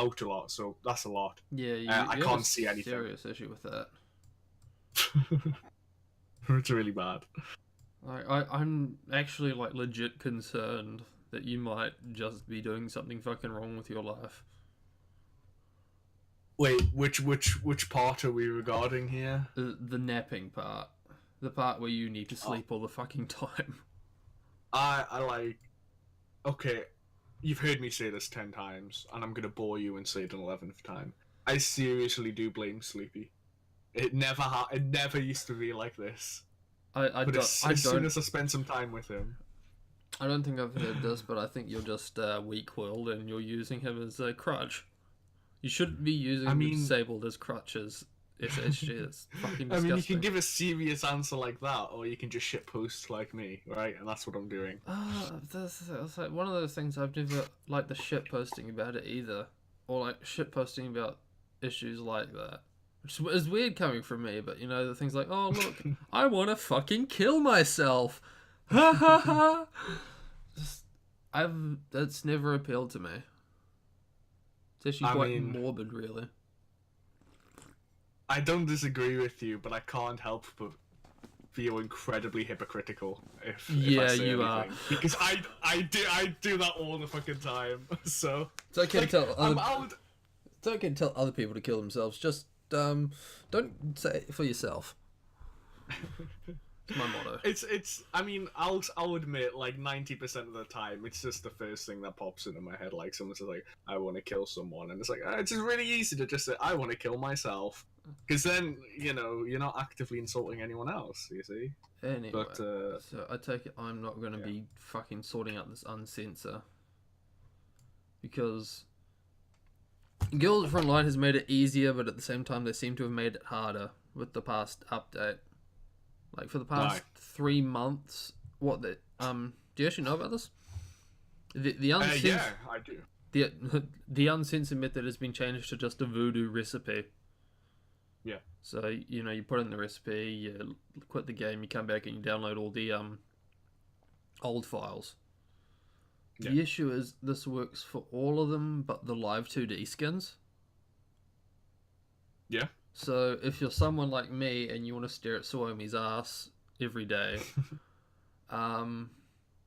out a lot, so that's a lot. Yeah, I you have a can't see anything. serious issue with that. It's really bad. Like, I'm actually like legit concerned that you might just be doing something fucking wrong with your life. Wait, which part are we regarding here? The napping part, the part where you need to Oh, sleep all the fucking time. I like. Okay, you've heard me say this 10 times, and I'm gonna bore you and say it an 11th time. I seriously do blame Sleepy. It never used to be like this. But as soon as I spend some time with him, I don't think I've heard this, but I think you're just weak-willed and you're using him as a crutch. You shouldn't be using I the mean, disabled as crutches. SHG, that's fucking disgusting. I mean, you can give a serious answer like that, or you can just shit post like me, right? And that's what I'm doing. That's like one of those things I've never liked the shit posting about it either, or like shit posting about issues like that. Which is weird coming from me, but you know, the things like, oh look, I want to fucking kill myself. Ha ha ha. Just, that's never appealed to me. It's actually quite morbid, really. I don't disagree with you, but I can't help but feel incredibly hypocritical if I say anything. Are, because I do that all the fucking time. So it's okay to tell it's okay to tell other people to kill themselves. Just don't say it for yourself. It's my motto. It's. I mean, I'll admit, like 90% of the time, it's just the first thing that pops into my head. Like someone says, like, "I want to kill someone," and it's like, it's just really easy to just say, "I want to kill myself," because then you know you're not actively insulting anyone else. You see. Anyway, but, so I take it I'm not going to be fucking sorting out this uncensor because Guild Frontline has made it easier, but at the same time they seem to have made it harder with the past update. Like for the past 3 months, what the do you actually know about this? The uncensored yeah, I do. The uncensored method has been changed to just a voodoo recipe. Yeah. So you know you put in the recipe, you quit the game, you come back and you download all the old files. Yeah. The issue is this works for all of them, but the live 2D skins. Yeah. So if you're someone like me and you want to stare at Suomi's ass every day,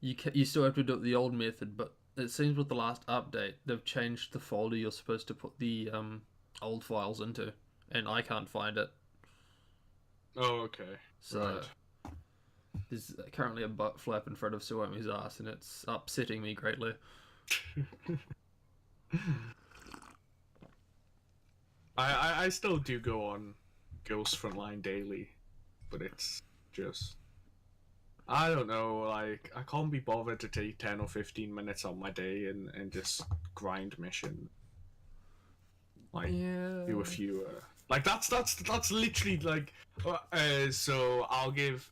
you still have to do it the old method. But it seems with the last update, they've changed the folder you're supposed to put the old files into, and I can't find it. Oh, okay. So right. There's currently a butt flap in front of Suomi's ass, and it's upsetting me greatly. I still do go on Ghost Frontline daily, but it's just I don't know, like I can't be bothered to take 10 or 15 minutes on my day and just grind mission. Like do a few like that's literally like so I'll give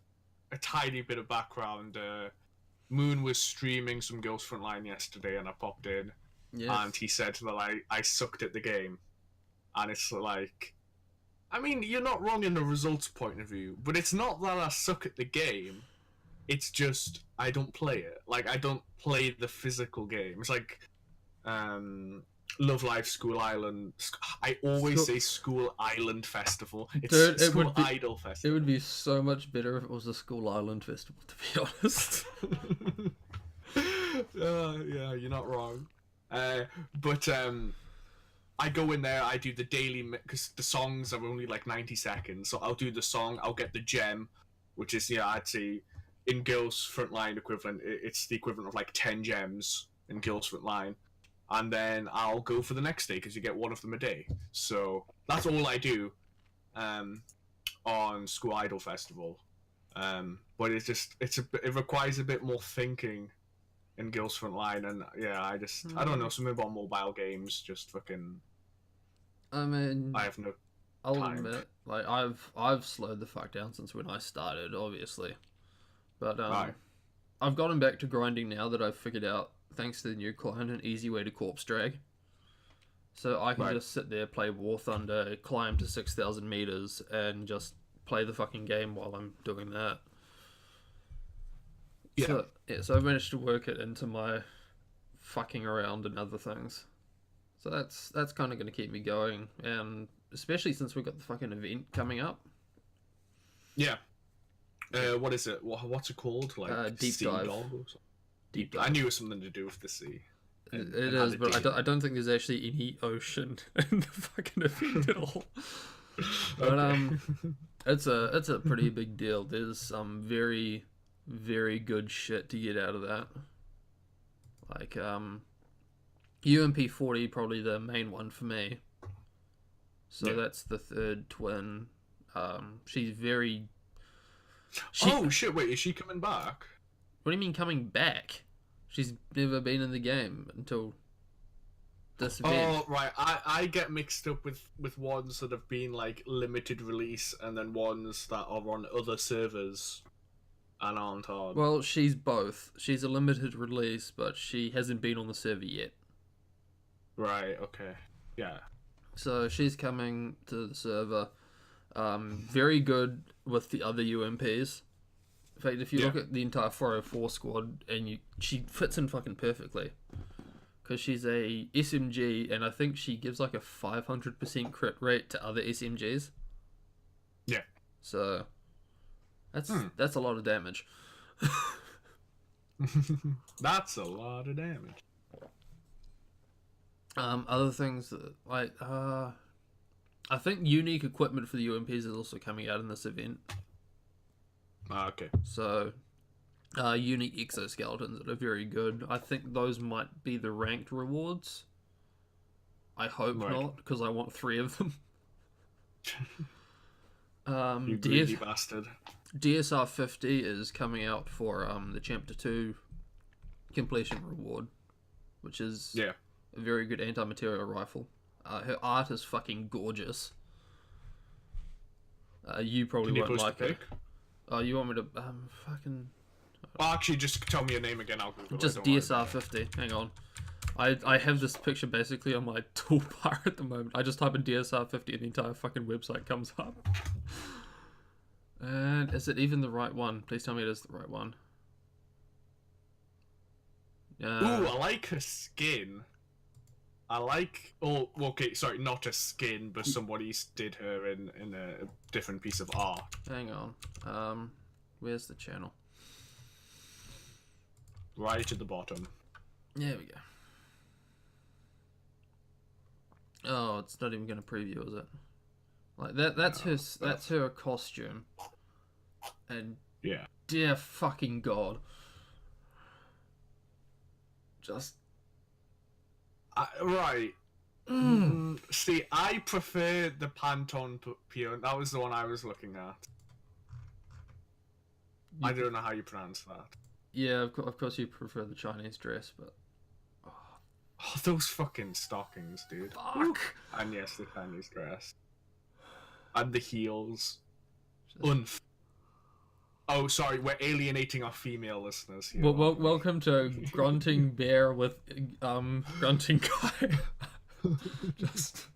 a tiny bit of background. Moon was streaming some Ghost Frontline yesterday and I popped in and he said that I sucked at the game. And it's like, I mean, you're not wrong in the results point of view, but it's not that I suck at the game. It's just I don't play it. Like I don't play the physical game. It's like, Love Live School Island. I always say School Island Festival. It's School Idol Festival. It would be so much better if it was a School Island Festival, to be honest. Yeah, you're not wrong. But I go in there, I do the daily, because the songs are only like 90 seconds, so I'll do the song, I'll get the gem, which is, I'd say, in Girls Frontline equivalent, it's the equivalent of like 10 gems in Girls Frontline, and then I'll go for the next day, because you get one of them a day. So, that's all I do on School Idol Festival. But it's just, it requires a bit more thinking in Girls Frontline, and I don't know, something about mobile games just fucking... I mean, I have no I'll time. admit, like I've slowed the fuck down since when I started, obviously, but right. I've gotten back to grinding now that I've figured out, thanks to the new client, an easy way to corpse drag. So I can just sit there, play War Thunder, climb to 6,000 meters, and just play the fucking game while I'm doing that. So I've managed to work it into my fucking around and other things. So that's kind of going to keep me going, and especially since we've got the fucking event coming up. Yeah. What is it? What's it called? Like Deep Sea Dive. Dog or something? Deep I dive. knew it was something to do with the sea. It And is, had a but dig. I don't think there's actually any ocean in the fucking event at all. But it's a pretty big deal. There's some very, very good shit to get out of that. Like UMP 40 probably the main one for me. So Yeah. that's the third twin. She's very. Oh shit! Wait, is she coming back? What do you mean coming back? She's never been in the game until this event. Oh right, I get mixed up with ones that have been like limited release and then ones that are on other servers and aren't on. Well, she's both. She's a limited release, but she hasn't been on the server yet. Right. Okay. Yeah. So she's coming to the server. Very good with the other UMPs. In fact, if you look at the entire 404 squad, and she fits in fucking perfectly. Because she's a SMG, and I think she gives like a 500% crit rate to other SMGs. Yeah. So that's a lot of damage. That's a lot of damage. Other things that, like I think unique equipment for the UMPs is also coming out in this event. Okay. So unique exoskeletons that are very good. I think those might be the ranked rewards. I hope not, because I want 3 of them. You greedy bastard. DSR 50 is coming out for the Chapter 2 completion reward, which is Yeah. a very good anti-material rifle. Her art is fucking gorgeous. You probably Can you won't post like a it. pic? Oh, you want me to fucking Oh, actually, just tell me your name again. I'll Google just it. don't worry. DSR 50? Hang on. I have this picture basically on my toolbar at the moment. I just type in DSR 50 and the entire fucking website comes up. And is it even the right one? Please tell me it is the right one. Ooh, I like her skin. I like. Oh, okay. Sorry, not a skin, but somebody did her in a different piece of art. Hang on. Where's the channel? Right at the bottom. There we go. Oh, it's not even going to preview, is it? Like that's her costume. And Yeah. dear fucking god. Just Right. See, I prefer the Pantone Pure. That was the one I was looking at. I don't know how you pronounce that. yeah, of course you prefer the Chinese dress, but Oh, those fucking stockings, dude. fuck. And yes, the Chinese dress. And the heels. Just- Oh, sorry, we're alienating our female listeners here. Well, welcome to Grunting Bear with Grunting Guy. Just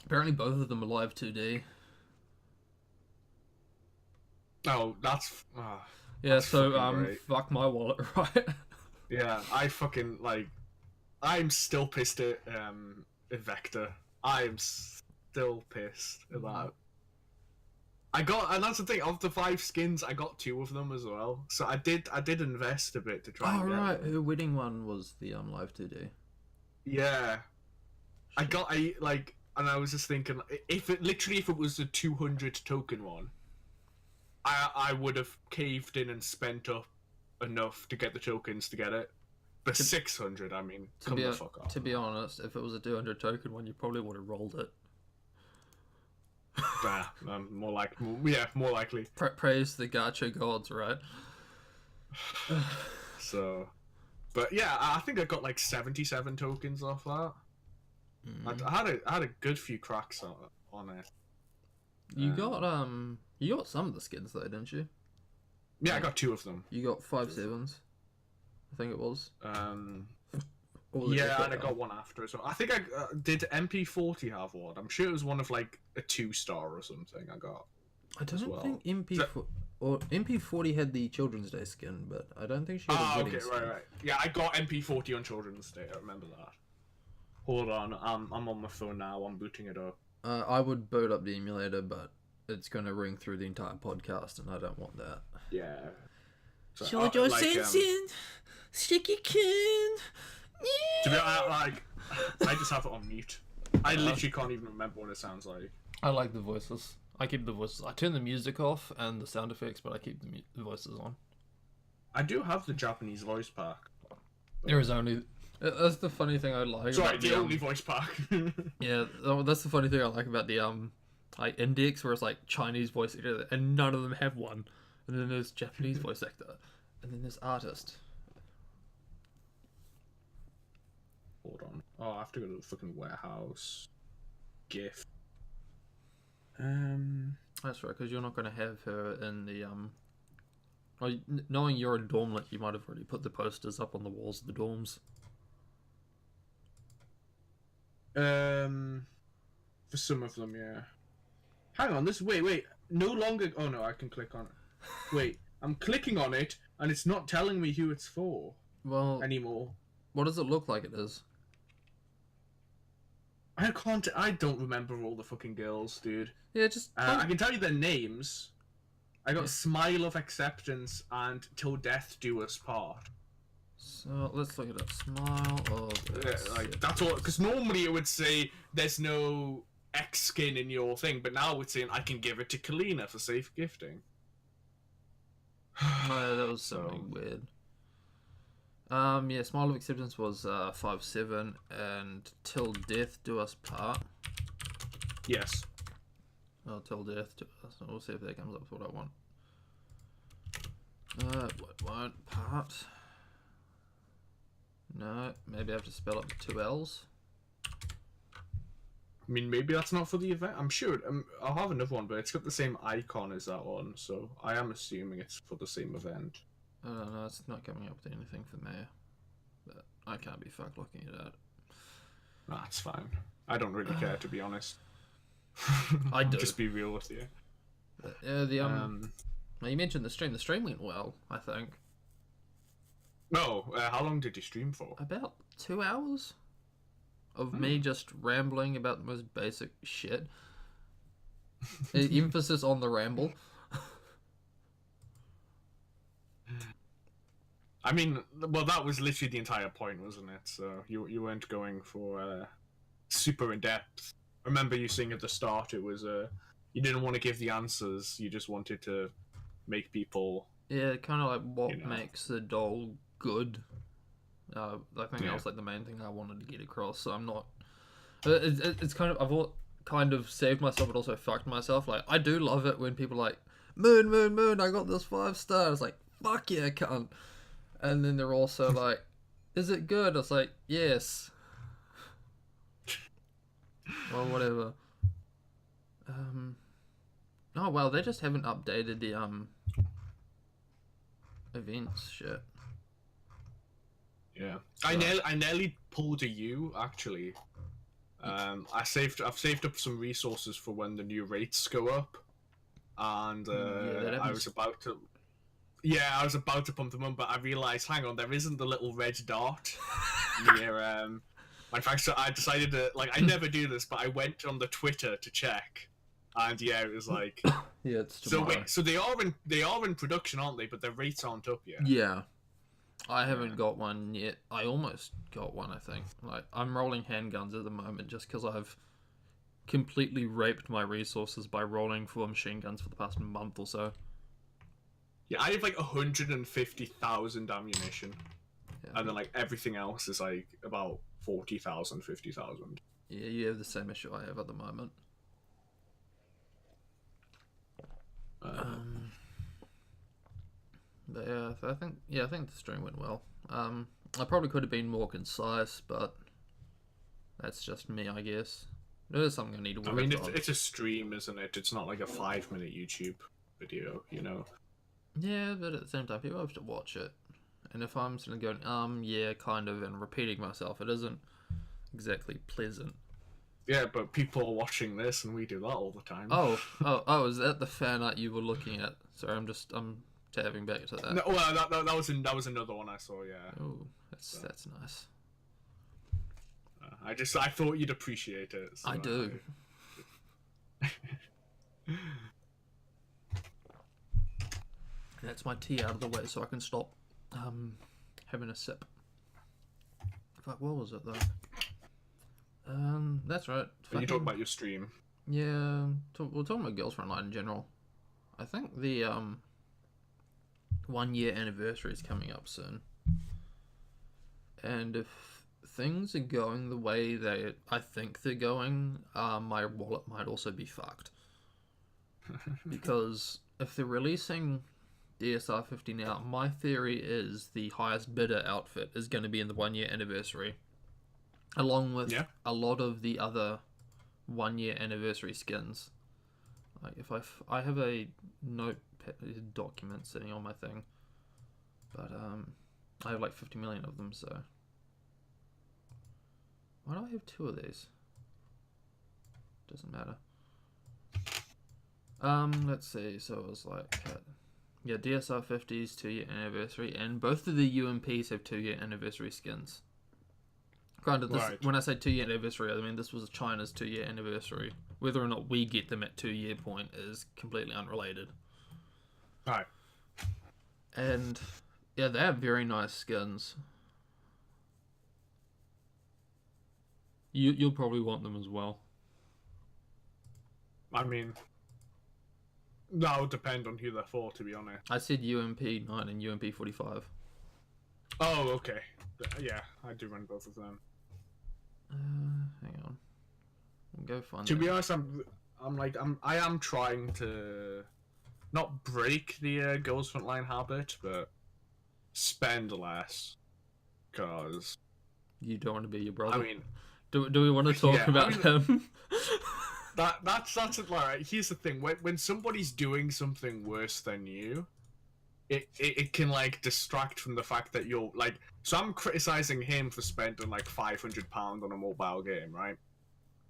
apparently both of them are live 2D. Oh, that's... Yeah, That's so fucking great. fuck my wallet, right? yeah, I fucking, like... I'm still pissed at Vector. I am still pissed at that. I got, and that's the thing, of the 5 skins, I got 2 of them as well. So I did invest a bit to try Oh and get right, them. her wedding one was the live 2D. Yeah. And I was just thinking, if it was a 200 token one, I would have caved in and spent up enough to get the tokens to get it. But 600, I mean, come the fuck off. To be honest, if it was a 200 token one, you probably would have rolled it. More likely. Praise the gacha gods, right? So, but yeah, I think I got like 77 tokens off that. I had a good few cracks on it. You got some of the skins though, didn't you? Yeah, I got 2 of them. You got 5 sevens, I think it was. Or was it Yeah, just and I got one after as well. I think I did MP40 have one. I'm sure it was one of like a 2-star or something. I got. I as don't well. think MP40 had the Children's Day skin, but I don't think she had a wedding okay, skin. right. Yeah, I got MP40 on Children's Day. I remember that. Hold on, I'm on my phone now. I'm booting it up. I would boot up the emulator, but it's going to ring through the entire podcast, and I don't want that. Yeah. So, Shoujo Sensen, Shiki-kun. To be honest, I just have it on mute. I literally can't even remember what it sounds like. I like the voices. I keep the voices. I turn the music off and the sound effects, but I keep the voices on. I do have the Japanese voice pack. There is only... That's the funny thing I like. Sorry, about the only voice pack. Yeah, that's the funny thing I like about the like index, where it's like Chinese voice actor, and none of them have one. And then there's Japanese voice actor, and then there's artist. Hold on. Oh, I have to go to the fucking warehouse. GIF. That's right, because you're not going to have her in the well, knowing you're a dormlet, you might have already put the posters up on the walls of the dorms. For some of them, yeah. Hang on, wait. No longer. Oh no, I can click on it. Wait, I'm clicking on it, and it's not telling me who it's for Well, anymore. what does it look like it is? I don't remember all the fucking girls, dude. Yeah, just... I can tell you their names. I got Smile of Acceptance and Till Death Do Us Part. So, let's look at it. Smile of... That's all. Because normally it would say there's no X skin in your thing, but now it's saying I can give it to Kalina for safe gifting. Oh, that was something weird. Yeah, Smile of Acceptance was 5/7, and Till Death Do Us Part. Yes. Oh, Till Death Do Us. We'll see if that comes up with what I want. What won't part? No, maybe I have to spell it with 2 L's. I mean, maybe that's not for the event. I'm sure. I'll have another one, but it's got the same icon as that one, so I am assuming it's for the same event. I don't know, it's not coming up with anything for me. But I can't be fucked looking at it. That's fine. I don't really care, to be honest. I do. Just be real with you. Well, you mentioned the stream. The stream went well, I think. No, how long did you stream for? About 2 hours of me just rambling about the most basic shit. Emphasis on the ramble. I mean, well, that was literally the entire point, wasn't it? So you weren't going for super in depth. I remember you saying at the start it was you didn't want to give the answers. You just wanted to make people. Yeah, kind of like what makes the doll good. I think that was like the main thing I wanted to get across. So I'm not. It's kind of I've kind of saved myself, but also fucked myself. Like I do love it when people are like moon. I got this 5 stars. Like fuck yeah, cunt. And then they're also like, is it good? I was like, yes. Well, whatever. Oh well, they just haven't updated the events shit. Yeah, I nearly pulled a U actually. I've saved up some resources for when the new rates go up, and I was about to. Yeah, I was about to pump them on, but I realised, hang on, there isn't the little red dart near. In fact, so I decided to I never do this, but I went on the Twitter to check, and yeah, it was like. Yeah, it's tomorrow. So they are in production, aren't they? But their rates aren't up yet. Yeah, I haven't got one yet. I almost got one, I think. Like I'm rolling handguns at the moment just because I've completely raped my resources by rolling for machine guns for the past month or so. Yeah, I have 150,000 ammunition, and then everything else is about 40,000, 50,000. Yeah, you have the same issue I have at the moment. But yeah, I think the stream went well. I probably could have been more concise, but that's just me, I guess. It is something I need to work on. I mean, it's a stream, isn't it? It's not like a 5-minute YouTube video, you know. Yeah, but at the same time, people have to watch it. And if I'm sort of going, yeah, kind of, and repeating myself, it isn't exactly pleasant. Yeah, but people are watching this, and we do that all the time. Oh, is that the fan art you were looking at? Sorry, I'm tabbing back to that. No, well, that was another one I saw. Yeah. Oh, that's nice. I thought you'd appreciate it. So I do. That's my tea out of the way, so I can stop having a sip. Fuck, what was it though? That's right. When you talk about your stream. Yeah, we're talking about Girls Front Line in general. I think the 1 year anniversary is coming up soon, and if things are going the way I think they're going, my wallet might also be fucked. Because if they're releasing DSR 50 now, my theory is the highest bidder outfit is going to be in the 1 year anniversary, along with a lot of the other 1 year anniversary skins. Like if I have a document sitting on my thing, but I have like 50 million of them, so why do I have 2 of these? Doesn't matter. Let's see. So it was like DSR 50's 2 year anniversary, and both of the UMPs have 2 year anniversary skins. Granted, when I say 2 year anniversary, I mean this was China's 2 year anniversary. Whether or not we get them at 2 year point is completely unrelated. Right. And yeah, they have very nice skins. You'll probably want them as well. I mean, that would depend on who they're for, to be honest. I said UMP 9 and UMP 45. Oh, okay. Yeah, I do run both of them. Hang on. Go find. To be honest, I am trying to not break the Girls Front Line habit, but spend less, cause you don't want to be your brother. I mean, do we want to talk about him? That's it. Like, here's the thing: when somebody's doing something worse than you, it can like distract from the fact that you're like. So I'm criticizing him for spending like £500 on a mobile game, right?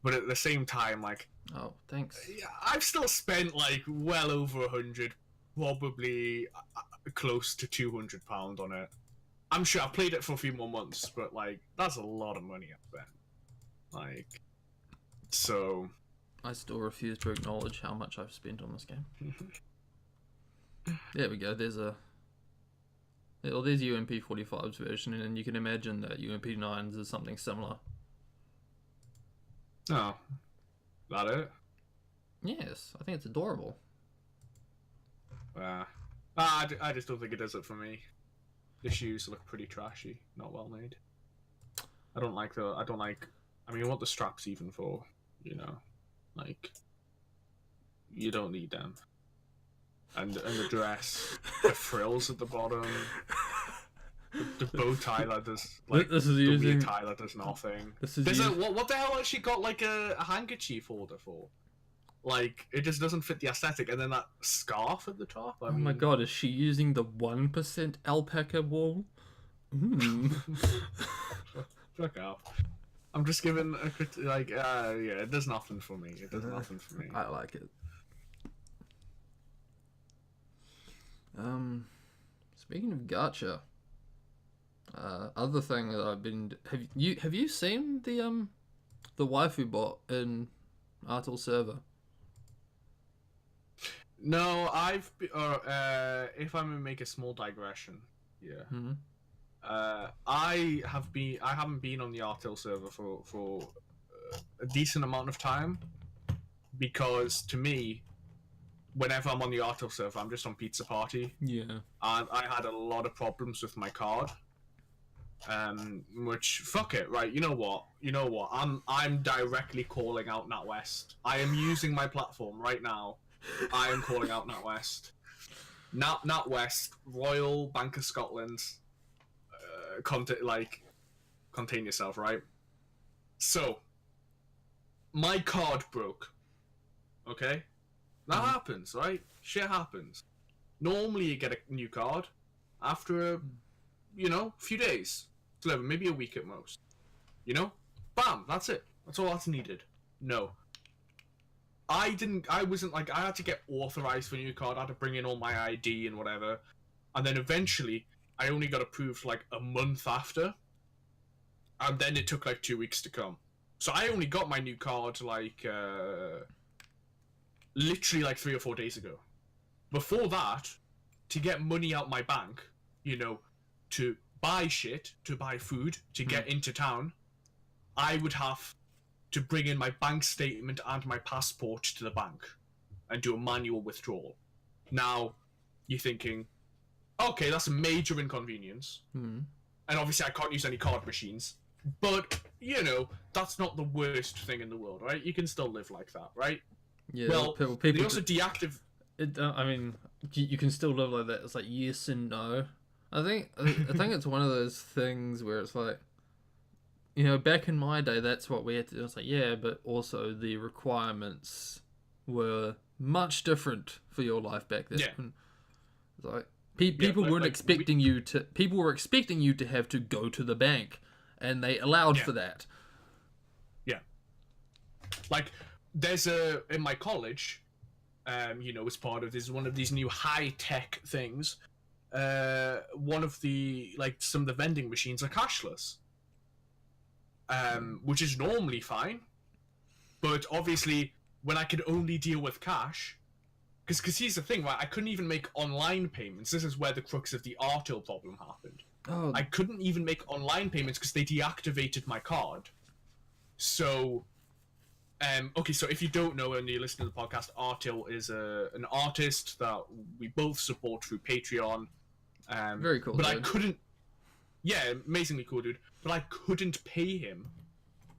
But at the same time, like, oh, thanks. I've still spent like well over 100, probably close to £200 on it. I'm sure I've played it for a few more months, but like that's a lot of money I've spent. Like, so. I still refuse to acknowledge how much I've spent on this game. There we go. There's UMP 45's version, and you can imagine that UMP 9's is something similar. Oh, that it? Yes, I think it's adorable. I just don't think it does it for me. The shoes look pretty trashy, not well made. I mean, what the straps even for? You know, like, you don't need them. And the dress, the frills at the bottom, the bow tie that does like the tie that does nothing. What the hell has she got like a handkerchief holder for? Like, it just doesn't fit the aesthetic. And then that scarf at the top. I mean... my god, is she using the 1% alpaca wool? Fuck off. I'm just giving a like yeah, it does nothing for me. It does nothing for me. I like it. Speaking of gacha, other thing that I've been have you seen the waifu bot in Artel server? No, if I'm gonna make a small digression, yeah. Mm-hmm. I haven't been on the Artel server for a decent amount of time, because to me, whenever I'm on the Artel server, I'm just on Pizza Party. Yeah. And I had a lot of problems with my card. Which, fuck it, right? You know what? I'm directly calling out NatWest. I am using my platform right now. I am calling out NatWest. NatWest, Royal Bank of Scotland. Contain yourself, right? So, my card broke. Okay? That happens, right? Shit happens. Normally you get a new card after a few days. Maybe a week at most. Bam, that's it. That's all that's needed. No. I wasn't like, I had to get authorized for a new card, I had to bring in all my ID and whatever. And then eventually, I only got approved like a month after. And then it took like 2 weeks to come. So I only got my new card like, literally like 3 or 4 days ago. Before that, to get money out my bank, to buy shit, to buy food, to get into town, I would have to bring in my bank statement and my passport to the bank and do a manual withdrawal. Now, you're thinking, okay, that's a major inconvenience. Hmm. And obviously I can't use any card machines. But, that's not the worst thing in the world, right? You can still live like that, right? Yeah. Well, people they also deactivate... I mean, you can still live like that. It's like yes and no. I think it's one of those things where it's like, back in my day, that's what we had to do. It's like, yeah, but also the requirements were much different for your life back then. Yeah. It's like people weren't expecting you to. People were expecting you to have to go to the bank, and they allowed for that. Yeah. Like, there's in my college, as part of this, one of these new high-tech things, one of the, some of the vending machines are cashless. Which is normally fine. But obviously, when I could only deal with cash, because here's the thing, right? I couldn't even make online payments. This is where the crux of the Artil problem happened. Oh. I couldn't even make online payments because they deactivated my card. So... okay, so if you don't know and you listen to the podcast, Artil is an artist that we both support through Patreon. Very cool. But dude. I couldn't. Yeah, amazingly cool dude. But I couldn't pay him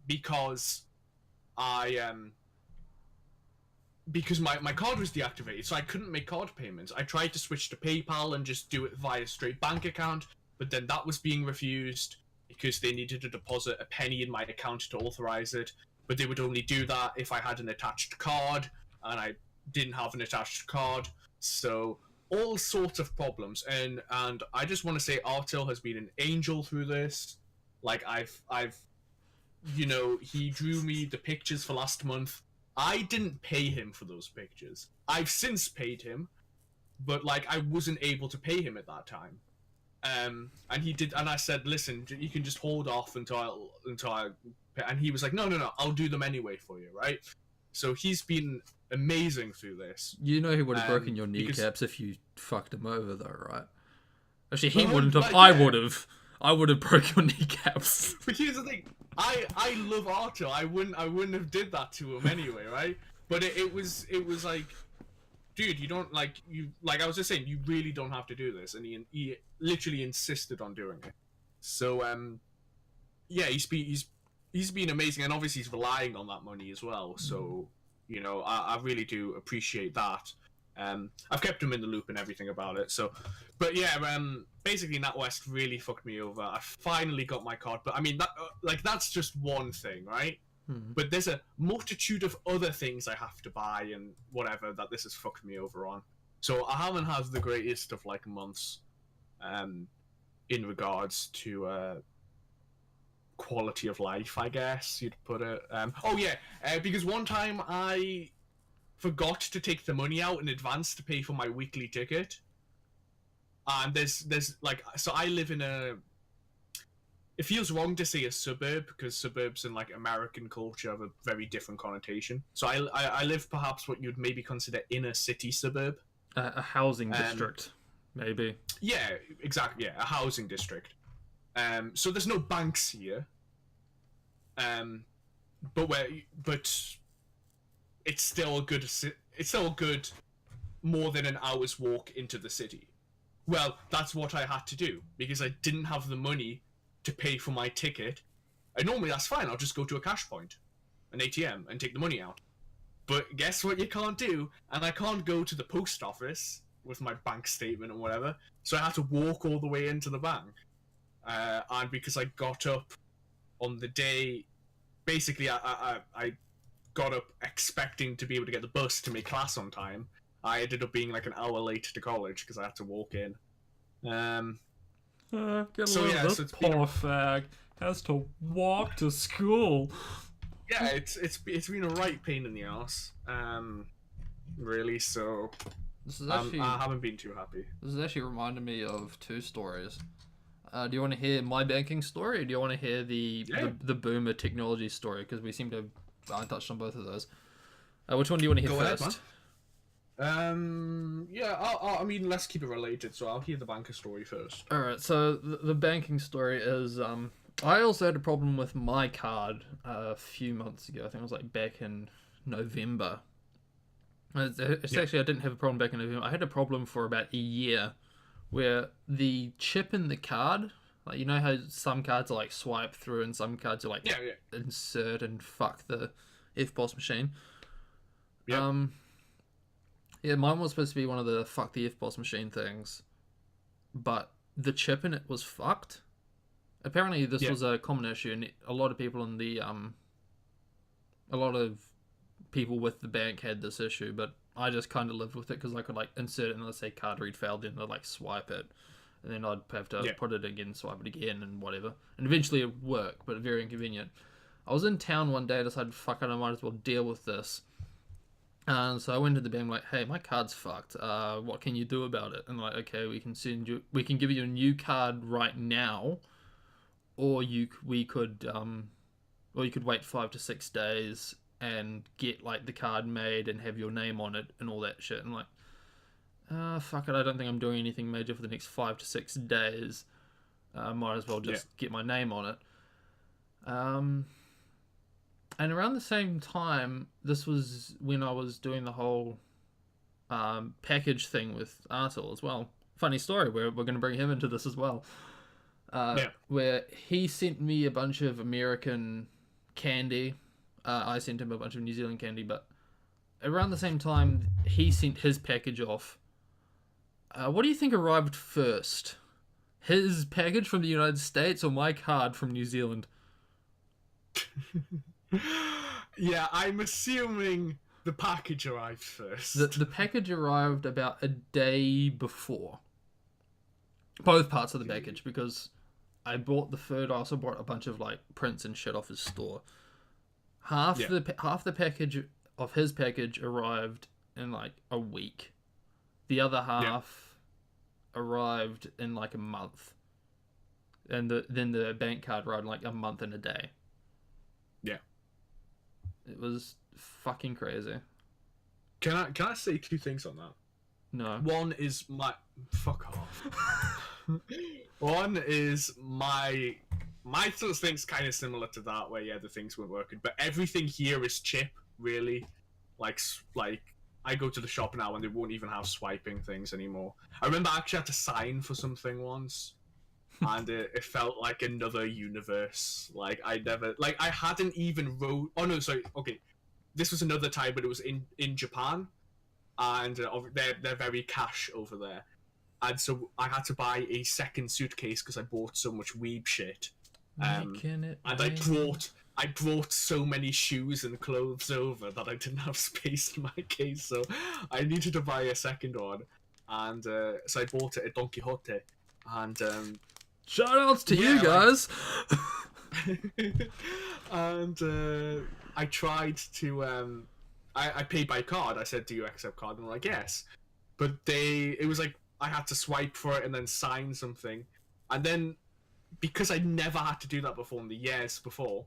because because my card was deactivated, so I couldn't make card payments. I tried to switch to PayPal and just do it via straight bank account, but then that was being refused because they needed to deposit a penny in my account to authorize it. But they would only do that if I had an attached card, and I didn't have an attached card. So all sorts of problems, and I just want to say Artil has been an angel through this. Like I've he drew me the pictures for last month. I didn't pay him for those pictures. I've since paid him, but I wasn't able to pay him at that time. And he did, and I said, listen, you can just hold off until I, and he was like, no, I'll do them anyway for you, right? So he's been amazing through this. He would have broken your kneecaps if you fucked him over, though, right? Actually, he Well, wouldn't have. like, I yeah. would have. I would have broke your kneecaps. But here's the thing, I love Artil. I wouldn't have did that to him anyway, right? But it was like, dude, you don't I was just saying, you really don't have to do this, and he literally insisted on doing it. So yeah, he's been amazing, and obviously he's relying on that money as well. So I really do appreciate that. I've kept him in the loop and everything about it. So, but yeah, basically NatWest really fucked me over. I finally got my card, but I mean that that's just one thing, right? But there's a multitude of other things I have to buy and whatever that this has fucked me over on. So I haven't had the greatest of months, in regards to quality of life, I guess you'd put it. Because one time I forgot to take the money out in advance to pay for my weekly ticket. And there's so I live in it feels wrong to say a suburb, because suburbs in American culture have a very different connotation. So I live perhaps what you'd maybe consider inner city suburb. A housing district, maybe. Yeah, exactly. Yeah, a housing district. So there's no banks here. But it's still a good. It's still a good more than an hour's walk into the city. Well, that's what I had to do because I didn't have the money to pay for my ticket. And normally that's fine. I'll just go to a cash point, an ATM, and take the money out. But guess what you can't do? And I can't go to the post office with my bank statement or whatever. So I had to walk all the way into the bank. And because I got up on the day, basically I got up expecting to be able to get the bus to my class on time. I ended up being an hour late to college because I had to walk in. This poor fag has to walk to school. yeah, it's been a right pain in the ass. Really. So This is actually I haven't been too happy. this is actually reminding me of two stories. Do you want to hear my banking story, or do you want to hear the boomer technology story? Because we seem to have touched on both of those. Which one do you want to hear Go ahead, first? Yeah, I mean, let's keep it related. So I'll hear the banker story first. All right. So the banking story is I also had a problem with my card a few months ago. I think it was like back in November. It's actually I didn't have a problem back in November. I had a problem for about a year, where the chip in the card, like you know how some cards are like swipe through and some cards are like Yeah. insert and fuck the FPOS machine. Yeah. Yeah, mine was supposed to be one of the fuck the FPOS machine things, but the chip in it was fucked. Apparently, this was a common issue, and a lot of people in the a lot of people with the bank had this issue, but I just kind of lived with it because I could like insert it and let's say card read failed, then I'd like swipe it, and then I'd have to put it again, swipe it again, and whatever. And eventually it worked, but very inconvenient. I was in town one day, I decided, fuck it, I might as well deal with this. And so I went to the bank like, hey, my card's fucked. What can you do about it? And like, okay, we can give you a new card right now, or we could wait 5 to 6 days and get like the card made and have your name on it and all that shit. And like, fuck it, I don't think I'm doing anything major for the next 5 to 6 days. Might as well just get my name on it. And around the same time, this was when I was doing the whole package thing with Artel as well. Funny story, we're going to bring him into this as well. Where he sent me a bunch of American candy. I sent him a bunch of New Zealand candy, but around the same time, he sent his package off. What do you think arrived first? His package from the United States or my card from New Zealand? Yeah, I'm assuming the package arrived first. The package arrived about a day before. Both parts of the package, because I bought the third. I also bought a bunch of like prints and shit off his store. Half the package of his package arrived in like a week. The other half arrived in like a month, and then the bank card arrived in like a month and a day. Yeah. It was fucking crazy. Can I say two things on that? No. One is my fuck off. One is my sort of thing's kind of similar to that, where the things weren't working, but everything here is chip, really. Like I go to the shop now and they won't even have swiping things anymore. I remember I actually had to sign for something once. And it felt like another universe. Like I hadn't even wrote. Oh no, sorry. Okay, this was another time, but it was in Japan, and they're very cash over there, and so I had to buy a second suitcase because I bought so much weeb shit. And I brought so many shoes and clothes over that I didn't have space in my case, so I needed to buy a second one, and so I bought it at Don Quixote, and. Shoutouts to you guys. And I tried to I paid by card. I said, "Do you accept card?" And they're like, "Yes." But it was like I had to swipe for it and then sign something. And then because I never had to do that before in the years before,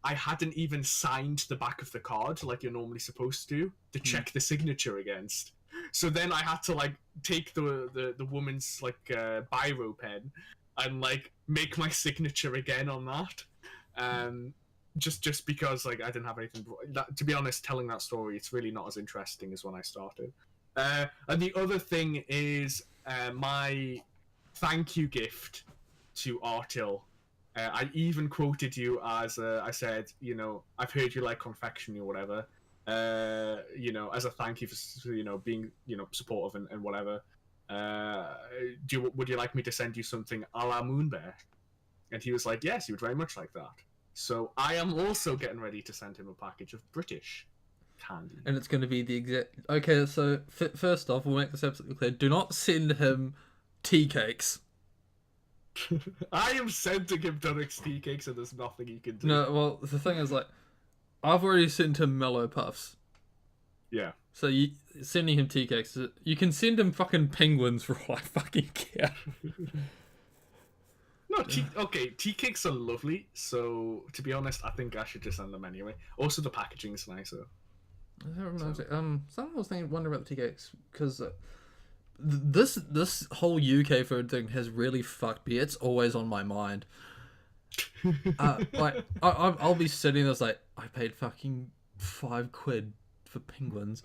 I hadn't even signed the back of the card like you're normally supposed to check the signature against. So then I had to like take the woman's like biro pen and like make my signature again on that, just because like I didn't have anything. To be honest, telling that story, it's really not as interesting as when I started. And the other thing is my thank you gift to Artil. I even quoted you as I said, I've heard you like confectionery or whatever. As a thank you for being supportive and whatever. Would you like me to send you something a la Moonbear? And he was like, yes, he would very much like that. So I am also getting ready to send him a package of British candy. And it's going to be the exact... Okay, so first off, we'll make this absolutely clear. Do not send him tea cakes. I am sending him Dunnock's tea cakes and there's nothing he can do. No, well, the thing is, like, I've already sent him Mellow Puffs. Yeah. So you sending him tea cakes. You can send him fucking penguins for all I fucking care. No, tea cakes are lovely. So to be honest, I think I should just send them anyway. Also, the packaging's nicer. I don't know. Someone was wondering about the tea cakes because this whole UK food thing has really fucked me. It's always on my mind. Like I'll be sitting there like I paid fucking £5 for penguins.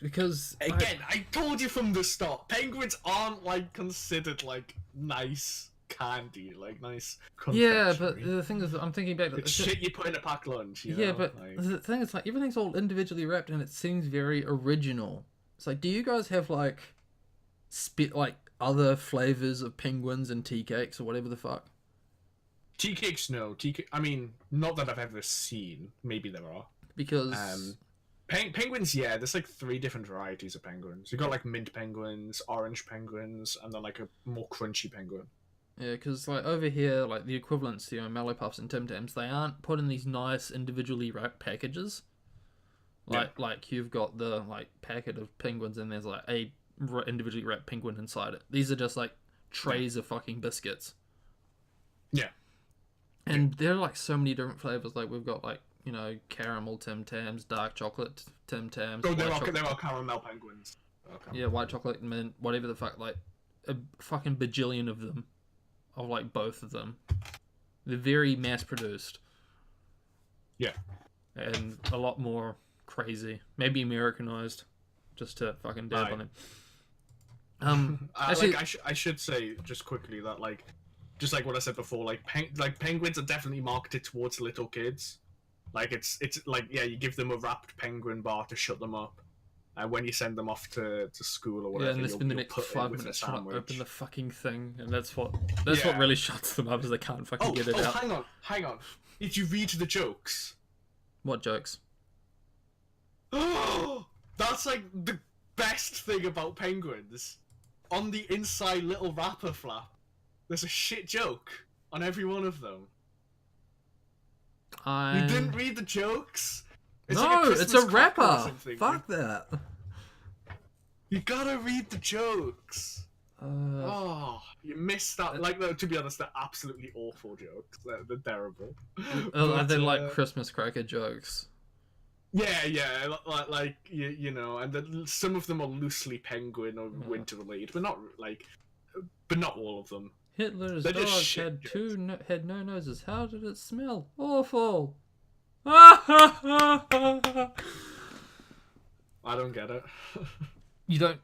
Because again, I told you from the start, penguins aren't like considered like nice candy, like nice confectionery. Yeah, but the thing is, I'm thinking back. It's shit you put in a packed lunch. You yeah, know? but like... the thing is, like everything's all individually wrapped, and it seems very original. It's like, do you guys have like like other flavors of penguins and tea cakes or whatever the fuck? Tea cakes, no. I mean, not that I've ever seen. Maybe there are. Because penguins, yeah. There's like 3 different varieties of penguins. You got like mint penguins, orange penguins, and then like a more crunchy penguin. yeah, because like over here, like the equivalents to Mallow Puffs and Tim Tams, they aren't put in these nice individually wrapped packages. Like you've got the like packet of penguins and there's like a individually wrapped penguin inside it. These are just like trays of fucking biscuits. Yeah. And there are like so many different flavors. Like we've got like, you know, caramel Tim Tams, dark chocolate Tim Tams. Oh, there are caramel penguins. Okay. Yeah, white chocolate, mint, whatever the fuck. Like a fucking bajillion of them, of like both of them. They're very mass produced. Yeah. And a lot more crazy, maybe Americanized, just to fucking dab on it. Actually, like I should say just quickly that like, just like what I said before, like penguins are definitely marketed towards little kids. Like it's like, yeah, you give them a wrapped penguin bar to shut them up, and when you send them off to school or whatever, yeah, and they spend the next 5 minutes trying to open the fucking thing, and that's what really shuts them up, is they can't fucking get it out. Hang on. Did you read the jokes? What jokes? Oh, that's like the best thing about penguins. On the inside little wrapper flap, there's a shit joke on every one of them. You didn't read the jokes? It's a wrapper. Fuck that. You gotta read the jokes. Oh, you missed that. Like, no, to be honest, they're absolutely awful jokes. They're terrible. They're like Christmas cracker jokes. Yeah, like you know, and some of them are loosely penguin or winter related, but not all of them. Hitler's They're dog just had no noses. How did it smell? Awful. I don't get it. You don't.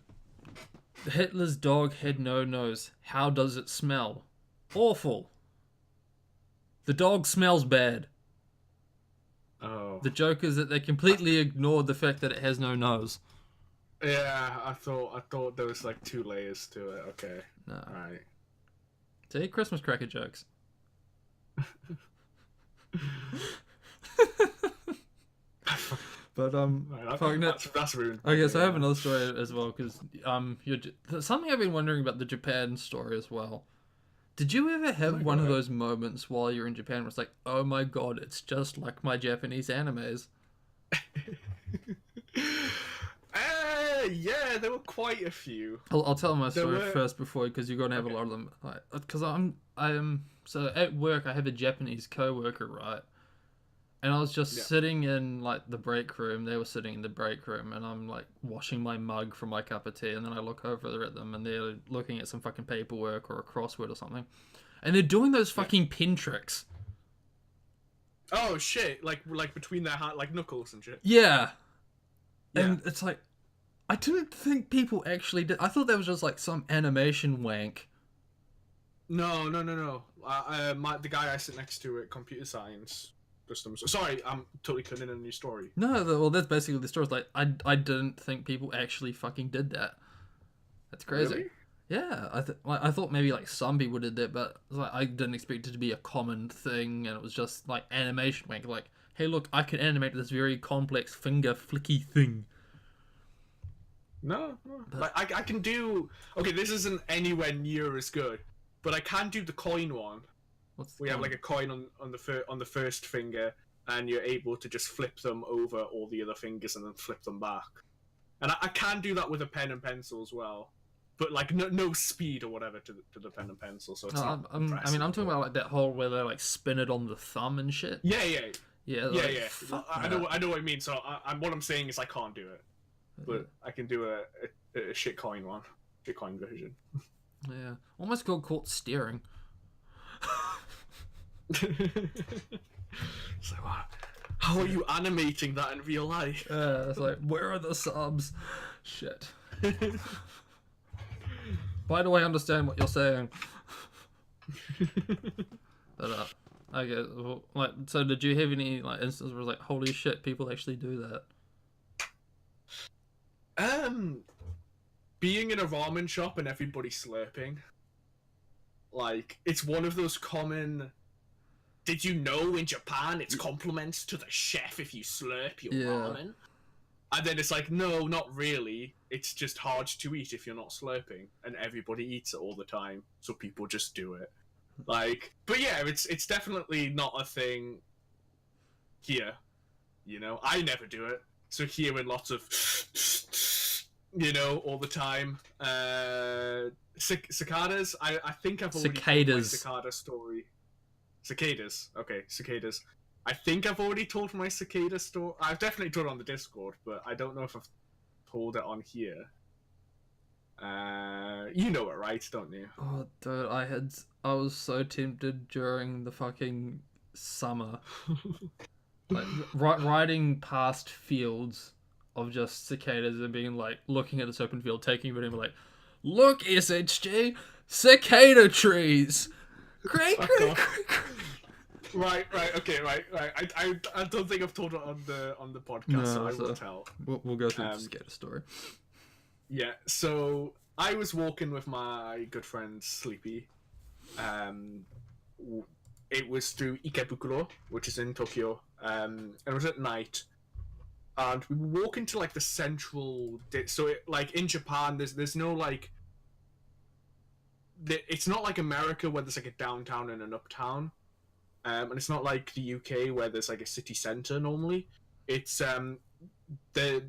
Hitler's dog had no nose. How does it smell? Awful. The dog smells bad. Oh. The joke is that they completely ignored the fact that it has no nose. Yeah, I thought there was like 2 layers to it. Okay. No. Right. See, Christmas cracker jokes. But that's ruined. Okay, so I have another story as well, because something I've been wondering about the Japan story as well. Did you ever have one of those moments while you're in Japan where it's like, oh my god, it's just like my Japanese animes? Yeah, there were quite a few. I'll tell my story first because you're gonna have a lot of them. Because so at work I have a Japanese coworker, right? And I was just sitting in like the break room. They were sitting in the break room, and I'm like washing my mug from my cup of tea, and then I look over at them, and they're looking at some fucking paperwork or a crossword or something, and they're doing those fucking pin tricks. Oh shit! Like between their like knuckles and shit. Yeah. And it's like, I didn't think people actually did. I thought that was just like some animation wank. No. The guy I sit next to at computer science systems. Sorry, I'm totally cutting in a new story. No, well, that's basically the story. It's like, I didn't think people actually fucking did that. That's crazy. Really? Yeah, I thought maybe like some people did that, but like, I didn't expect it to be a common thing, and it was just like animation wank. Like, hey, look, I can animate this very complex finger flicky thing. No. Like, I can do... Okay, this isn't anywhere near as good, but I can do the coin one. What's the We have coin? like a coin on the first finger, and you're able to just flip them over all the other fingers and then flip them back. And I can do that with a pen and pencil as well, but like no speed or whatever to the pen and pencil, so it's No, not. I mean, I'm impressive, talking but- about like that whole where they like spin it on the thumb and shit. Yeah, Yeah, yeah, like, yeah. fuck I know what I mean. So what I'm saying is I can't do it, but I can do a shitcoin one, shitcoin version. Yeah, almost got caught steering. So how are you animating that in real life? It's like, where are the subs? Shit. Why do I understand what you're saying? But okay, well, like, so did you have any like instances where it's like, holy shit, people actually do that? Being in a ramen shop and everybody slurping, like it's one of those common. Did you know in Japan it's compliments to the chef if you slurp your Yeah. ramen? And then it's like, no, not really. It's just hard to eat if you're not slurping, and everybody eats it all the time, so people just do it. Like, but yeah, it's definitely not a thing here. You know, I never do it. So hearing lots of, you know, all the time. Cicadas. I think I've already told my Cicadas. cicada story. Cicadas. Okay, cicadas. I think I've already told my cicada story. I've definitely told it on the Discord, but I don't know if I've told it on here. You know it, right? Don't you? Oh, dude, I was so tempted during the fucking summer, like riding past fields of just cicadas and being like, looking at this open field, taking it and be like, look, SHG, cicada trees. Great, Fuck great, off. great, great. Right, okay, right. I don't think I've told it on the podcast, No, so I so- will tell. We'll go through the Um, cicada story. Yeah, so I was walking with my good friend Sleepy. It was through Ikebukuro, which is in Tokyo. And it was at night, and we were walking to like the central. So like in Japan, there's no like. It's not like America where there's like a downtown and an uptown, and it's not like the UK where there's like a city center normally. It's they're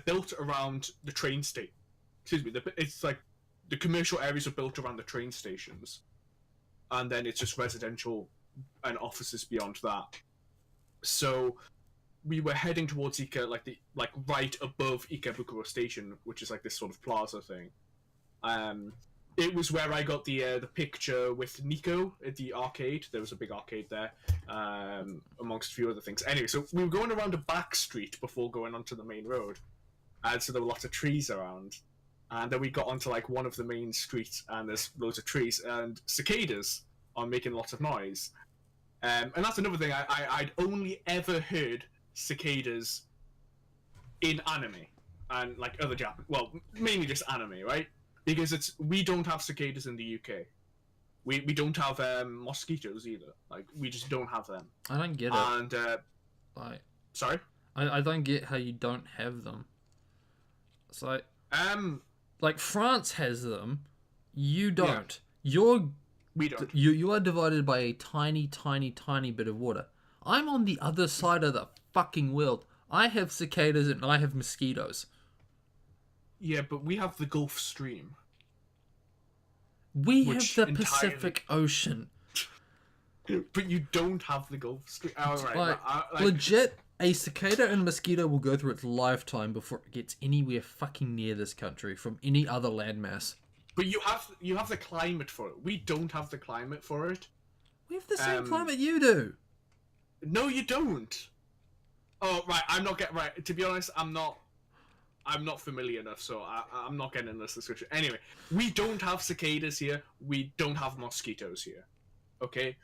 built around the train station. Excuse me. It's like the commercial areas are built around the train stations, and then it's just residential and offices beyond that. So we were heading towards like right above Ikebukuro Station, which is like this sort of plaza thing. It was where I got the picture with Nico at the arcade. There was a big arcade there, amongst a few other things. Anyway, so we were going around a back street before going onto the main road, and so there were lots of trees around. And then we got onto like one of the main streets, and there's loads of trees, and cicadas are making lots of noise. And that's another thing. I'd only ever heard cicadas in anime and like other Japan. Well, mainly just anime, right? Because we don't have cicadas in the UK. We don't have mosquitoes either. Like we just don't have them. I don't get it. And Like, sorry. I don't get how you don't have them. It's like France has them, you don't. We don't. You are divided by a tiny, tiny, tiny bit of water. I'm on the other side of the fucking world. I have cicadas and I have mosquitoes. Yeah, but we have the Gulf Stream. We Which have the entirely- Pacific Ocean. But you don't have the Gulf Stream. Oh, right. Like, legit, a cicada and mosquito will go through its lifetime before it gets anywhere fucking near this country from any other landmass. But you have the climate for it. We don't have the climate for it. We have the same Um, climate you do. No, you don't. Oh, right. I'm not getting right. To be honest, I'm not familiar enough, so I'm not getting in this discussion. Anyway, we don't have cicadas here. We don't have mosquitoes here. Okay.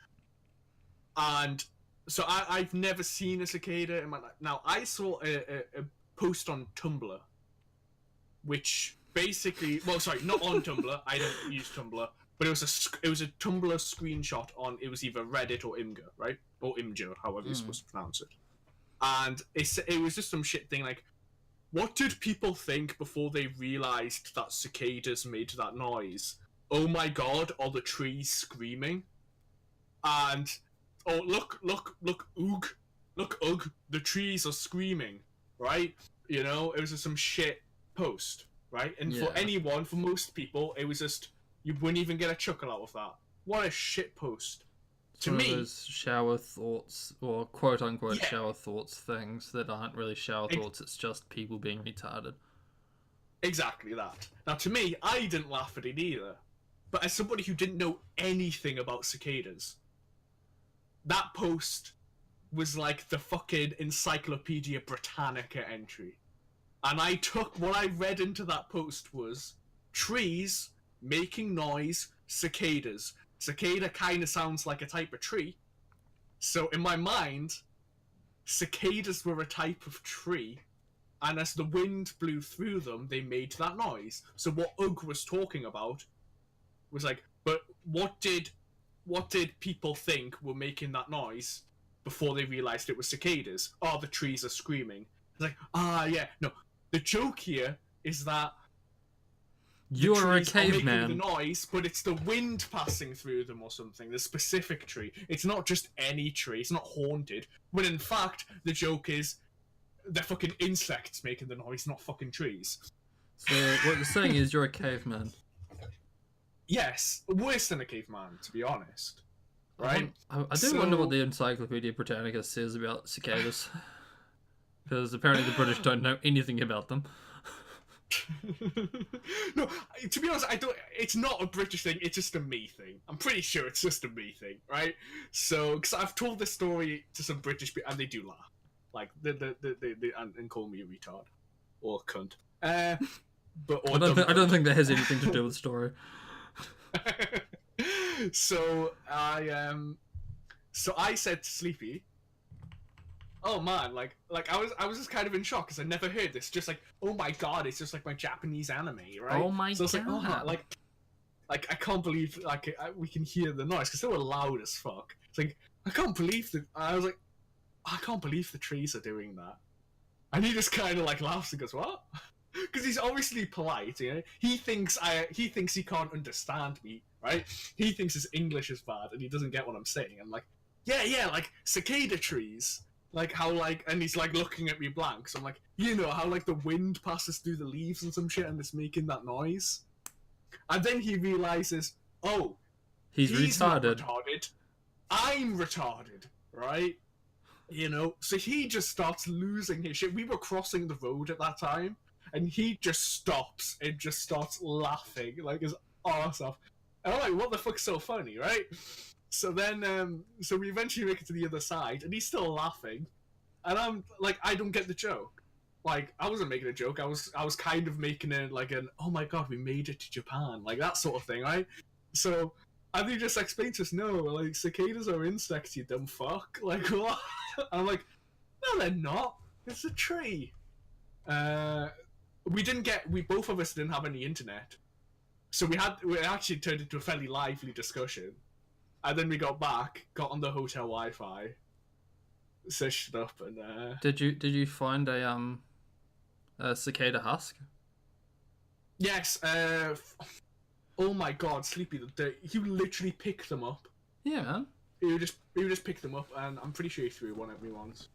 And so I've never seen a cicada in my life. Now I saw a post on Tumblr, which basically, well, sorry, not on Tumblr. I don't use Tumblr, but it was a Tumblr screenshot on. It was either Reddit or Imgur, right, or Imgur, however you're supposed to pronounce it. And it was just some shit thing like, what did people think before they realized that cicadas made that noise? Oh my god, are the trees screaming? and oh look, Ugh, the trees are screaming, right? You know, it was just some shit post, right? And for most people, it was just you wouldn't even get a chuckle out of that. What a shit post. It's To one me, of those shower thoughts, or quote unquote shower thoughts things that aren't really shower thoughts, it's just people being retarded. Exactly that. Now, to me, I didn't laugh at it either. But as somebody who didn't know anything about cicadas, that post was like the fucking Encyclopedia Britannica entry. And what I read into that post was trees making noise, cicadas. Cicada kind of sounds like a type of tree. So in my mind, cicadas were a type of tree, and as the wind blew through them, they made that noise. So what Ugg was talking about was like, but what did people think were making that noise before they realized it was cicadas? Oh, the trees are screaming. It's like, yeah, no. The joke here is that you are a caveman. The noise, but it's the wind passing through them or something. The specific tree. It's not just any tree. It's not haunted. When in fact, the joke is they're fucking insects making the noise, not fucking trees. So what you're saying is you're a caveman. Yes, worse than a caveman, to be honest. Right? I do wonder what the Encyclopedia Britannica says about cicadas. Because apparently the British don't know anything about them. No, to be honest, I don't. It's not a British thing. It's just a me thing. I'm pretty sure it's just a me thing, right? So, because I've told this story to some British people, and they do laugh, like they and call me a retard or cunt. But I don't think that has anything to do with the story. So I said to Sleepy, oh man, like I was just kind of in shock because I never heard this. Just like, oh my god, it's just like my Japanese anime, right? Oh my god! Like, oh, like I can't believe we can hear the noise because they were loud as fuck. It's like I can't believe that. I was like, I can't believe the trees are doing that. And he just kind of like laughs and goes, what? Because he's obviously polite, you know. He thinks he can't understand me, right? He thinks his English is bad and he doesn't get what I'm saying. I'm like, yeah, like cicada trees. Like how and he's like looking at me blank. So I'm like, you know how like the wind passes through the leaves and some shit and it's making that noise. And then he realizes, oh, he's not retarded. I'm retarded, right? You know, so he just starts losing his shit. We were crossing the road at that time, and he just stops and just starts laughing like his arse off. And I'm like, what the fuck's so funny, right? So then, so we eventually make it to the other side, and he's still laughing, and I'm like, I don't get the joke. Like, I wasn't making a joke. I was kind of making it like an, oh my god, we made it to Japan, like that sort of thing, right? So, and he just explained to us, no, like cicadas are insects, you dumb fuck. Like what? I'm like, no, they're not. It's a tree. We both of us didn't have any internet, so we actually turned into a fairly lively discussion. And then we got on the hotel Wi-Fi, session up, and Did you find a cicada husk? Yes. Oh my god, Sleepy! He would literally pick them up. Yeah, man. He would just pick them up, and I'm pretty sure he threw one at me once.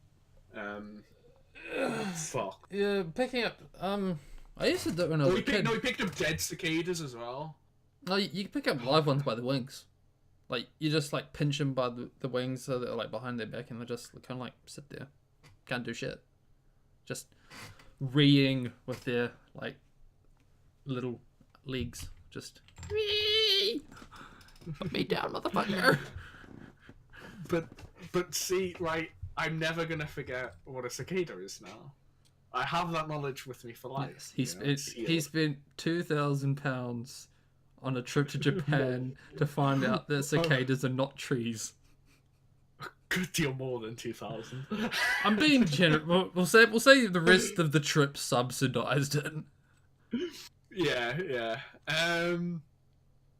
Fuck. Yeah, picking up. I used to do it when I was a kid. No, he picked up dead cicadas as well. No, you can pick up live ones by the wings. Like, you just, like, pinch them by the wings so they're, like, behind their back, and they just kind of, like, sit there. Can't do shit. Just reeing with their, like, little legs. Just, wee! Put me down, motherfucker! But see, right, I'm never gonna forget what a cicada is now. I have that knowledge with me for life. Yes, he spent £2,000 on a trip to Japan to find out that cicadas are not trees. A good deal more than 2,000. I'm being generous. We'll say the rest of the trip subsidized it. Yeah.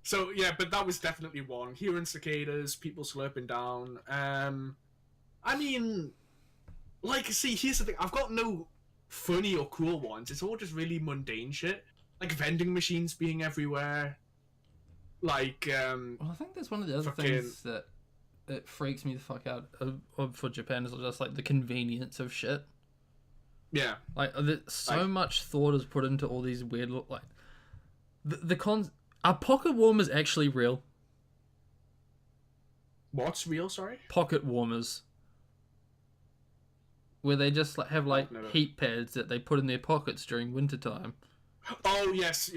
So yeah, but that was definitely one. Hearing cicadas, people slurping down. I mean, like, see, here's the thing. I've got no funny or cool ones. It's all just really mundane shit, like vending machines being everywhere. Like, well, I think that's one of the other things that it freaks me the fuck out for Japan is just like the convenience of shit. Yeah. Like so much thought is put into all these weird like the cons. Are pocket warmers actually real? What's real? Sorry. Pocket warmers, where they just like have like heat pads that they put in their pockets during wintertime. Oh yes.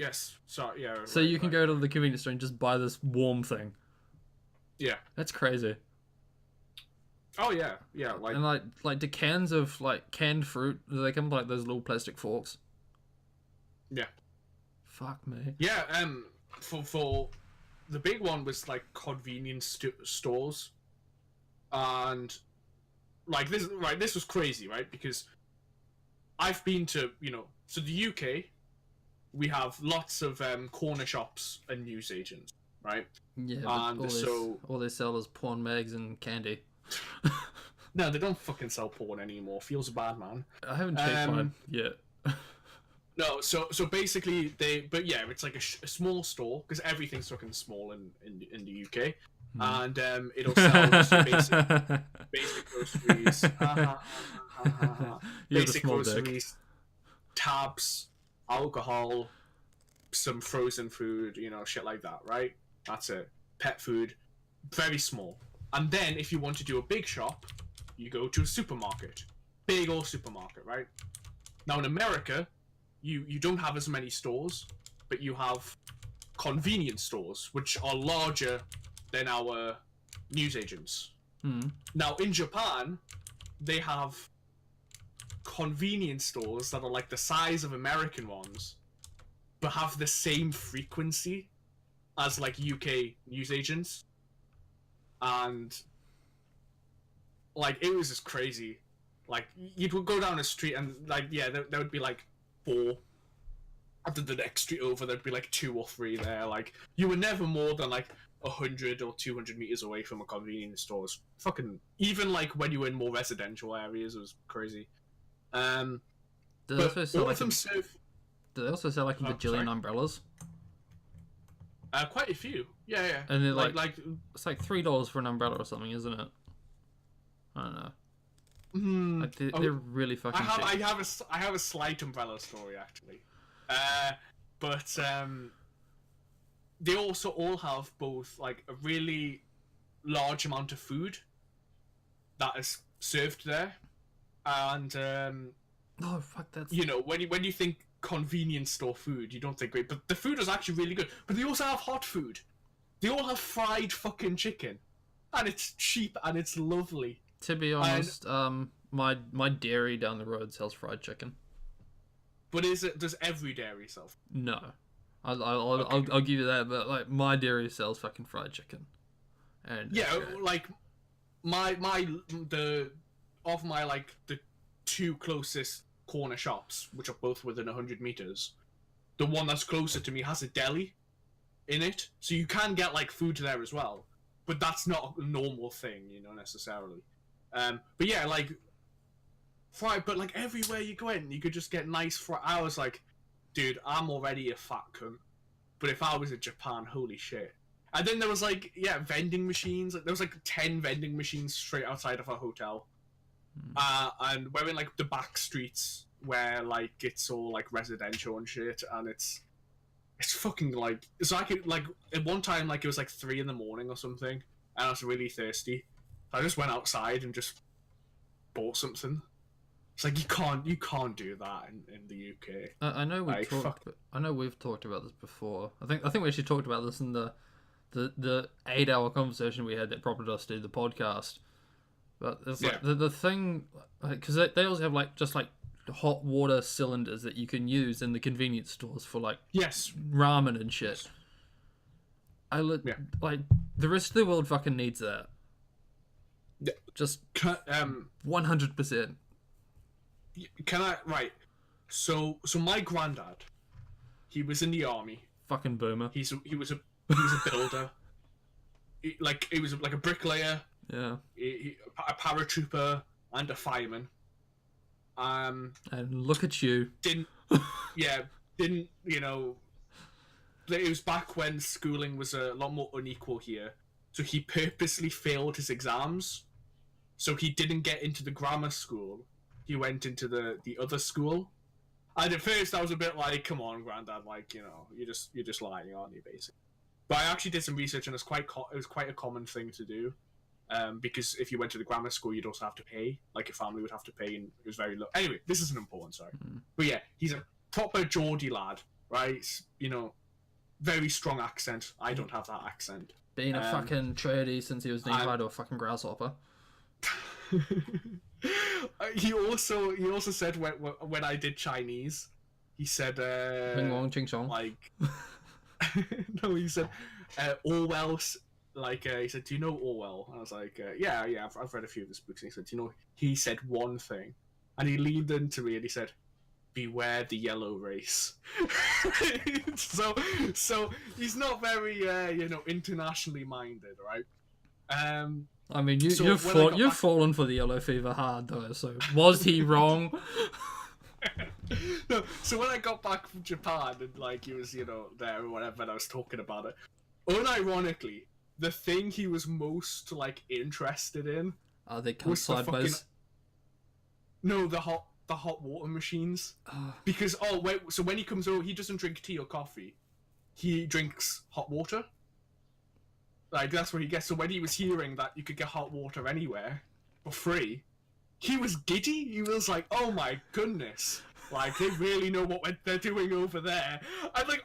Sorry. Yeah. So you can go to the convenience store and just buy this warm thing. Yeah. That's crazy. Oh yeah. Like, and like the cans of like canned fruit, they come with like those little plastic forks. Yeah. Fuck me. Yeah. For the big one was like convenience stores, and like this was crazy, right? Because I've been to so the UK, we have lots of corner shops and newsagents, right? Yeah, and all they sell is porn mags and candy. No, they don't fucking sell porn anymore. Feels bad, man. I haven't checked mine yet. No, so basically it's like a small store because everything's fucking small in the UK, and it'll sell just basic groceries, basic groceries, tabs, alcohol, some frozen food, shit like that, right? That's it. Pet food, very small. And then if you want to do a big shop, you go to a supermarket, big old supermarket, right? Now in America, you don't have as many stores, but you have convenience stores, which are larger than our newsagents. Now in Japan, they have convenience stores that are like the size of American ones, but have the same frequency as like UK newsagents. And like it was just crazy. Like you'd go down a street and like there would be like 4. After the next street over, there'd be like 2 or 3 there. Like you were never more than like 100 or 200 meters away from a convenience store. It was fucking even like when you were in more residential areas, it was crazy. Do they but also sell all like of them serve. Do they also sell like a bajillion umbrellas? Quite a few. Yeah. And they're like it's like $3 for an umbrella or something, isn't it? I don't know. Like they're really fucking cheap. I have a slight umbrella story actually, but they also all have both like a really large amount of food that is served there, and oh fuck, that's when you think convenience store food, you don't think great, but the food is actually really good. But they also have hot food. They all have fried fucking chicken, and it's cheap and it's lovely. To be honest, my dairy down the road sells fried chicken. But does every dairy sell? No, I'll give you that. But like my dairy sells fucking fried chicken. And like my 2 closest corner shops, which are both within 100 meters, the one that's closer to me has a deli in it, so you can get like food there as well. But that's not a normal thing, necessarily. But yeah, like fried, but like everywhere you go in, you could just get nice fried. I was like, dude, I'm already a fat cunt, but if I was in Japan, holy shit. And then there was like, vending machines. There was like 10 vending machines straight outside of our hotel. And we're in like the back streets where like it's all like residential and shit, and it's fucking like it's like at one time like it was like 3 a.m. or something, and I was really thirsty. I just went outside and just bought something. It's like you can't do that in the UK. I know we've talked about this before. I think we actually talked about this in the 8-hour conversation we had that prompted us to do the podcast. But it's like the thing, because they also have like just like hot water cylinders that you can use in the convenience stores for like ramen and shit. Like the rest of the world fucking needs that. Just 100%. Can I So my granddad, he was in the army. Fucking boomer. He was a builder. He was like a bricklayer. Yeah. A paratrooper and a fireman. And look at you. It was back when schooling was a lot more unequal here. so he purposely failed his exams, so he didn't get into the grammar school. He went into the other school. And at first, I was a bit like, "Come on, Granddad, like, you know, you're just lying, aren't you?" Basically. But I actually did some research, and it was quite a common thing to do, because if you went to the grammar school, you'd also have to pay. Like your family would have to pay, and it was very low. Anyway, this isn't important, sorry. But yeah, he's a proper Geordie lad, right? You know, very strong accent. I don't have that accent. Being a fucking tradie since he was knee-high to a fucking grasshopper. He also said when I did Chinese, he said Bing Wong Ching Chong. like no, he said Orwell's like he said, "Do you know Orwell?" And I was like, yeah, I've read a few of his books. And he said, "Do you know?" He said one thing, and he leaned into me and he said, "Beware the yellow race." so he's not very internationally minded, right? I mean, you've fallen for the yellow fever hard though. So was he wrong? No, so when I got back from Japan and like he was there or whatever, and I was talking about it, unironically, the thing he was most like interested in they come sideways. No, the hot water machines. Because so when he comes over, he doesn't drink tea or coffee. He drinks hot water. Like, that's what he gets. So when he was hearing that you could get hot water anywhere for free, he was giddy. He was like, "Oh my goodness. Like, they really know what they're doing over there." I'm like,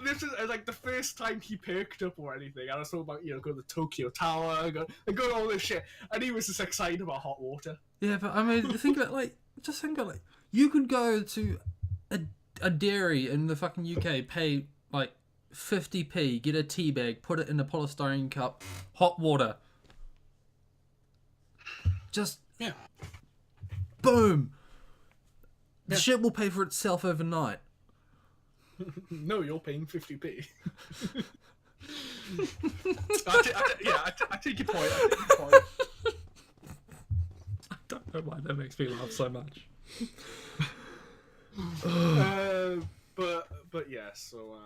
this is like the first time he perked up or anything. And I was talking about, go to the Tokyo Tower, go to all this shit. And he was just excited about hot water. Yeah, but I mean, think about you could go to a dairy in the fucking UK, pay like 50p, get a tea bag, put it in a polystyrene cup, hot water. Just boom. The shit will pay for itself overnight. No, you're paying 50p. I take your point. I don't know why that makes me laugh so much. But yeah, so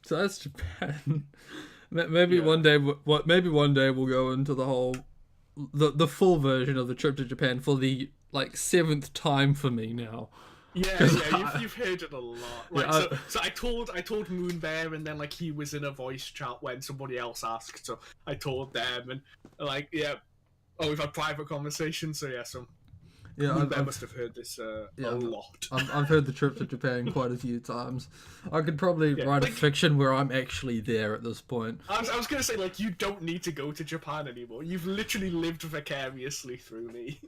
that's Japan. Maybe one day we'll go into the whole the full version of the trip to Japan for the like 7th time for me now. Yeah, you've heard it a lot. Like, so I told Moon Bear, and then like he was in a voice chat when somebody else asked, so I told them, and like we've had private conversations, so Moon Bear must have heard this a lot. I've heard the trip to Japan quite a few times. I could probably write a fiction where I'm actually there at this point. I was gonna say, like, you don't need to go to Japan anymore. You've literally lived vicariously through me.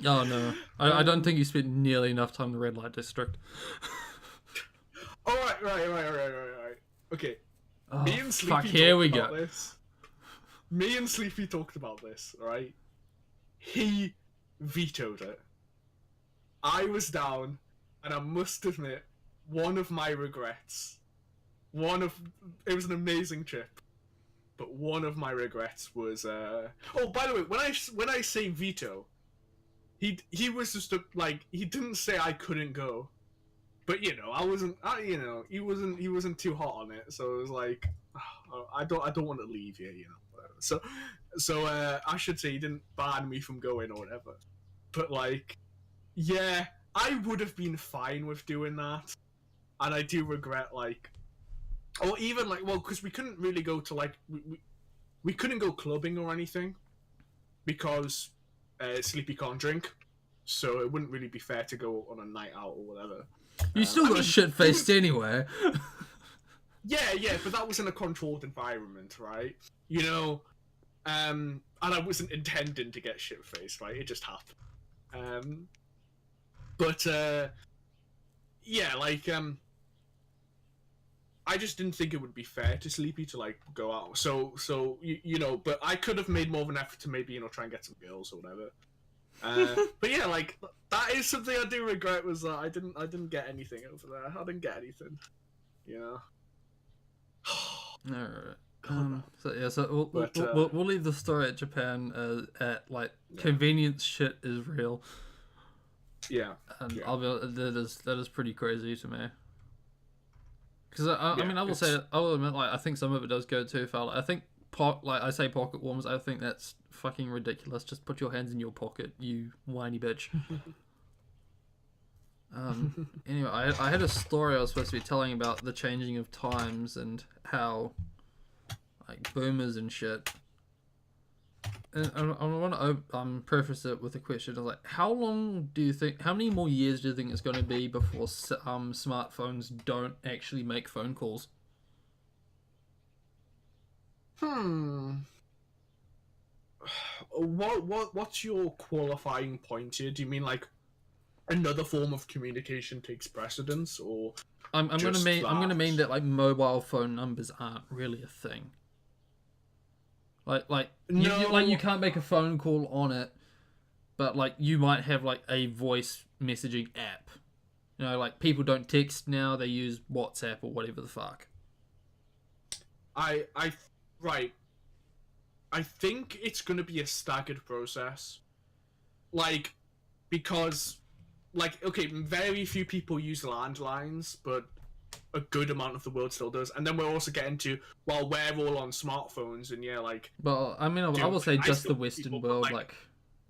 Oh no, I don't think you spent nearly enough time in the red light district. All right. Okay. Oh, me and Sleepy fuck, here we go. This. Me and Sleepy talked about this, right? He vetoed it. I was down, and I must admit, one of my regrets. It was an amazing trip, but one of my regrets was. Oh, by the way, when I say veto. He was just he didn't say I couldn't go, but I wasn't he wasn't too hot on it, so it was like I don't want to leave here, whatever. So I should say he didn't ban me from going or whatever, but like I would have been fine with doing that, and I do regret or even because we couldn't really go to we couldn't go clubbing or anything because Sleepy can't drink, so it wouldn't really be fair to go on a night out or whatever. You still got shit-faced anyway. Yeah, but that was in a controlled environment, right? And I wasn't intending to get shit-faced, right? It just happened. I just didn't think it would be fair to Sleepy to go out. So but I could have made more of an effort to maybe try and get some girls or whatever. But yeah, that is something I do regret, was that I didn't get anything over there. I didn't get anything. Alright. So we'll leave the story at Japan at convenience shit is real. Yeah. And I'll be that is pretty crazy to me. Because I Yeah, mean, I will it's- say, I will admit, like, I think some of it does go too far. Like, I think, like I say, pocket warmers. I think that's fucking ridiculous. Just put your hands in your pocket, you whiny bitch. Anyway, I had a story I was supposed to be telling about the changing of times and how, like, boomers and shit. And I want to preface it with a question. Like, how long do you think? How many more years do you think it's going to be before smartphones don't actually make phone calls? What's your qualifying point here? Do you mean like another form of communication takes precedence, or I'm gonna just mean I'm gonna that? mean that like mobile phone numbers aren't really a thing. Like No. you can't make a phone call on it, but like you might have like a voice messaging app. You know, like people don't text now; they use WhatsApp or whatever the fuck. I right. I think it's gonna be a staggered process, like because like okay, very few people use landlines, but a good amount of the world still does. And then we're also getting to well, we're all on smartphones, and yeah, like But I mean, I will say I just still the Western people, world. like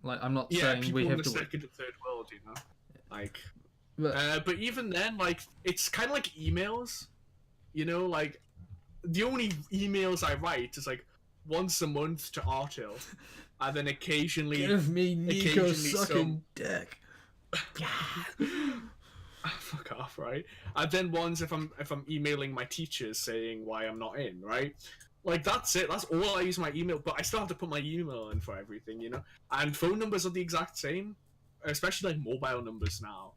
Like I'm not yeah, saying people we in have the to. second and third world, you know, like. But But even then, like it's kind of like emails, you know, like the only emails I write is like once a month to Artil, and then occasionally, give me Nico occasionally sucking dick. fuck off, right? And then once if I'm emailing my teachers saying why I'm not in, right? Like that's it. That's all I use my email, but I still have to put my email in for everything, you know. And phone numbers are the exact same, especially like mobile numbers now.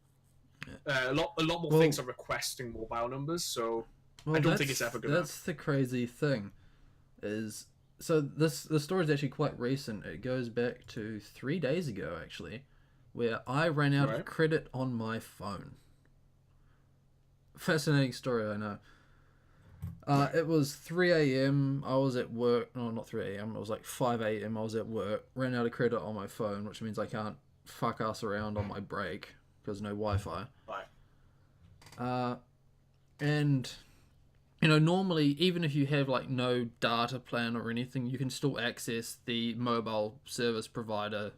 A lot more Well- things are requesting mobile numbers, so Well, I don't think it's ever gonna. That's the crazy thing, is so the story is actually quite recent. It goes back to 3 days ago actually, where I ran out of Right. credit on my phone. Fascinating story, I know. It was 3 a.m. I was at work. No, not 3 a.m. It was like 5 a.m. I was at work. Ran out of credit on my phone, which means I can't fuck ass around on my break because no Wi-Fi. Right. And you know, normally even if you have like no data plan or anything, you can still access the mobile service provider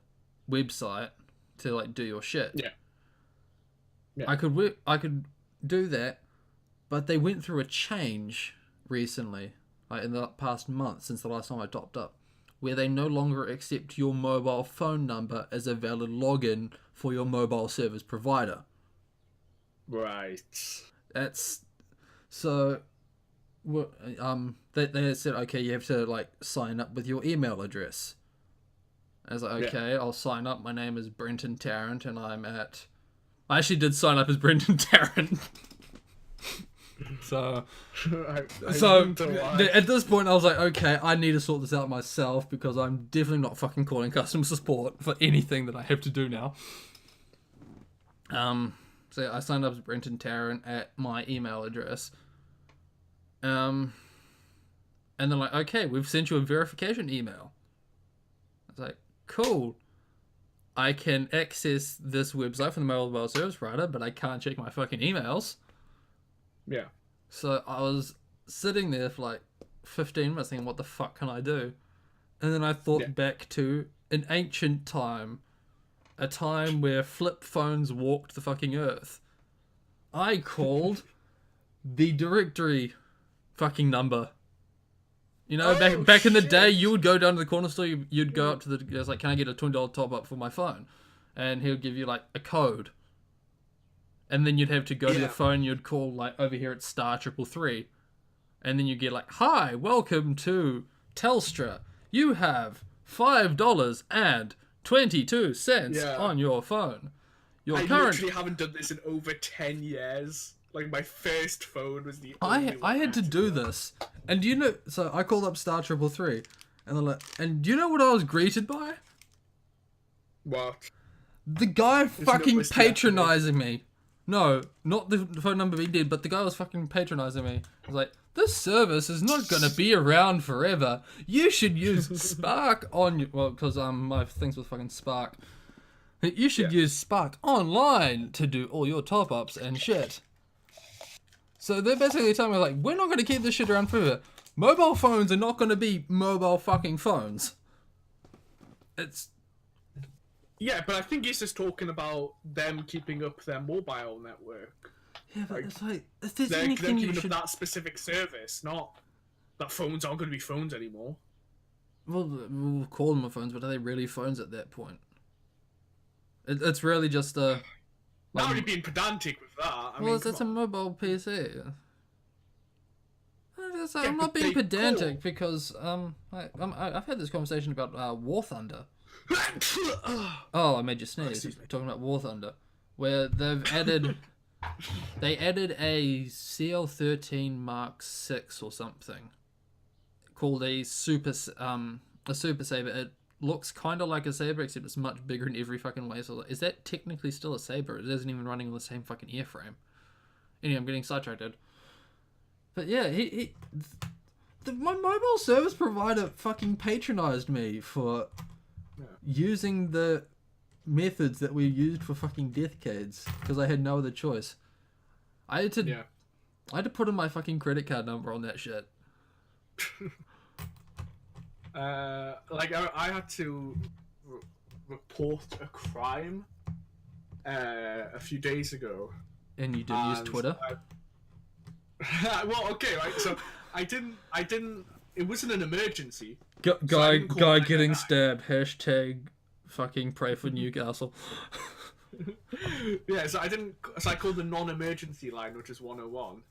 website to like do your shit. Yeah. Yeah. I could do that, but they went through a change recently, like in the past month since the last time I topped up, where they no longer accept your mobile phone number as a valid login for your mobile service provider. Right. That's so. They said okay, you have to like sign up with your email address. I was like, okay, I'll sign up. My name is Brenton Tarrant, and I'm at. I actually did sign up as Brenton Tarrant. So at this point, I was like, okay, I need to sort this out myself because I'm definitely not fucking calling customer support for anything that I have to do now. So yeah, I signed up as Brenton Tarrant at my email address. And they're like, okay, we've sent you a verification email. I was like, cool. I can access this website from the mobile service provider, but I can't check my fucking emails. Yeah. So I was sitting there for like 15 minutes thinking, what the fuck can I do? And then I thought back to an ancient time, a time where flip phones walked the fucking earth. I called the directory fucking number. You know, back in the day, you would go down to the corner store, you'd go up to the, it was like, can I get a $20 top up for my phone? And he would give you like a code. And then you'd have to go to your phone, you'd call like over here at *333. And then you get like, hi, welcome to Telstra. You have $5.22 on your phone. Your I current... literally haven't done this in over 10 years. Like my first phone was the only one I had to do this. And do you know, so I called up *333 and they're like, and do you know what I was greeted by? What? The guy fucking was patronizing me. No, not the phone number he did, but the guy was fucking patronizing me. I was like, this service is not gonna be around forever. You should use Spark on your, well, because my things with fucking Spark. You should use Spark Online to do all your top ups and shit. So they're basically telling me, like, we're not going to keep this shit around forever. Mobile phones are not going to be mobile fucking phones. It's... Yeah, but I think he's just talking about them keeping up their mobile network. Yeah, but Like, it's like, if there's They're anything you keeping should... up that specific service, not that phones aren't going to be phones anymore. Well, we'll call them phones, but are they really phones at that point? It's really just a... Not really being pedantic with that. I well, mean, it's a mobile PC. Yeah, I'm not but being they pedantic call- because I've had this conversation about War Thunder. Oh, I made you sneeze. Excuse me. Talking about War Thunder, where they've added a CL13 Mark 6 or something called a Super Saber. It looks kind of like a Saber except it's much bigger in every fucking way. So is that technically still a Saber? It isn't even running on the same fucking airframe. Anyway, I'm getting sidetracked. But yeah, my mobile service provider fucking patronized me for using the methods that we used for fucking Deathcades because I had no other choice. I had to put in my fucking credit card number on that shit. Like I had to report a crime a few days ago. And you didn't use Twitter? Well, okay, right. So I didn't. It wasn't an emergency. Guy call getting 999. stabbed. Hashtag fucking pray for Newcastle. Yeah, so I didn't. So I called the non-emergency line, which is 101,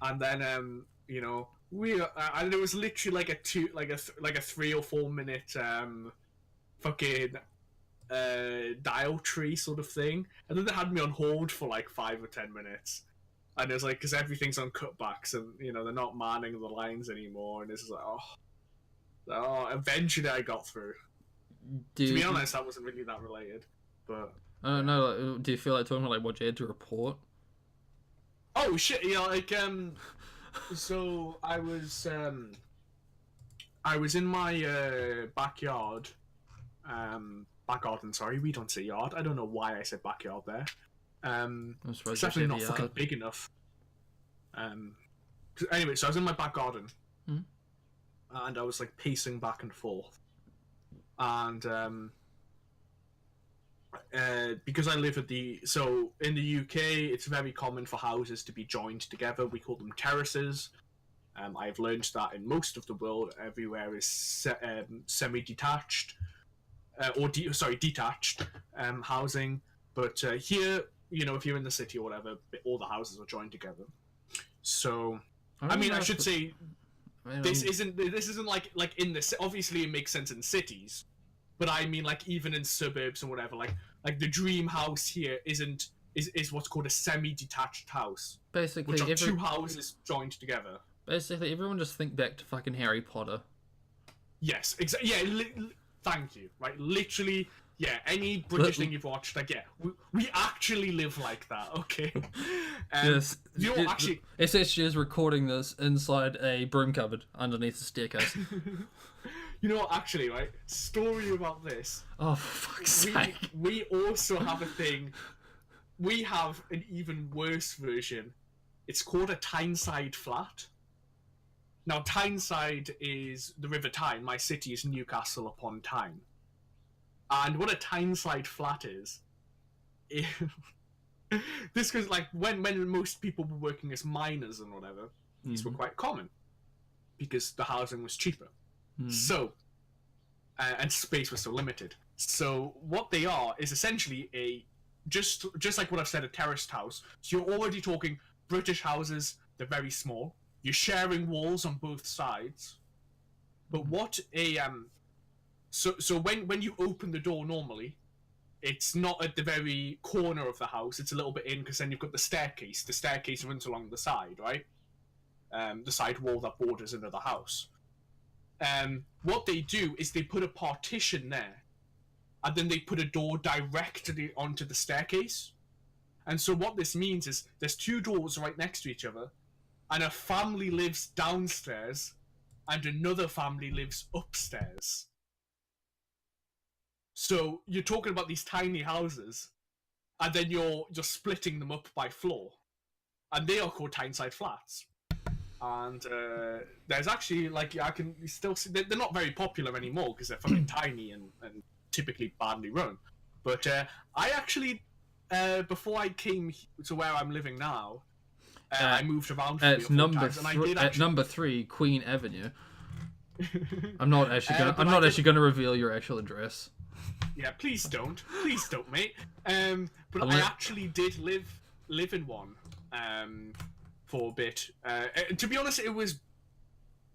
and then you know, and it was literally like a 3 or 4 minute fucking dial tree sort of thing, and then they had me on hold for like 5 or 10 minutes. And it's like, because everything's on cutbacks, and you know they're not manning the lines anymore, and it's like, oh, eventually I got through. To be honest, that wasn't really that related, but I don't know. Like, do you feel like talking about like what you had to report? oh shit, yeah, like so I was in my backyard, back garden. Sorry, we don't say yard. I don't know why I said backyard there. It's definitely not fucking big enough. Anyway, so I was in my back garden, and I was like pacing back and forth, and because I live in the UK, it's very common for houses to be joined together. We call them terraces. I've learned that in most of the world, everywhere is semi-detached, detached housing. But here, you know, if you're in the city or whatever, all the houses are joined together. So, I should say, this isn't like in the obviously it makes sense in cities, but I mean like even in suburbs or whatever, like the dream house here is what's called a semi-detached house, basically, which are two houses joined together. Basically, everyone just think back to fucking Harry Potter. Yes, exactly. Yeah, thank you. Right, literally. Yeah, any British thing you've watched, like, yeah, we actually live like that, okay? Yes. You know, actually... SSG is recording this inside a broom cupboard underneath the staircase. You know what, actually, right? Story about this. Oh, for fuck's sake. We also have a thing. We have an even worse version. It's called a Tyneside flat. Now, Tyneside is the River Tyne. My city is Newcastle upon Tyne. And what a Tyneside flat is this goes like when most people were working as miners and whatever, these were quite common because the housing was cheaper. So, and space was so limited. So what they are is essentially just like what I've said, a terraced house. So you're already talking British houses. They're very small. You're sharing walls on both sides. But what a So when you open the door normally, it's not at the very corner of the house. It's a little bit in because then you've got the staircase. The staircase runs along the side, right? The side wall that borders another house. What they do is they put a partition there, and then they put a door directly onto the staircase. And so what this means is there's two doors right next to each other, and a family lives downstairs, and another family lives upstairs. So you're talking about these tiny houses, and then you're splitting them up by floor. and they are called Tyneside Flats. And there's actually like I can still see they're not very popular anymore because they're fucking tiny and typically badly run. But I actually before I came to where I'm living now, I moved around 3 or 4 times, and I did at actually... number 3 Queen Avenue. I'm not actually gonna reveal your actual address. Yeah, please don't, mate. But I actually did live in one for a bit. To be honest, it was...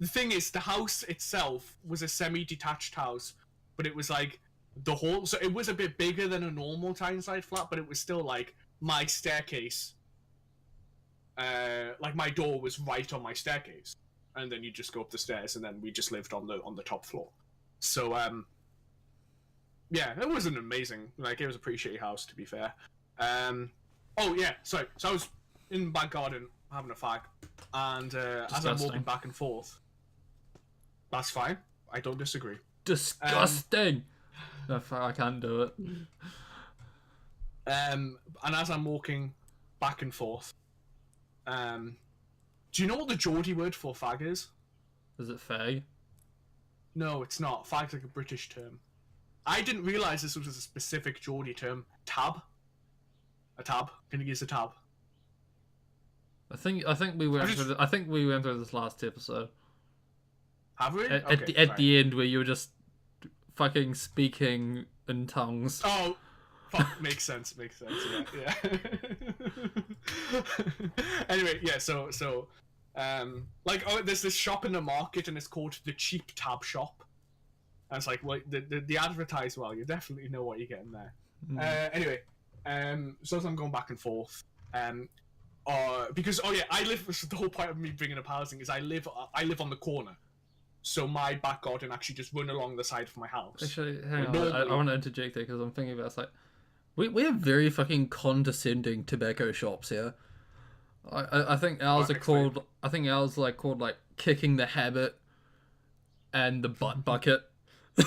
The thing is, the house itself was a semi-detached house, but it was like the whole... So it was a bit bigger than a normal Tyneside flat, but it was still like my staircase. Like my door was right on my staircase, and then you just go up the stairs, and then we just lived on the top floor. So yeah, it wasn't amazing. Like, it was a pretty shitty house, to be fair. Oh yeah, sorry. So I was in the back garden having a fag, and as I'm walking back and forth, that's fine. I don't disagree. Disgusting. I can't do it. And as I'm walking back and forth, do you know what the Geordie word for fag is? Is it fag? No, it's not. Fag's like a British term. I didn't realise this was a specific Geordie term. Tab. A tab. Can you use a tab? I think we went through this last episode. Have we? At the end where you were just fucking speaking in tongues. Oh, fuck, makes sense. Yeah. Anyway, yeah. So, like, there's this shop in the market, and it's called the Cheap Tab Shop. And it's like, well, the advertise well. You definitely know what you're getting there. Anyway, so as I'm going back and forth, because I live. The whole point of me bringing up housing is I live on the corner. So my back garden actually just run along the side of my house. Actually, hang on. I want to interject there because I'm thinking about it's like we have very fucking condescending tobacco shops here. I think ours are called. I think ours are called like Kicking the Habit and the Butt Bucket. Those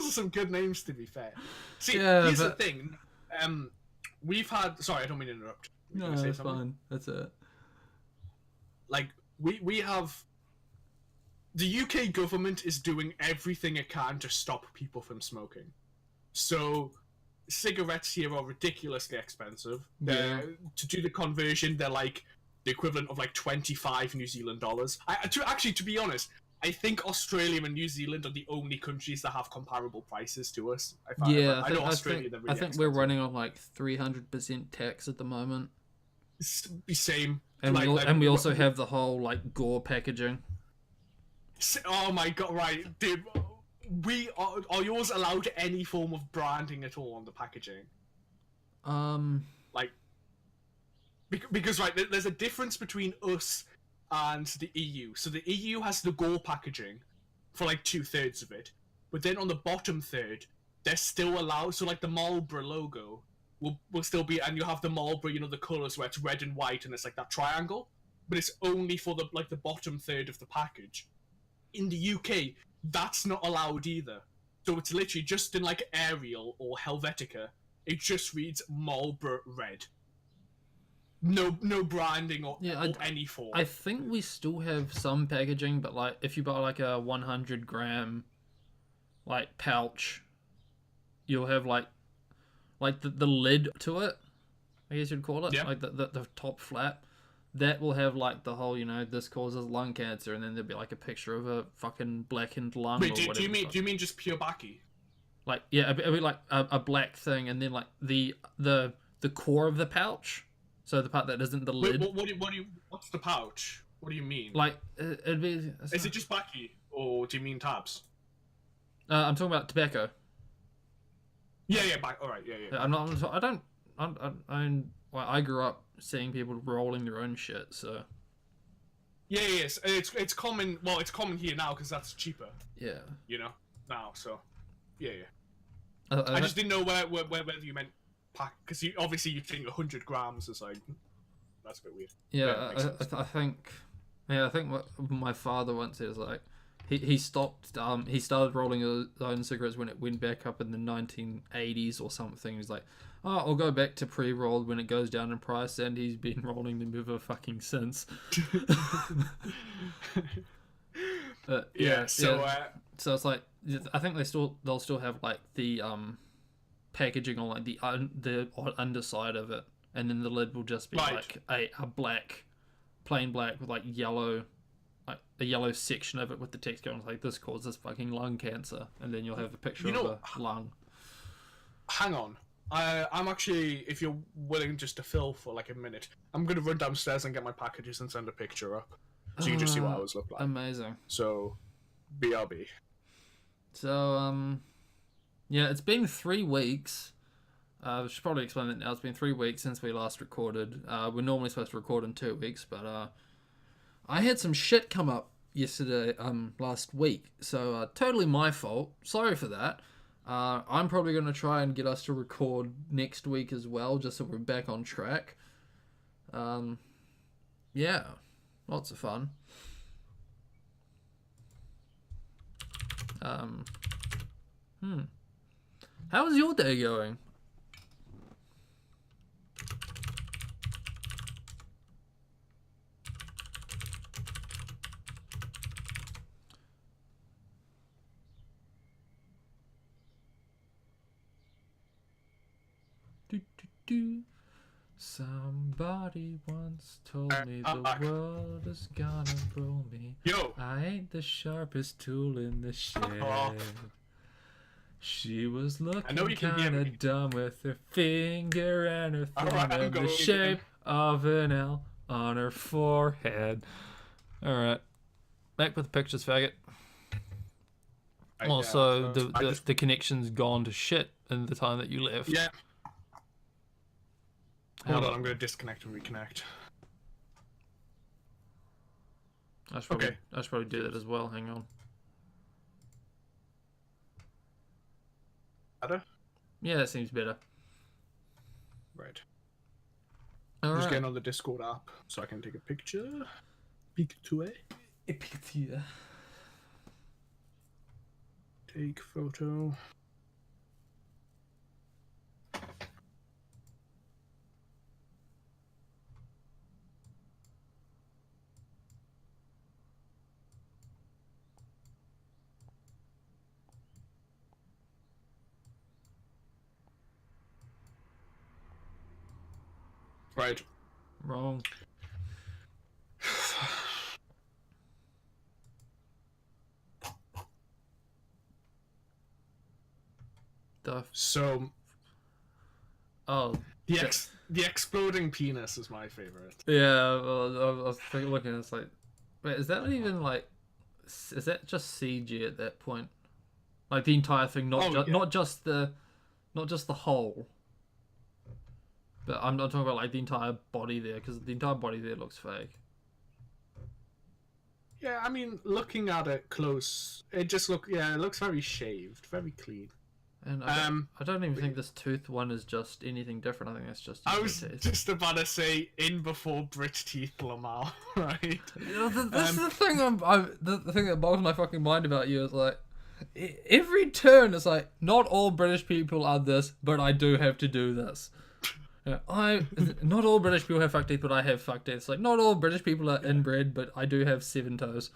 are some good names, to be fair. See, yeah, here's the thing. We've had. Sorry, I don't mean to interrupt. No, that's fine. That's it. Like. We have... The UK government is doing everything it can to stop people from smoking. So, cigarettes here are ridiculously expensive. Yeah. To do the conversion, they're like the equivalent of like 25 New Zealand dollars. To be honest, I think Australia and New Zealand are the only countries that have comparable prices to us. I think we're running on like 300% tax at the moment. Same. And we also have the whole like Gore packaging. Oh my god! Right, dude. Are yours allowed any form of branding at all on the packaging? Like, because right, there's a difference between us and the EU. So the EU has the Gore packaging for like 2/3 of it, but then on the bottom third, they're still allowed. So like the Marlboro logo will still be, and you have the Marlboro, you know, the colours where it's red and white and it's like that triangle, but it's only for the bottom third of the package. In the UK, that's not allowed either. So it's literally just in like Arial or Helvetica, it just reads Marlboro Red. No branding or any form. I think we still have some packaging, but like if you buy like a 100 gram like pouch, you'll have like the lid to it, I guess you'd call it, like the top flap, that will have like the whole, you know, this causes lung cancer, and then there'll be like a picture of a fucking blackened lung. Wait, do you mean just pure baki? Like, yeah, a bit like a black thing, and then like the core of the pouch, so the part that isn't the lid. What's the pouch? What do you mean? Like, it'd be... Is it just baki, or do you mean tabs? I'm talking about tobacco. Yeah, alright, yeah. I grew up seeing people rolling their own shit, so... Yeah, yes, it's common, well, it's common here now, because that's cheaper. Yeah. You know, now, so... Yeah. I just didn't know whether you meant pack, because obviously you think 100 grams is like... That's a bit weird. Yeah, I think what my father once said is like, he stopped. He started rolling his own cigarettes when it went back up in the 1980s or something. He's like, oh, I'll go back to pre-rolled when it goes down in price, and he's been rolling them ever fucking since. Yeah. So So it's like, I think they'll still have like the packaging on like the underside of it, and then the lid will just be like a black, plain black with like yellow, like a yellow section of it with the text going like, this causes fucking lung cancer, and then you'll have a picture of a lung. Hang on. I'm actually, if you're willing just to fill for like a minute, I'm gonna run downstairs and get my packages and send a picture up, so you can just see what ours look like. Amazing. So, BRB. So yeah, it's been 3 weeks. I should probably explain that now. It's been 3 weeks since we last recorded. We're normally supposed to record in 2 weeks, but I had some shit come up yesterday, last week. So totally my fault. Sorry for that. I'm probably going to try and get us to record next week as well, just so we're back on track. Yeah, lots of fun. How was your day going? Somebody once told me the world is gonna roll me. Yo! I ain't the sharpest tool in the shed. She was looking kinda dumb with her finger and her thumb in the shape of an L on her forehead. Alright. Back with the pictures, faggot. Also, the connection's gone to shit in the time that you left. Yeah. Hold on, I'm going to disconnect and reconnect. I should probably do that as well. Hang on. Better? Yeah, that seems better. Right. I'm just getting on the Discord app so I can take a picture. Picture. A picture. Take photo. Right. Wrong. So. Oh. The exploding penis is my favorite. Yeah, well, I was looking. It's like, wait, is that even like? Is that just CG at that point? Like the entire thing, not just the hole. But I'm not talking about like the entire body there, because the entire body there looks fake. Yeah, I mean, looking at it close, it looks very shaved, very clean. And I don't even think this tooth one is just anything different. I think that's just. I was just about to say in before Brit teeth Lamar, right? That's the thing. The thing that boggles my fucking mind about you is like, every turn is like, not all British people are this, but I do have to do this. Not all British people have fuck teeth, but I have fuck teeth. It's like, not all British people are inbred, but I do have 7 toes.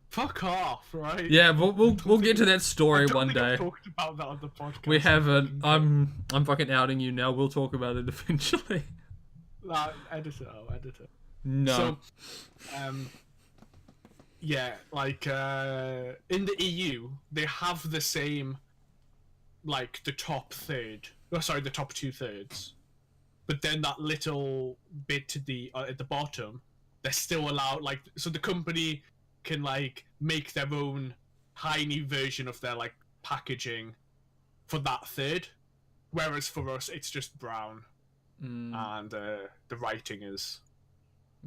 Fuck off, right? Yeah, we'll get to that story one day. I've talked about that on the podcast. We haven't. I'm fucking outing you now. We'll talk about it eventually. Edit it. No. So, yeah, like in the EU, they have the same, like the top third. Oh, sorry, the top 2/3. But then that little bit at the bottom, they're still allowed. Like, so the company can like make their own tiny version of their like packaging for that third, whereas for us it's just brown, and the writing is.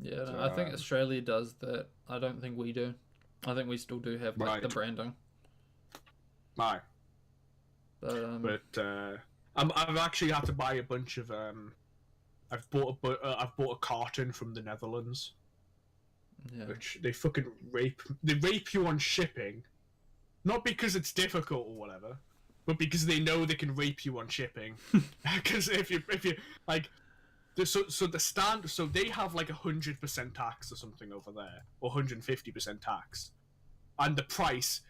Yeah, I think Australia does that. I don't think we do. I think we still do have like the branding. Right. But I've actually had to buy a bunch of I've bought a carton from the Netherlands. Yeah. which they fucking rape you on shipping, not because it's difficult or whatever, but because they know they can rape you on shipping. Because if you like, so they have like 100% tax or something over there, or 150% tax, and the price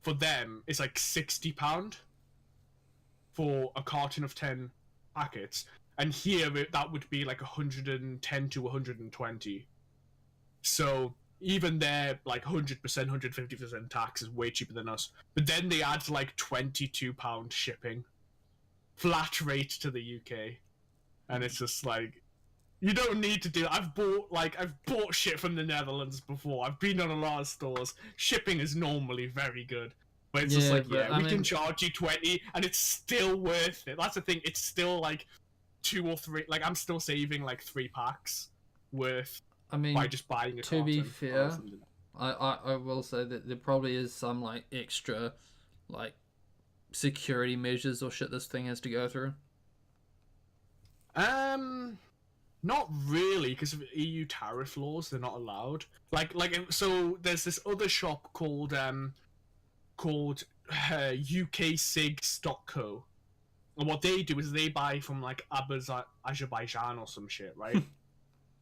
for them is like £60 for a carton of 10 packets, and here that would be like 110 to 120. So even their like 100%, 150% tax is way cheaper than us. But then they add like £22 shipping, flat rate to the UK, and it's just like, you don't need to do. I've bought shit from the Netherlands before. I've been on a lot of stores. Shipping is normally very good, but it's just like, but, we can charge you 20, and it's still worth it. That's the thing. It's still like 2 or 3. Like, I'm still saving like 3 packs worth. I mean, by just buying a to be carton fair, or something. I will say that there probably is some like extra, like, security measures or shit this thing has to go through. Not really, because of EU tariff laws. They're not allowed. So there's this other shop called UKSigs.co, and what they do is they buy from like Azerbaijan or some shit, right?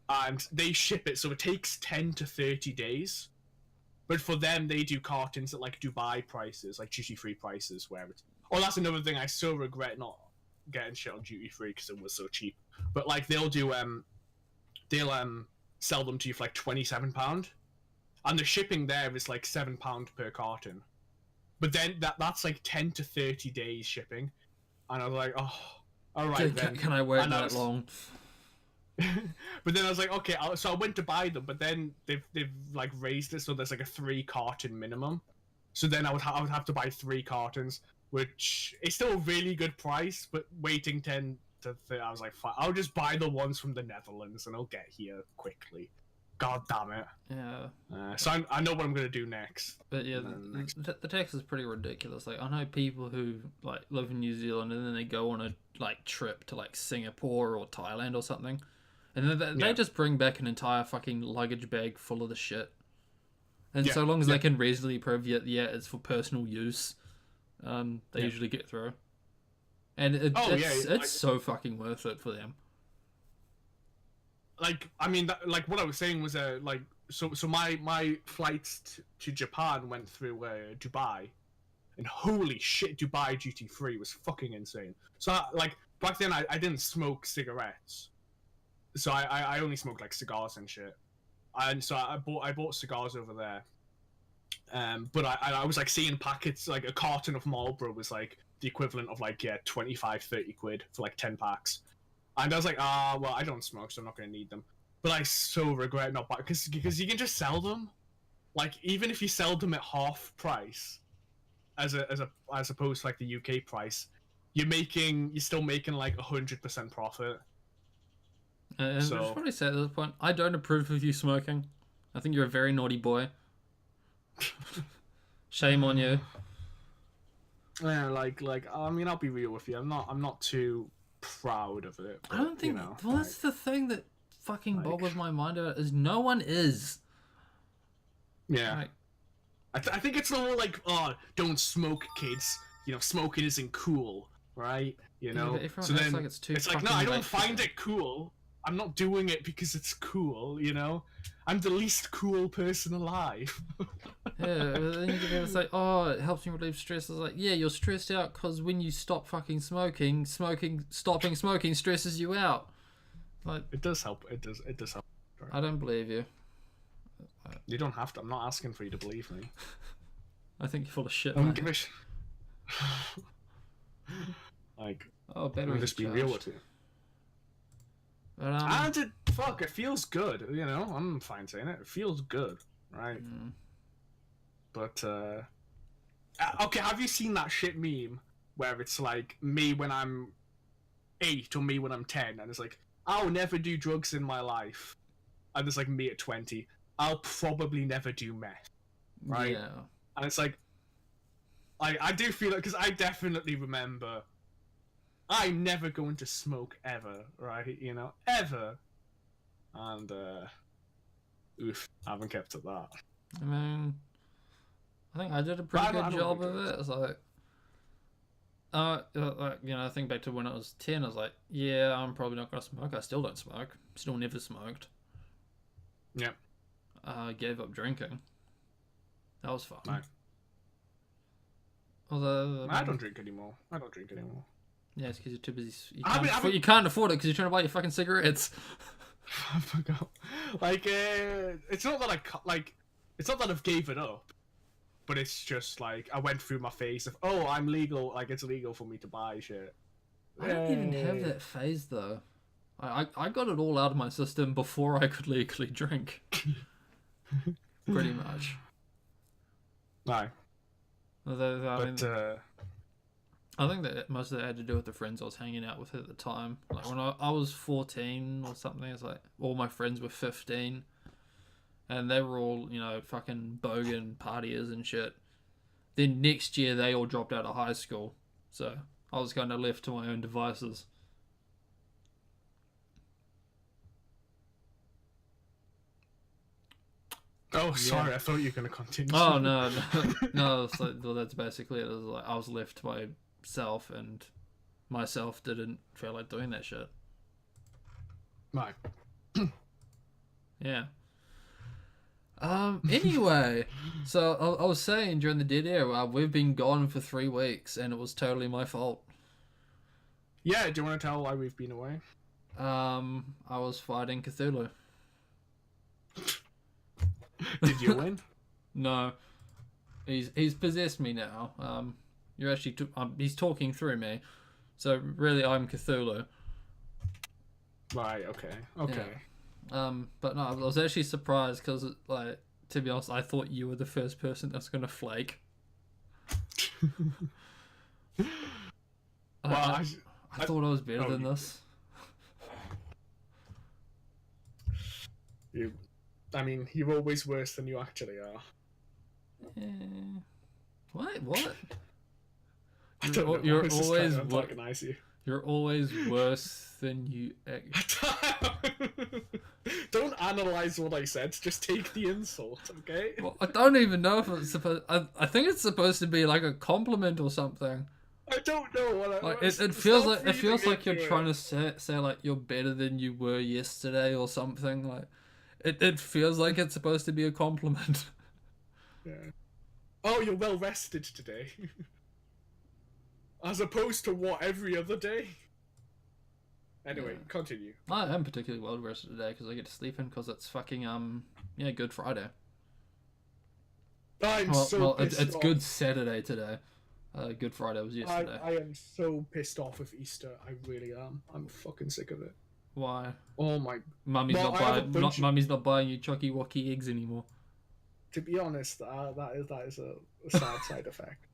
And they ship it, so it takes 10 to 30 days. But for them, they do cartons at like Dubai prices, like duty-free prices, where it's... Oh, that's another thing I so regret not getting shit on duty-free because it was so cheap. But like they'll sell them to you for like £27, and the shipping there is like £7 per carton. But then that's like 10 to 30 days shipping, and I was like, oh, all right then. Can I wait that long? But then I was like, okay, so I went to buy them, but then they've like raised it so there's like a 3 carton minimum. So then I would have to buy 3 cartons, which is still a really good price, but waiting 10 to 30, I was like, fine, I'll just buy the ones from the Netherlands and I'll get here quickly. God damn it. Yeah. So I know what I'm gonna do next. But yeah, the tax is pretty ridiculous. Like, I know people who like live in New Zealand and then they go on a like trip to like Singapore or Thailand or something, and then they just bring back an entire fucking luggage bag full of the shit. And so long as they can reasonably prove it's for personal use, they usually get through. And it's so fucking worth it for them. Like, I mean, like what I was saying was so my flights to Japan went through Dubai, and holy shit, Dubai duty free was fucking insane. So like back then I didn't smoke cigarettes, so I only smoked like cigars and shit, and so I bought cigars over there. But I was like seeing packets, like a carton of Marlboro was like the equivalent of like 25-30 quid for like 10 packs. And I was like, well, I don't smoke, so I'm not going to need them. But I so regret not buying, because you can just sell them. Like, even if you sell them at half price, as opposed to like the UK price, you're still making like 100% profit. I should probably say at this point, I don't approve of you smoking. I think you're a very naughty boy. Shame on you. Yeah, like I mean, I'll be real with you. I'm not too proud of it. But, I don't think. Well, that's the thing that fucking boggles my mind about it, is no one is. Yeah. Like, I think it's the whole like, oh, don't smoke, kids. You know, smoking isn't cool, right? You know. Yeah, so then like it's like, no, I don't find it cool. I'm not doing it because it's cool. You know, I'm the least cool person alive. Yeah, but then you can say, oh, it helps me relieve stress. I was like, yeah, you're stressed out because when you stop fucking stopping smoking stresses you out. Like, it does help. It does help. I don't believe you. You don't have to. I'm not asking for you to believe me. I think you're full of shit. Don't give a like, better. I'm just being real with you. But, it feels good. You know, I'm fine saying it. It feels good, right? But okay, have you seen that shit meme where it's like me when I'm 8 or me when I'm 10, and it's like, I'll never do drugs in my life, and there's like me at 20, I'll probably never do meth, right? Yeah. And it's like, I do feel like, because I definitely remember, I'm never going to smoke ever, right? You know, ever. And Oof, I haven't kept at that. I mean, I think I did a pretty I good don't job regret of it. It's like, you know, I think back to when I was 10, I was like, yeah, I'm probably not gonna smoke. I still don't smoke. Still never smoked. Yep. I gave up drinking. That was fun. No. Although, I don't drink anymore. yeah, it's because you're too busy. I mean- You can't afford it because you're trying to buy your fucking cigarettes. I forgot. Like, it's not that it's not that I've gave it up, but it's just like I went through my phase of, oh, I'm legal, like it's legal for me to buy shit. I don't even have that phase though. I got it all out of my system before I could legally drink. Pretty much. No, Although, I but think that most of it had to do with the friends I was hanging out with at the time. Like when I was 14 or something, it's like all my friends were 15. And they were all, you know, fucking bogan partiers and shit. Then next year they all dropped out of high school. So I was kind of left to my own devices. oh, sorry, I thought you were gonna continue. Oh, no. No, it's like, well, that's basically it. It was like I was left to myself and myself didn't feel like doing that shit. No. Yeah. Anyway, so I was saying during the dead air, we've been gone for 3 weeks and it was totally my fault. Yeah, do you want to tell why we've been away? I was fighting Cthulhu. Did you win? No. He's possessed me now. You're actually he's talking through me. So really I'm Cthulhu. Right, okay. But no, I was actually surprised because, like, to be honest, I thought you were the first person that's gonna flake. I thought I was better than this. I mean, you're always worse than you actually are. What? I don't know. You're I was just always trying to antagonize you. You're always worse than you actually. Don't analyze what I said. Just take the insult, okay? Well, I don't even know if it's supposed. I think it's supposed to be like a compliment or something. I don't know what Like it feels like you're trying to say like you're better than you were yesterday or something. Like it feels like it's supposed to be a compliment. Yeah. Oh, you're well rested today. As opposed to what, every other day? Anyway, Yeah. continue. I am particularly well rested today because I get to sleep in because it's fucking Good Friday. It's off. Good Saturday today. Good Friday was yesterday. I am so pissed off with Easter. I really am. I'm fucking sick of it. Why? Oh my. Mummy's Well, Mummy's not buying you Chucky Wocky eggs anymore. To be honest, that is a sad side effect.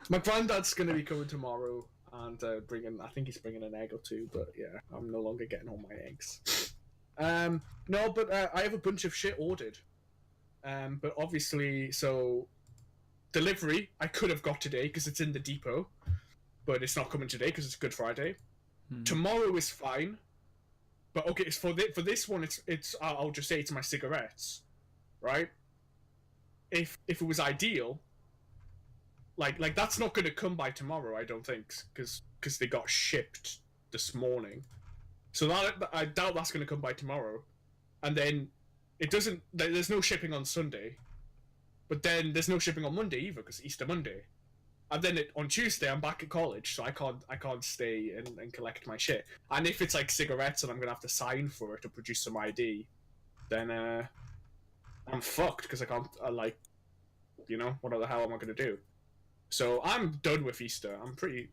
My granddad's gonna be coming tomorrow and I think he's bringing an egg or two, but yeah, I'm no longer getting all my eggs. No, but I have a bunch of shit ordered. But obviously, so delivery I could have got today because it's in the depot, but it's not coming today because it's Good Friday. Tomorrow is fine, but okay, it's for this one. It's I'll just say it's my cigarettes, right? If it was ideal. Like that's not going to come by tomorrow, I don't think, because they got shipped this morning. So I doubt that's going to come by tomorrow. And then it doesn't. There's no shipping on Sunday, but then there's no shipping on Monday either because Easter Monday. And then on Tuesday I'm back at college, so I can't stay and collect my shit. And if it's like cigarettes and I'm gonna have to sign for it to produce some ID, then I'm fucked because I can't. What the hell am I gonna do? So I'm done with Easter. I'm pretty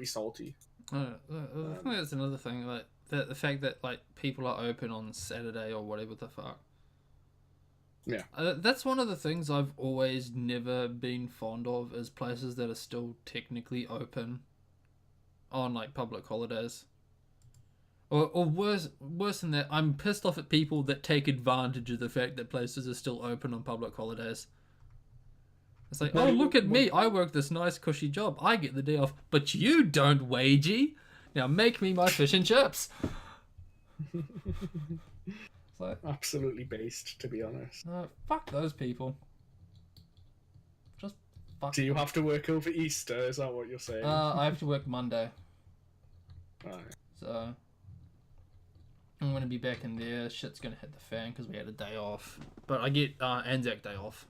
salty. I think that's another thing, like the fact that like people are open on Saturday or whatever the fuck. Yeah. That's one of the things I've always never been fond of is places that are still technically open on like public holidays. Or worse than that, I'm pissed off at people that take advantage of the fact that places are still open on public holidays. It's like, oh, look at me. I work this nice, cushy job. I get the day off. But you don't, Wagey. Now make me my fish and chips. It's like, Absolutely based, to be honest. fuck those people. Just fuck. Do you have to work over Easter? Is that what you're saying? I have to work Monday, Right. so I'm gonna be back in there. Shit's gonna hit the fan because we had a day off, but I get Anzac Day off,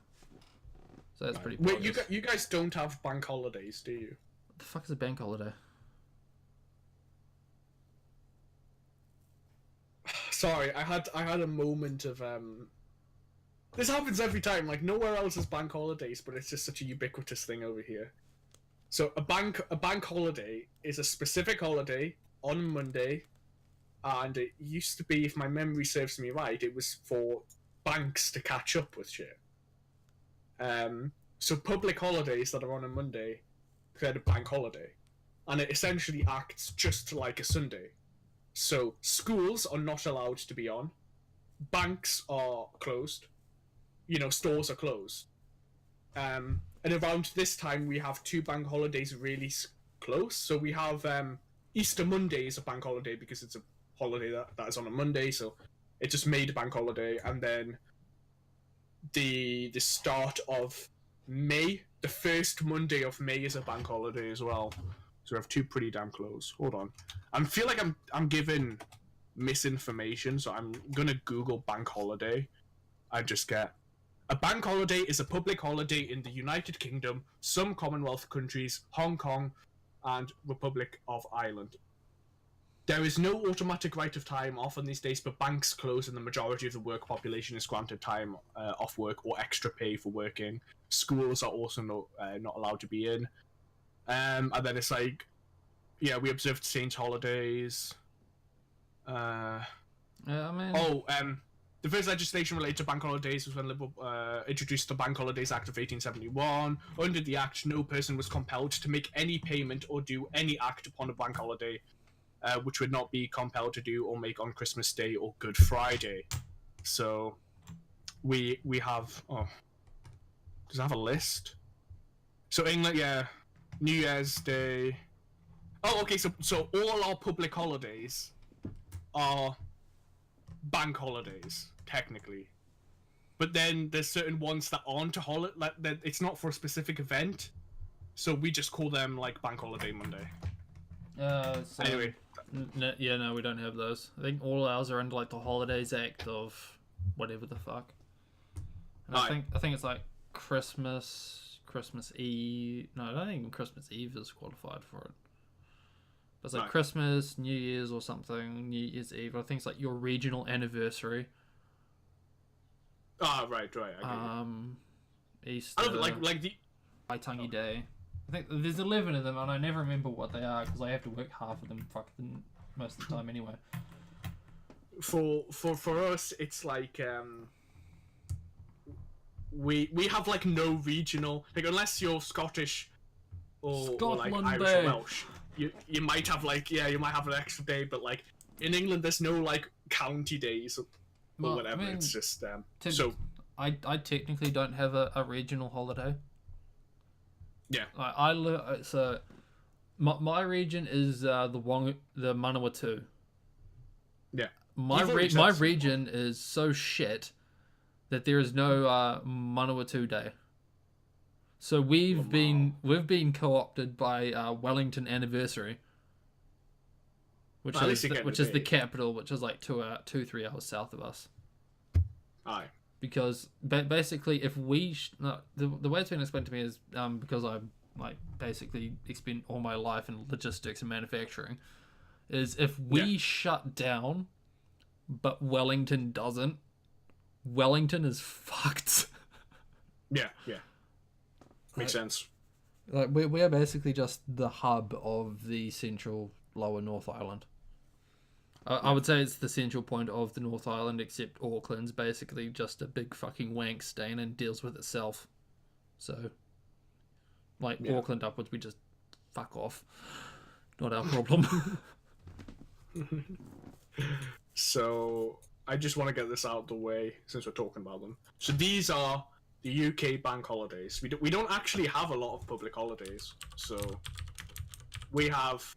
so that's pretty. Wait, bogus. you guys don't have bank holidays, do you? What the fuck is a bank holiday? Sorry, I had a moment of This happens every time. Like nowhere else has bank holidays, but it's just such a ubiquitous thing over here. So a bank holiday is a specific holiday on Monday, and it used to be, if my memory serves me right, it was for banks to catch up with shit. So public holidays that are on a Monday, they're a bank holiday, and it essentially acts just like a Sunday. So schools are not allowed to be on, banks are closed, stores are closed. And around this time we have two bank holidays really close. So we have Easter Monday is a bank holiday because it's a holiday that is on a Monday, so it just made a bank holiday. And then the start of May, the first Monday of May is a bank holiday as well. So we have two pretty damn close. Hold on. I feel like I'm giving misinformation, so I'm gonna Google bank holiday. I just get a bank holiday is a public holiday in the United Kingdom, some Commonwealth countries, Hong Kong, and Republic of Ireland. There is no automatic right of time off on these days, but banks close and the majority of the work population is granted time off work or extra pay for working. Schools are also not allowed to be in. And then it's like, yeah, we observed Saints holidays. Yeah, I mean. The first legislation related to bank holidays was when Liverpool introduced the Bank Holidays Act of 1871. Under the Act, no person was compelled to make any payment or do any act upon a bank holiday, which would not be compelled to do or make on Christmas Day or Good Friday. So, we have. Oh, does it have a list? So England, yeah, New Year's Day. Oh, okay. So all our public holidays are bank holidays technically, but then there's certain ones that aren't a holiday, like that it's not for a specific event, so we just call them like Bank Holiday Monday. So, anyway, no, we don't have those. I think all ours are under like the Holidays Act of whatever the fuck. And I think it's like Christmas Eve. No, I don't think even Christmas Eve is qualified for it. But it's like Christmas, New Year's or something, New Year's Eve. I think it's like your regional anniversary. Right. Easter. Like the Waitangi Day. I think there's 11 of them, and I never remember what they are because I have to work half of them fucking most of the time anyway. For us, it's like we have like no regional, like unless you're Scottish or like Irish or Welsh. You might have you might have an extra day, but like in England there's no like county days or whatever. I mean, it's just so I technically don't have a regional holiday. Yeah, my region is the Manawatu. Yeah, my region is so shit that there is no Manawatu Day. So we've been co-opted by Wellington Anniversary, which is the capital, which is like 2-3 hours south of us. Aye. Because basically, if we the way it's been explained to me is because I like basically spent all my life in logistics and manufacturing, is if we shut down, but Wellington doesn't, Wellington is fucked. Yeah. Makes sense. Like we are basically just the hub of the central lower North Island. I would say it's the central point of the North Island, except Auckland's basically just a big fucking wank stain and deals with itself. So, Auckland upwards, we just fuck off. Not our problem. So, I just want to get this out of the way since we're talking about them. So these are the UK bank holidays. We don't actually have a lot of public holidays. So we have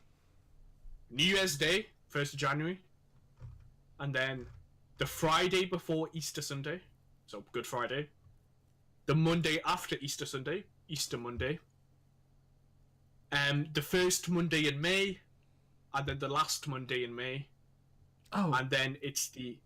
New Year's Day, 1st of January, and then the Friday before Easter Sunday, so Good Friday, the Monday after Easter Sunday, Easter Monday, the first Monday in May, and then the last Monday in May, and then it's the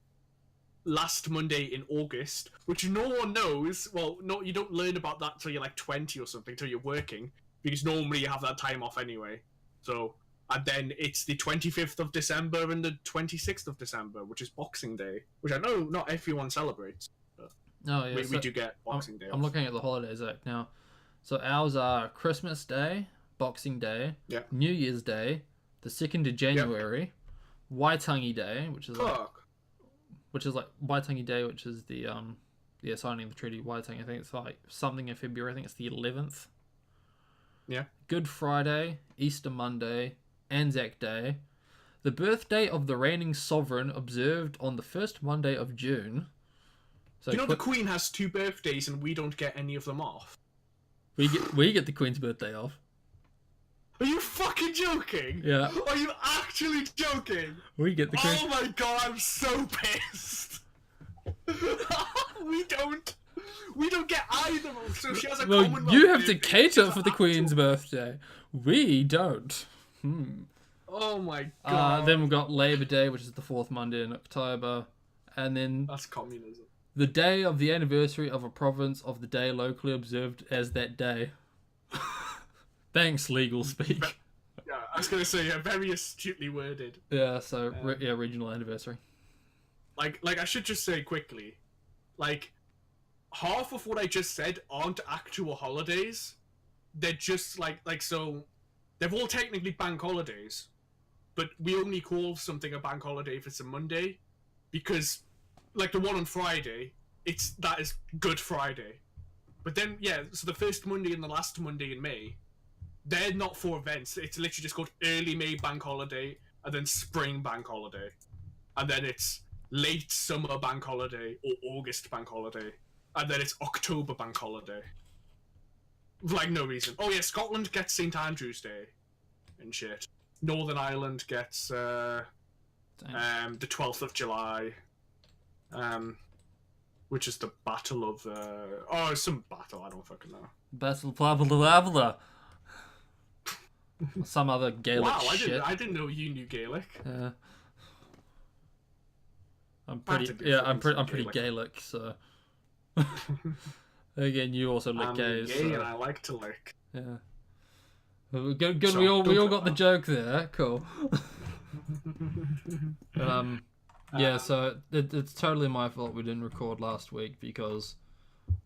last Monday in August, which no one knows. Well, no, you don't learn about that till you're like 20 or something, till you're working, because normally you have that time off anyway. So, and then it's the 25th of December and the 26th of December, which is Boxing Day, which I know not everyone celebrates. But we do get Boxing Day off. I'm looking at the holidays act now. So ours are Christmas Day, Boxing Day, New Year's Day, the 2nd of January, Waitangi Day, which is like Waitangi Day, which is the signing of the treaty. Waitangi, I think it's like something in February. I think it's the 11th. Yeah. Good Friday, Easter Monday, Anzac Day, the birthday of the reigning sovereign observed on the first Monday of June. So the Queen has 2 birthdays and we don't get any of them off. We get the Queen's birthday off. Are you fucking joking? Yeah. Are you actually joking? We get the Queen's... Oh my god, I'm so pissed. We don't get either of them. So she has a Commonwealth you have to birthday. cater for the Queen's birthday. We don't. Oh my god. Then we've got Labor Day, which is the 4th Monday in October. And then... That's communism. The day of the anniversary of a province of the day locally observed as that day. Thanks, legal speak. Yeah, I was going to say, very astutely worded. Yeah, so, regional anniversary. Like I should just say quickly, like, half of what I just said aren't actual holidays. They're just, so, they're all technically bank holidays, but we only call something a bank holiday if it's a Monday, because, like, the one on Friday, that is Good Friday. But then, so the first Monday and the last Monday in May, they're not for events. It's literally just called early May bank holiday, and then spring bank holiday. And then it's late summer bank holiday, or August bank holiday. And then it's October bank holiday. For, like, no reason. Oh yeah, Scotland gets St. Andrew's Day and shit. Northern Ireland gets the 12th of July. Which is the Battle of... some battle, I don't fucking know. Battle blah blah blah blah. Some other Gaelic shit. I didn't know you knew Gaelic. Yeah. I'm pretty Gaelic, so... Again, you also lick gays. Gay and I like to lick. Yeah. Good. We all got the joke there. Cool. So it's totally my fault we didn't record last week because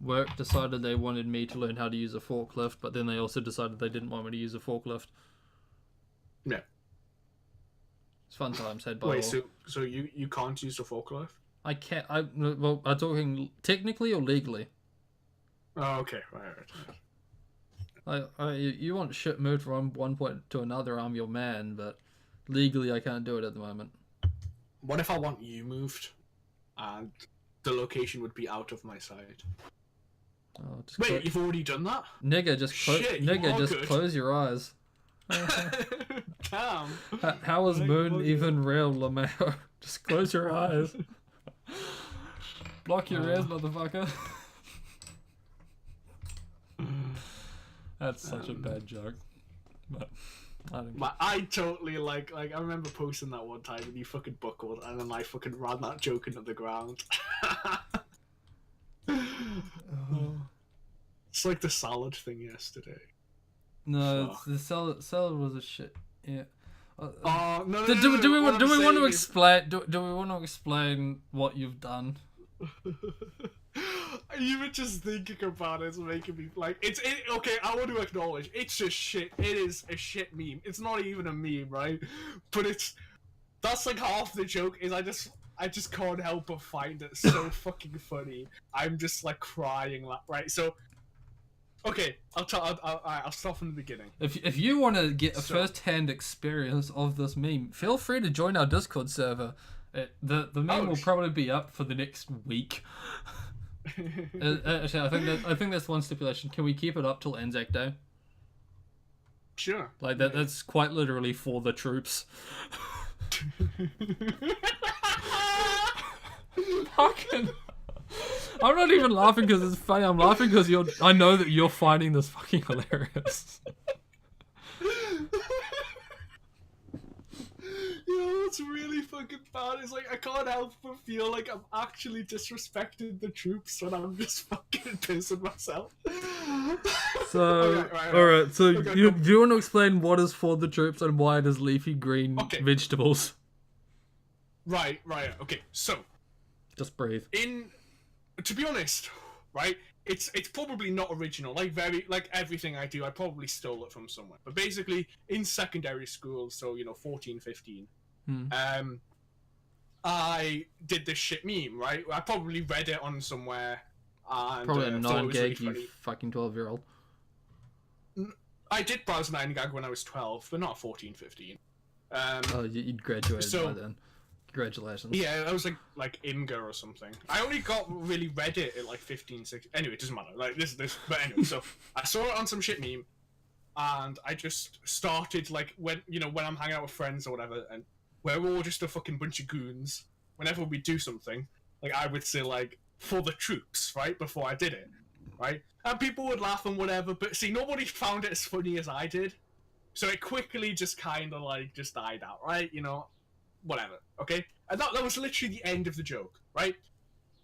work decided they wanted me to learn how to use a forklift, but then they also decided they didn't want me to use a forklift. Yeah. It's fun times, head by Wait, so you can't use the forklift? I can't. I'm talking technically or legally? Oh, okay. Right. You want shit moved from one point to another, I'm your man, but legally I can't do it at the moment. What if I want you moved, and the location would be out of my sight? Oh, wait, you've already done that? Nigga, just close your eyes. Damn. How is moon even real, Lamau? Just close your eyes. Block your ears, motherfucker. That's such a bad joke. But I totally I remember posting that one time and you fucking buckled and then I fucking ran that joke into the ground. It's like the salad thing yesterday. No, the salad was a shit. Yeah. No. Do we want to explain? Do we want to explain what you've done? Even just thinking about it's making me okay, I want to acknowledge it's just shit. It is a shit meme. It's not even a meme, right? But that's like half the joke is I just can't help but find it so fucking funny. I'm just like crying, right? So okay, I'll start from the beginning. If you want to get a first-hand experience of this meme, feel free to join our Discord server. The meme will probably be up for the next week. Actually, I think that's one stipulation. Can we keep it up till Anzac Day? Sure. Like that. That's quite literally for the troops. Fucking. I'm not even laughing because it's funny. I'm laughing because I know that you're finding this fucking hilarious. You know what's really fucking bad is like I can't help but feel like I'm actually disrespecting the troops when I'm just fucking pissing myself. So, Okay, alright, so Okay, do you want to explain what is for the troops and why it is leafy green vegetables? Right, okay, so Just breathe. To be honest, right, it's probably not original. Like everything I do, I probably stole it from somewhere. But basically, in secondary school, so 14, 15, I did this shit meme, right? I probably read it on somewhere. And, Probably a thought it was 9-gag, really you fucking 12-year-old. I did browse 9gag when I was 12, but not 14, 15. You'd graduated by then. Congratulations. Yeah, I was like Imgur or something. I only really read it at like 15, 16. Anyway, it doesn't matter. Like this. But anyway, so I saw it on some shit meme, and I just started like when I'm hanging out with friends or whatever, and we're all just a fucking bunch of goons. Whenever we do something, like I would say like for the troops, right? Before I did it, right? And people would laugh and whatever, but see, nobody found it as funny as I did, so it quickly just kind of like just died out, right? Whatever, okay? And that was literally the end of the joke, right?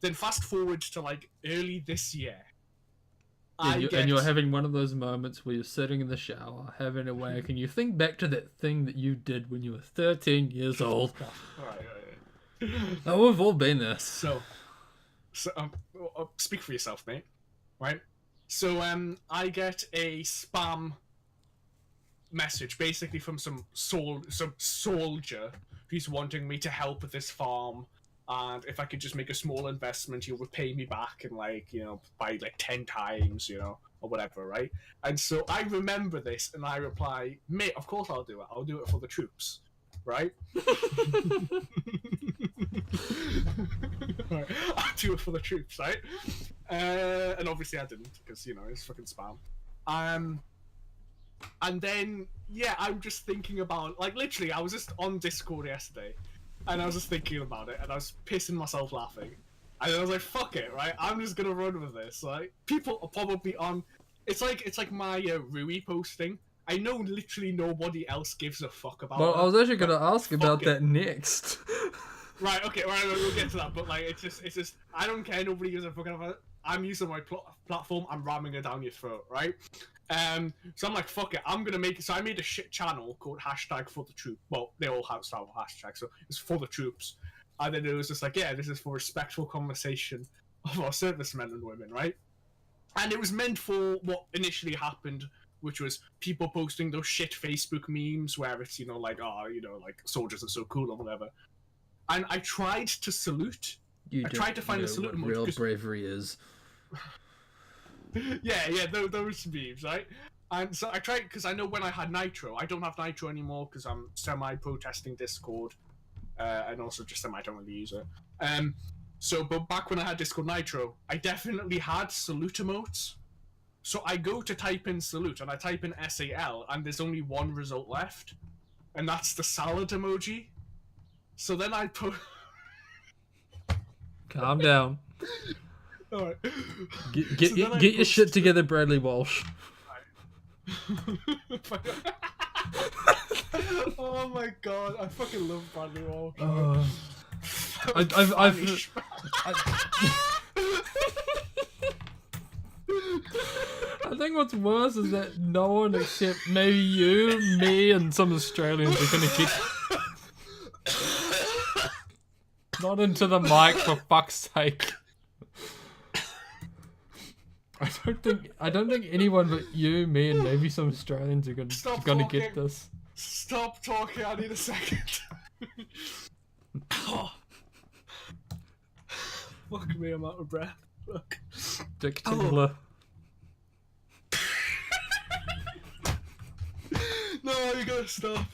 Then fast forward to like early this year. And you're having one of those moments where you're sitting in the shower, having a wank, and you think back to that thing that you did when you were 13 years old. Right. Oh, we've all been there. So speak for yourself, mate. Right? So I get a spam message basically from some soldier who's wanting me to help with this farm, and if I could just make a small investment, he'll repay me back in by like 10 times, or whatever, right? And so I remember this, and I reply, mate, of course I'll do it. I'll do it for the troops, right? Right. I'll do it for the troops, right? And obviously I didn't, because, it's fucking spam. And then, yeah, I'm just thinking about, like, literally, I was just on Discord yesterday, and I was just thinking about it, and I was pissing myself laughing. And I was like, fuck it, right? I'm just gonna run with this. Like, people are probably on... It's like my Rui posting. I know literally nobody else gives a fuck about Well, that, I was actually going to ask about it. that next. Right, okay, right, we'll get to that, but, like, it's just, I don't care, nobody gives a fuck about it. I'm using my platform, I'm ramming it down your throat, right? So I'm like, fuck it, I'm gonna make it. So I made a shit channel called #ForTheTroop. Well, they all have style hashtags, so it's for the troops. And then it was just like, yeah, this is for respectful conversation of our servicemen and women, right? And it was meant for what initially happened, which was people posting those shit Facebook memes where it's, like, like soldiers are so cool or whatever. And I tried to salute. I tried to find a salute emoji. Real bravery is. yeah, those memes, right? And so I tried, because I know when I had Nitro, I don't have Nitro anymore because I'm semi-protesting Discord, and also just I don't really use it. But back when I had Discord Nitro, I definitely had salute emotes. So I go to type in salute, and I type in SAL, and there's only one result left, and that's the salad emoji. So then I put... Calm down. Alright. Get your shit together, Bradley Walsh. Oh my god, I fucking love Bradley Walsh. I think what's worse is that no one except maybe you, me, and some Australians are gonna get not into the mic, for fuck's sake. I don't think anyone but you, me, and maybe some Australians are gonna get this. Stop talking, I need a second. Oh. Fuck me, I'm out of breath. Fuck. Dick Tingler. No, you gotta stop.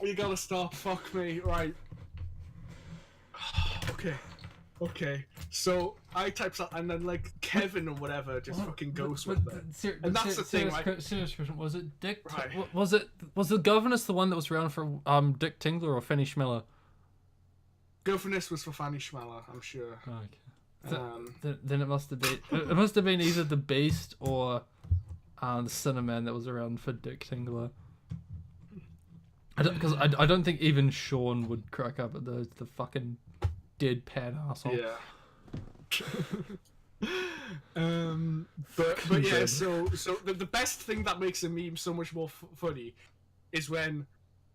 You gotta stop, fuck me, right. Okay. So I type something, and then like Kevin or whatever just fucking goes with it. And that's the thing, right? Serious question: was it Dick? Right. Was the governess the one that was around for Dick Tingler or Fanny Schmeller? Go for this was for Fanny Schmeller, I'm sure. Okay. Then it must have been. It must have been either the Beast or the Cinnamon that was around for Dick Tingler. Because I don't think even Sean would crack up at the fucking deadpan asshole. Yeah. But yeah, so the best thing that makes a meme so much more funny is when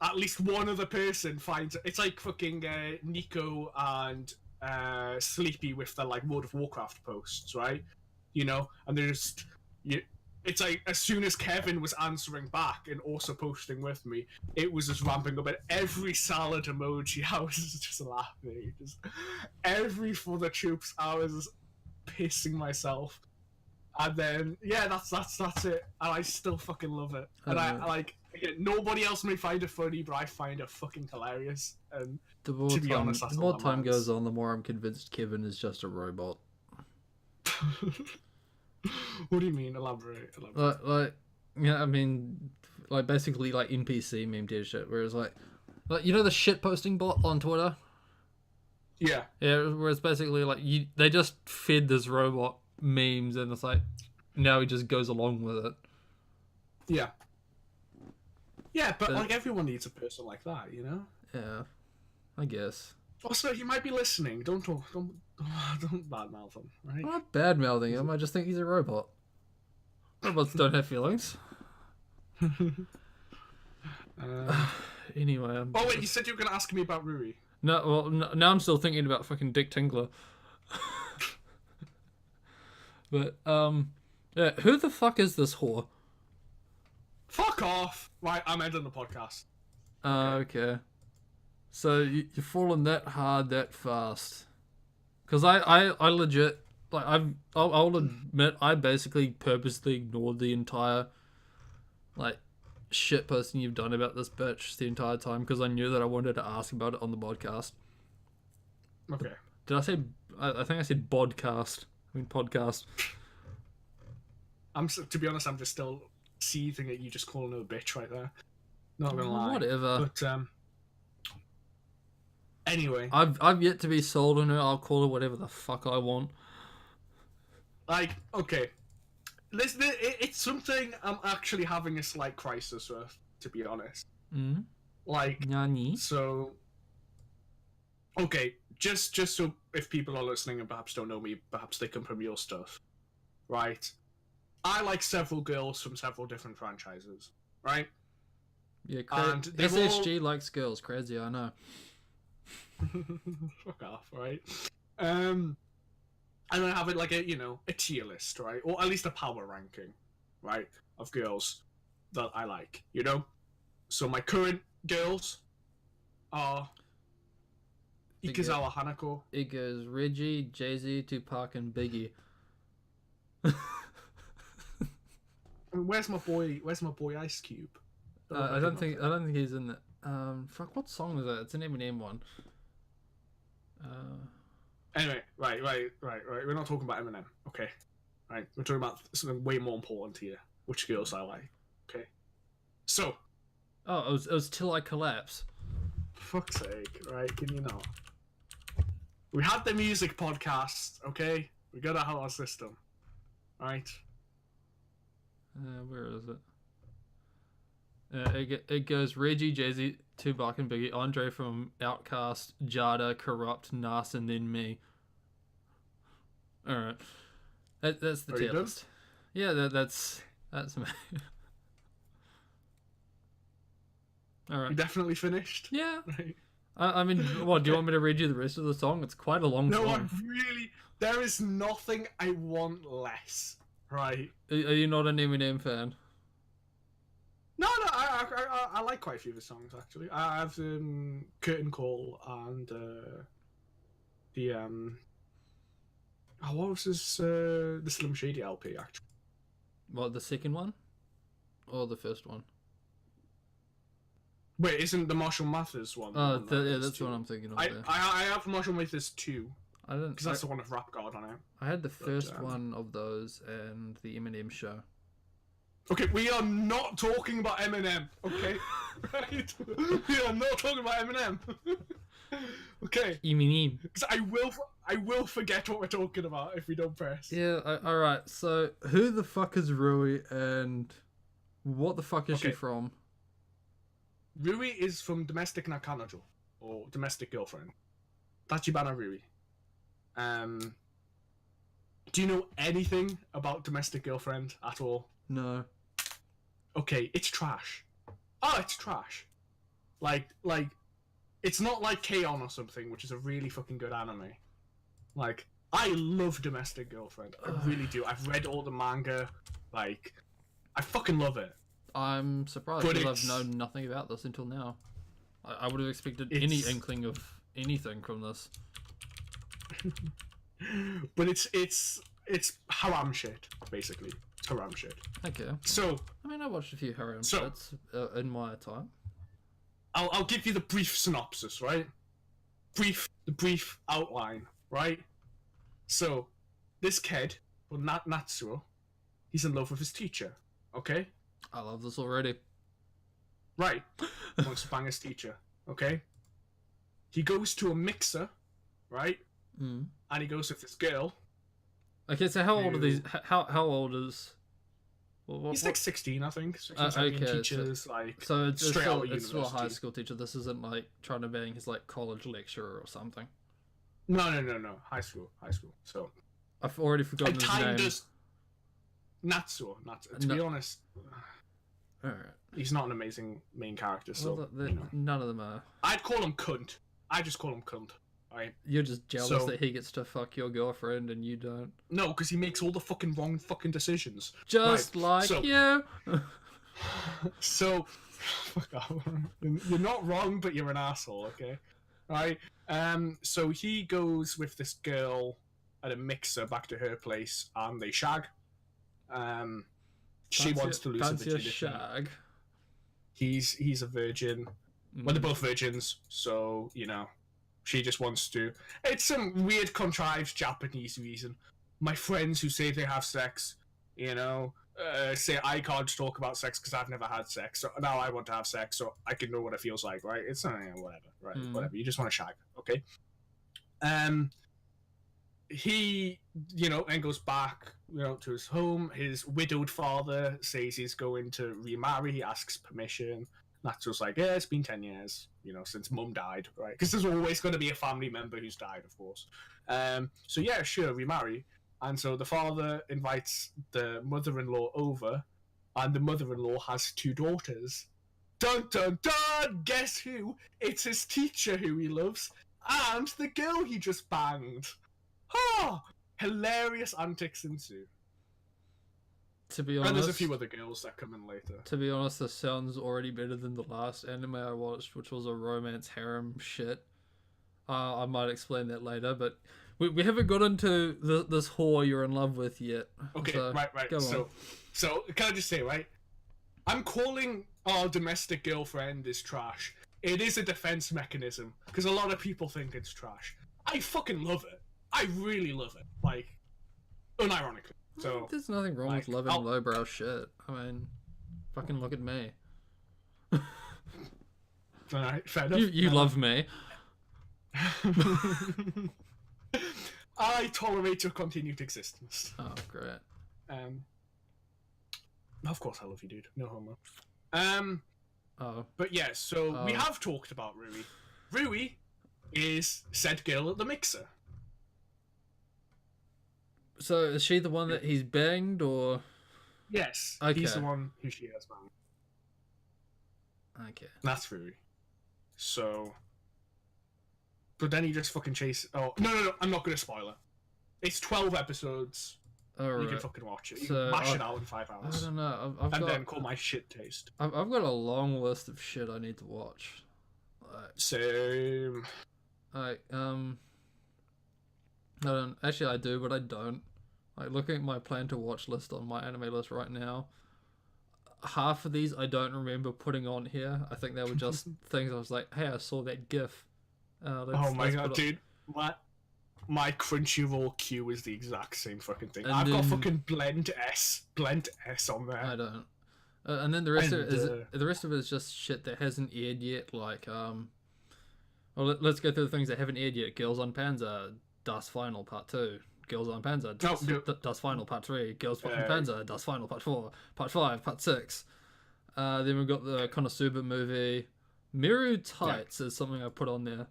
at least one other person finds it's like fucking Nico and Sleepy with their like World of Warcraft posts, right? You know, and they're just it's like as soon as Kevin was answering back and also posting with me, it was just ramping up, and every salad emoji I was just laughing. Just every for the troops I was just pissing myself. And then yeah, that's it. And I still fucking love it. And I like again, nobody else may find it funny, but I find it fucking hilarious. And The more to be time, honest, that's the all more that time matters. goes on, the more I'm convinced Kevin is just a robot. What do you mean? Elaborate. Like, yeah, I mean, like basically like NPC meme did shit. Whereas like you know the shit posting bot on Twitter. Yeah. Yeah, where it's basically like they just fed this robot memes, and it's like now he just goes along with it. Yeah. Yeah, but like everyone needs a person like that, you know. Yeah, I guess. Also, he might be listening. Don't badmouth him, right? I'm not bad mouthing him. I just think he's a robot. Robots don't have feelings. Anyway. Oh wait, you said you were gonna ask me about Rui. No, well, now I'm still thinking about fucking Dick Tingler. But yeah, who the fuck is this whore? Fuck off! Right, I'm ending the podcast. Okay. So you're falling that hard that fast? Because I legit like I'll admit I basically purposely ignored the entire like shit posting you've done about this bitch the entire time because I knew that I wanted to ask about it on the podcast. Okay. Did I say? I think I said podcast. I mean podcast. To be honest, I'm just still seething at you just calling her a bitch right there. Not gonna lie. Whatever. But anyway, I've yet to be sold on her. I'll call her whatever the fuck I want. like, okay, it's something I'm actually having a slight crisis with, to be honest. Mm. Like, Nani? so, okay, just so if people are listening and perhaps don't know me, perhaps they come from your stuff, right? I like several girls from several different franchises, right? Yeah, And they've SSG likes girls. Crazy, I know. Fuck off, right? And I have it like a tier list, right, or at least a power ranking, right, of girls that I like, you know. So my current girls are Ikazawa Hanako. It goes Reggie, Jay-Z, Tupac, and Biggie. I mean, where's my boy Ice Cube? I don't think he's in that. Fuck, what song is that? It's an Eminem one. Anyway, right. We're not talking about Eminem, okay? Right, we're talking about something way more important here. Which girls I like, okay? So. Oh, it was Till I Collapse. For fuck's sake, right? Can you not? We had the music podcast, okay? We got out our system, right? Where is it? It goes Reggie, Jay-Z, Tupac, and Biggie, Andre from Outkast, Jada, Corrupt, Nas, and then me. All right, that's the tier list. Yeah, that's me. All right. You definitely finished? Yeah. Right. I mean, what, do you want me to read you the rest of the song? It's quite a long song. There is nothing I want less, right? Are you not an Eminem fan? No, I like quite a few of his songs, actually. I have Curtain Call and what was his, the Slim Shady LP, actually. What, the second one? Or the first one? Wait, isn't the Marshall Mathers one? Oh, that's what I'm thinking of. I have Marshall Mathers 2. I don't, because that's the one with Rap God on it. I had the first one of those and the Eminem Show. Okay, we are not talking about Eminem, okay? Right? We are not talking about Eminem. Okay, You mean? because I will forget what we're talking about if we don't press. Yeah. All right. So who the fuck is Rui, and what the fuck is she Okay. from? Rui is from Domestic Nakanojo, or Domestic Girlfriend. Tachibana Rui. Do you know anything about Domestic Girlfriend at all? No. Okay, it's trash. Oh, it's trash. Like, it's not like K-On! Or something, which is a really fucking good anime. Like, I love Domestic Girlfriend. I really do. I've read all the manga. Like, I fucking love it. I'm surprised But because it's- I've known nothing about this until now. I would have expected any It's- inkling of anything from this. But it's haram shit, basically. It's haram shit. Okay. So, I mean, I watched a few harem So- shits in my time. I'll give you the brief synopsis, right? The brief outline, right? So, this kid, well, Natsuo, he's in love with his teacher, okay? I love this already. Right. Wants to bang his teacher, okay? He goes to a mixer, right? Mm. And he goes with this girl. Okay, so how old are these? You- How old is? Well, He's like 16, I think. 16, 17, okay, teachers, like, so it's straight still, out of it's still a high university. school teacher. This isn't like trying to bang his like college lecturer or something. No. High school. So, I've already I forgotten his kind name. of... Natsuo. To be honest, All right. he's not an amazing main character, so, Well, you know. none of them are. I'd call him cunt. I just call him cunt. Right? You're just jealous So- that he gets to fuck your girlfriend and you don't. No, because he makes all the fucking wrong fucking decisions. Just Right, like so- you. So, fuck off. You're not wrong, but you're an asshole, okay? Right? So he goes with this girl at a mixer back to her place, and they shag. She wants to lose her fancy a virginity. shag. He's a virgin. Well, they're both virgins, so, you know, she just wants to. It's some weird, contrived Japanese reason. My friends who say they have sex, you know, say I can't talk about sex because I've never had sex, so now I want to have sex so I can know what it feels like, right? It's whatever, right? Mm. Whatever. You just want to shag, okay? He, you know, then goes back, you know, to his home. His widowed father says he's going to remarry. He asks permission. That's just like, yeah, it's been 10 years, you know, since mum died, right? Because there's always going to be a family member who's died, of course. So yeah, sure, remarry. And so the father invites the mother-in-law over, and the mother-in-law has 2 daughters. Dun dun dun! Guess who? It's his teacher who he loves, and the girl he just banged. Oh, hilarious antics ensue. To be And there's a honest, few other girls that come in later. to be honest, this sounds already better than the last anime I watched, which was a romance harem shit. I might explain that later, but we haven't got into this whore you're in love with yet. Okay, So, right. go on. So can I just say, right? I'm calling our domestic girlfriend is trash. It is a defense mechanism because a lot of people think it's trash. I fucking love it. I really love it. Like, unironically. So There's nothing wrong with like, loving I'll- lowbrow shit. I mean, fucking look at me. alright, fair enough. You love me. I tolerate your continued existence. Oh, great. Of course I love you, dude. No homo. Oh, But yeah, so we Oh. have talked about Rui. Rui is said girl at the mixer. so is she the one that he's banged, or Yes, Okay. he's the one who she has banged. okay? That's Rui. So, but then he just fucking chase. Oh no! I'm not gonna spoil it. It's 12 episodes. All You can right. fucking watch it. You So, can mash it out in 5 I hours, don't know. I've and got then call my shit taste. I've got a long list of shit I need to watch. Same. I don't actually. I do, but I don't. Like looking at my plan to watch list on my anime list right now. Half of these I don't remember putting on here. I think they were just things I was like, "Hey, I saw that GIF." Oh my let's god, put it- dude! My Crunchyroll queue is the exact same fucking thing. And I've got then- fucking Blend S on there. I don't. And then the rest of it And, is the rest of it is just shit that hasn't aired yet. Like Well, let's go through the things that haven't aired yet. Girls on Panzer, Das Final Part 2. Girls on Panzer, Das Final Part 3. Girls on Panzer, Das Final Part 4. Part 5, Part 6. Then we've got the Konosuba movie. Miru Tights is something I put on there.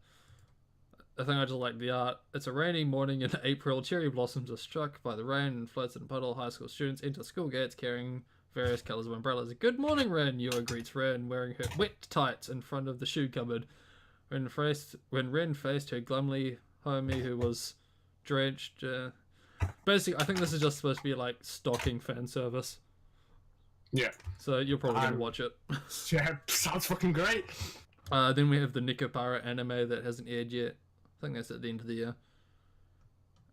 I think I just like the art. It's a rainy morning in April. Cherry blossoms are struck by the rain and floats in a puddle. High school students enter school gates carrying various colours of umbrellas. Good morning, Ren. Yua greets Ren wearing her wet tights in front of the shoe cupboard. When Ren faced her glumly homie who was drenched. Basically, I think this is just supposed to be like stalking fan service. Yeah. So you're probably going to watch it. Yeah, sounds fucking great. Then we have the Nikopara anime that hasn't aired yet. I think that's at the end of the year.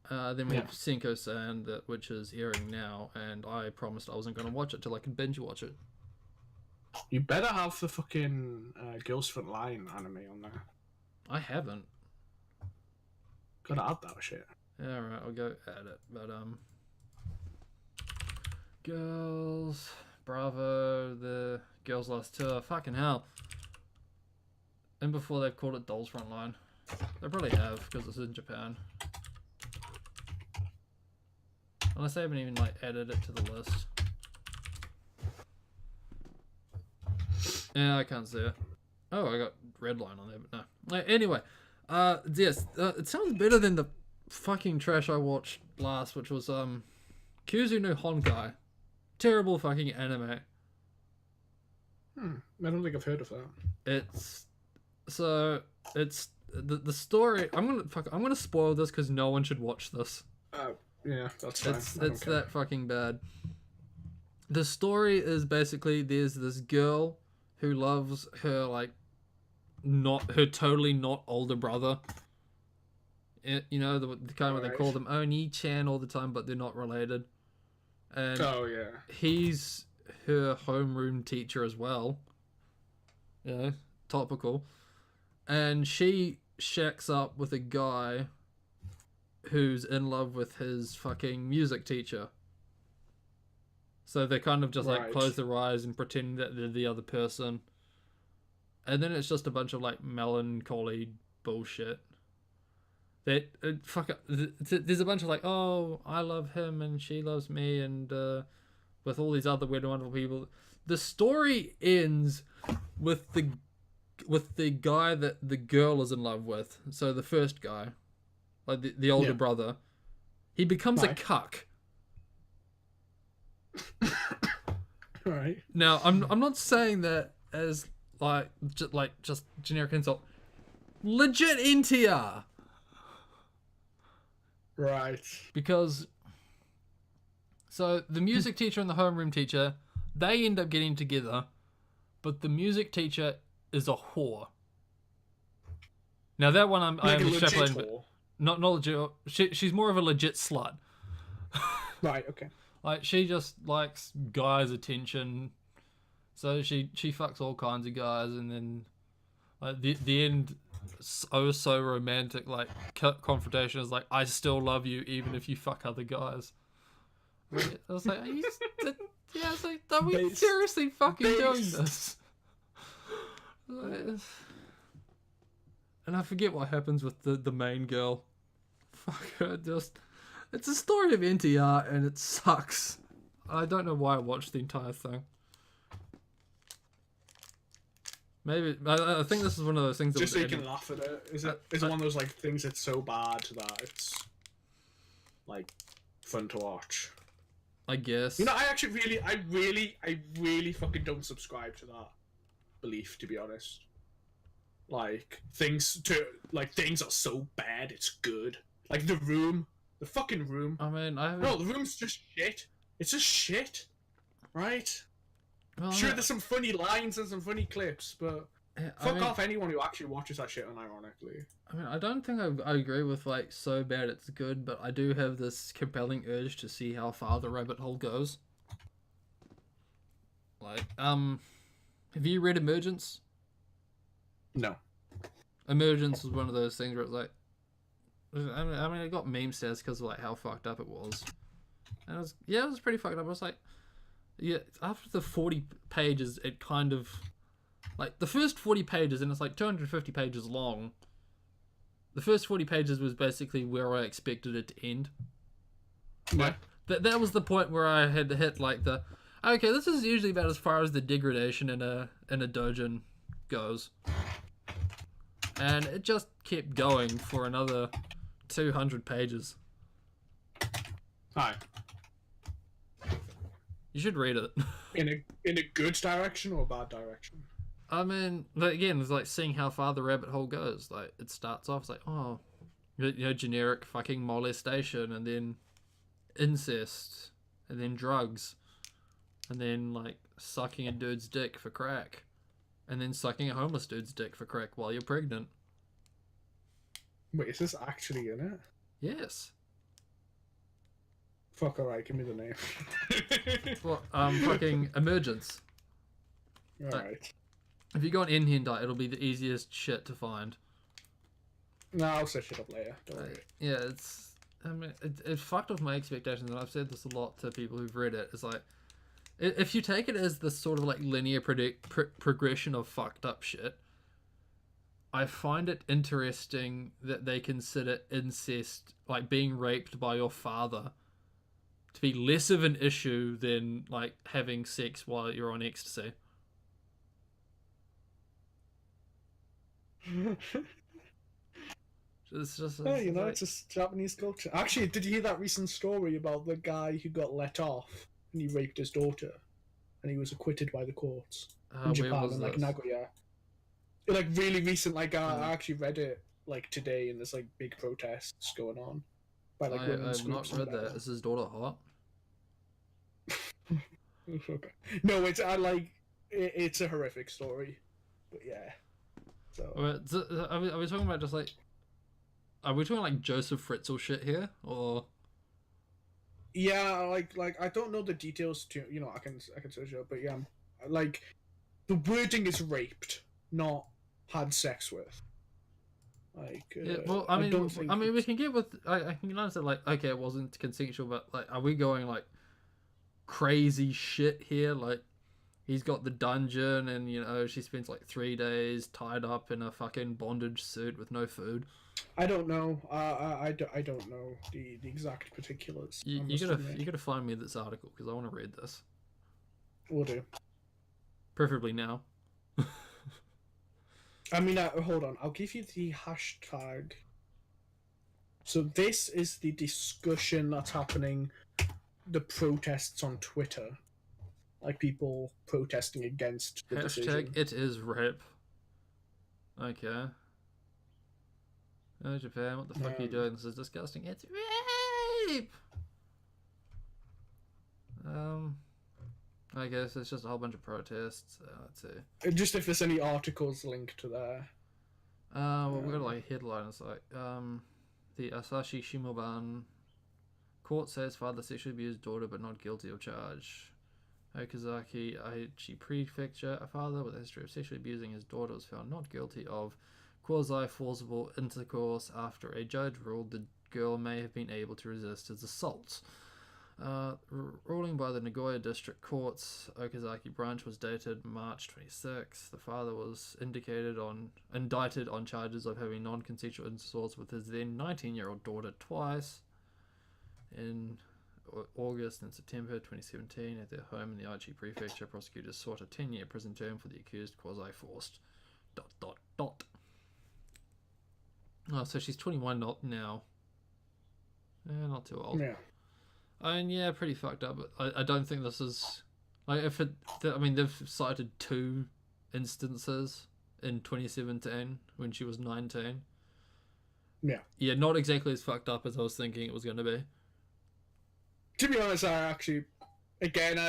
Then we have Senko-san, which is airing now, and I promised I wasn't going to watch it till I could binge watch it. You better have the fucking Girls Front Line anime on there. I haven't. Gotta add that shit. Yeah, alright, I'll go add it. But, Girls... Bravo, the Girls Last Tour, fucking hell. And before they've called it Dolls Frontline. They probably have, because it's in Japan. Unless they haven't even, like, added it to the list. Yeah, I can't see it. Oh, I got Redline on there, but no. Anyway, yes, it sounds better than the fucking trash I watched last, which was, Kyuzu no Honkai. Terrible fucking anime. I don't think I've heard of that. It's the story. I'm gonna spoil this because no one should watch this. Yeah, that's fine. It's that fucking bad. The story is basically there's this girl who loves her her totally not older brother. You know the kind where they call them Oni-chan all the time, but they're not related. And he's her homeroom teacher as well. You know, topical. And she shacks up with a guy who's in love with his fucking music teacher. So they kind of just like close their eyes and pretend that they're the other person. And then it's just a bunch of like melancholy bullshit. There's a bunch of like, oh, I love him and she loves me, and with all these other weird and wonderful people. The story ends with the guy that the girl is in love with. So the first guy, like the older brother, he becomes a cuck. Right. Now I'm not saying that as just generic insult. Legit NTR. Right. Because, so the music teacher and the homeroom teacher, they end up getting together, but the music teacher is a whore. Now that one I'm extrapolating, but not legit. She's more of a legit slut. Right. Okay. Like she just likes guys' attention, so she fucks all kinds of guys, and then like the end. So romantic, like confrontation is like, I still love you even if you fuck other guys. I was like, are we seriously fucking doing this? And I forget what happens with the main girl. Fuck her, it's a story of NTR and it sucks. I don't know why I watched the entire thing. Maybe I think this is one of those things that just so you can laugh at it. Is it one of those like things that's so bad that it's like fun to watch? I guess. You know, I really fucking don't subscribe to that belief, to be honest. Like things are so bad it's good. Like the fucking Room. I mean, the Room's just shit. It's just shit, right? Well, sure, there's some funny lines and some funny clips, but fuck off anyone who actually watches that shit unironically. I mean, I don't think I agree with like so bad it's good, but I do have this compelling urge to see how far the rabbit hole goes. Like, have you read Emergence? No. Emergence was one of those things where it's like, I mean, it got meme status because of like how fucked up it was, and it was pretty fucked up. I was like. Yeah, after the 40 pages, it kind of... Like, the first 40 pages, and it's like 250 pages long, the first 40 pages was basically where I expected it to end. Yeah. That was the point where I had to hit like the, okay, this is usually about as far as the degradation in a doujin goes, and it just kept going for another 200 pages. Hi. You should read it. In a good direction or a bad direction? I mean, again, it's like seeing how far the rabbit hole goes. Like, it starts off, it's like, oh, generic fucking molestation, and then incest, and then drugs, and then, like, sucking a dude's dick for crack, and then sucking a homeless dude's dick for crack while you're pregnant. Wait, is this actually in it? Yes. Fuck, alright, give me the name. Well, fucking Emergence. Alright. If you go on Hentai, it'll be the easiest shit to find. No, I'll search it up later. Don't worry. Yeah, it's... I mean, it fucked off my expectations, and I've said this a lot to people who've read it. It's like, if you take it as this sort of like linear progression of fucked up shit, I find it interesting that they consider incest, like being raped by your father, to be less of an issue than like having sex while you're on ecstasy. It's just, Yeah, you know, it's just Japanese culture. Actually, did you hear that recent story about the guy who got let off and he raped his daughter, and he was acquitted by the courts in Japan, in like Nagoya? Like really recent. Like I actually read it like today, and there's like big protests going on by like women's I've groups. not read that. Is his daughter hot? Okay. No, it's it's a horrific story, but yeah. So are we talking about just like? Are we talking like Joseph Fritzl shit here, or? Yeah, like I don't know the details. To I can search it up, but yeah, like the wording is raped, not had sex with. Like yeah, well, I mean, we can get with. I can understand like, okay, it wasn't consensual, but like, are we going like crazy shit here? Like, he's got the dungeon, and she spends like 3 days tied up in a fucking bondage suit with no food. I don't know. I don't know the exact particulars. You gotta find me this article because I want to read this. Will do. Preferably now. I mean, hold on. I'll give you the hashtag. So this is the discussion that's happening. The protests on Twitter, like people protesting against the decision. Hashtag it is rape. Okay. Oh, Japan, what the fuck are you doing? This is disgusting. It's rape! I guess it's just a whole bunch of protests. Let's see. Just if there's any articles linked to there. Well, we've got like a headline. It's like, the Asahi Shimbun court says father sexually abused daughter but not guilty of charge. Okazaki Aichi Prefecture, a father with a history of sexually abusing his daughter was found not guilty of quasi-forcible intercourse after a judge ruled the girl may have been able to resist his assaults. Ruling by the Nagoya District Court's Okazaki branch was dated March 26. The father was indicted on charges of having non-consensual intercourse with his then 19-year-old daughter twice in August and September 2017 at their home in the Aichi Prefecture. Prosecutors sought a 10-year prison term for the accused quasi-forced... ... Oh, so she's 21 now. Not too old. Yeah. And yeah, pretty fucked up. But I don't think this is like they've cited 2 instances in 2017 when she was 19. Yeah. Yeah, not exactly as fucked up as I was thinking it was going to be. To be honest, I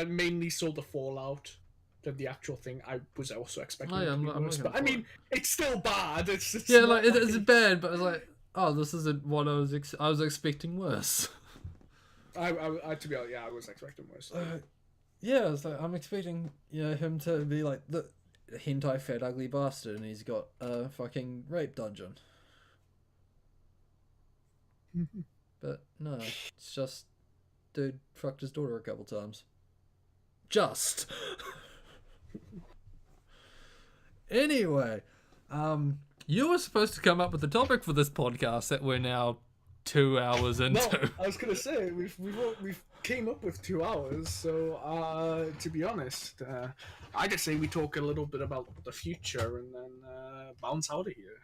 mainly saw the fallout than the actual thing. I was also expecting it to be worse, but I mean, it's still bad. It's yeah, like it's bad, but I was like, oh, this isn't what I was expecting worse. I to be honest, yeah, I was expecting worse. Yeah, I was like, I'm expecting him to be like the hentai fat ugly bastard, and he's got a fucking rape dungeon. But no, it's just dude fucked his daughter a couple times. Just. Anyway, You were supposed to come up with the topic for this podcast that we're now 2 hours No, into. I was gonna say we've came up with 2 hours. So to be honest, I just say we talk a little bit about the future and then bounce out of here.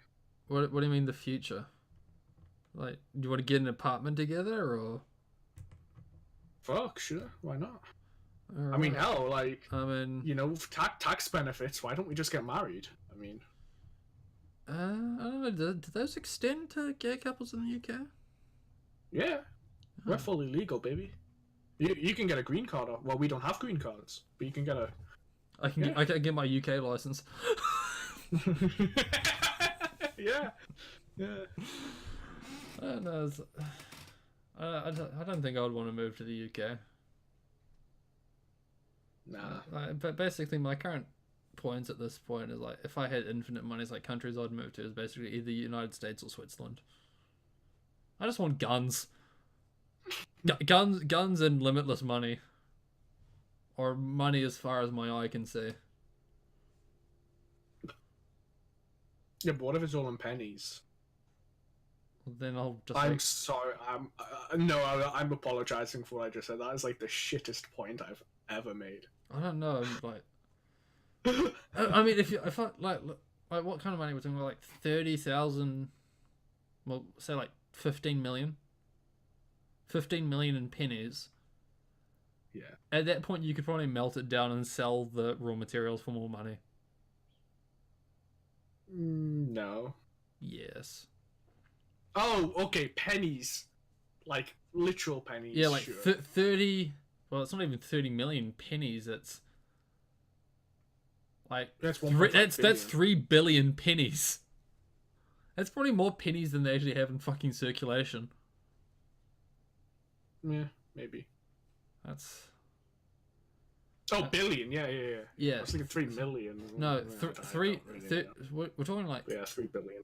What do you mean the future? Like, do you want to get an apartment together, or? Fuck, sure, why not? I Alright. mean, hell, like, I mean, you know, tax benefits. Why don't we just get married? I mean, I don't know. Do those extend to gay couples in the UK? yeah, we're fully legal, baby. You can get a green card. Well, we don't have green cards, but you can get a. I can get my UK license. Yeah, yeah. I don't know. I don't think I would want to move to the UK. Nah. But basically, my current points at this point is like, if I had infinite money, it's like countries I'd move to is basically either United States or Switzerland. I just want guns, guns, and limitless money, or money as far as my eye can see. Yeah, but what if it's all in pennies? Then I'll just. I'm sorry. I'm apologizing for what I just said. That is like the shittest point I've ever made. I don't know. Like, I mean, if I like what kind of money we're talking about? Like 30,000. Well, say like 15 million. 15 million in pennies. Yeah. At that point, you could probably melt it down and sell the raw materials for more money. No. Yes. Oh, okay. Pennies, like literal pennies. Yeah, like sure. 30. Well, it's not even 30 million pennies. It's like That's that's 3 billion pennies. That's probably more pennies than they actually have in fucking circulation. Yeah, maybe. That's. Oh, billion. Yeah. Yeah. I was thinking 3 million. No, Yeah, we're talking like. Yeah, 3 billion.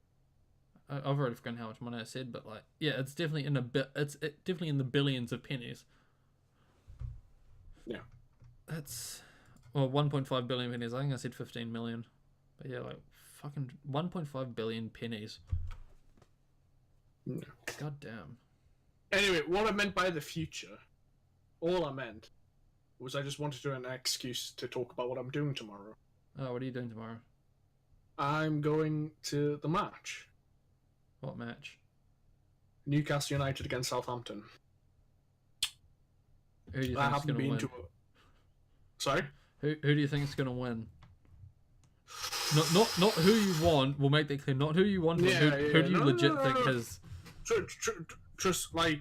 I've already forgotten how much money I said, but like, yeah, it's definitely in definitely in the billions of pennies. Yeah. That's 1.5 billion pennies. I think I said 15 million, but yeah, like fucking 1.5 billion pennies. Yeah. God damn. Anyway, what I meant by the future, all I meant was I just wanted to have an excuse to talk about what I'm doing tomorrow. Oh, what are you doing tomorrow? I'm going to the match. What match? Newcastle United against Southampton. Who do you I think is haven't going to been win? to. Sorry. Who do you think is going to win? Not who you want. We'll make that clear. Not who you want. But who do you legit think has? Just like,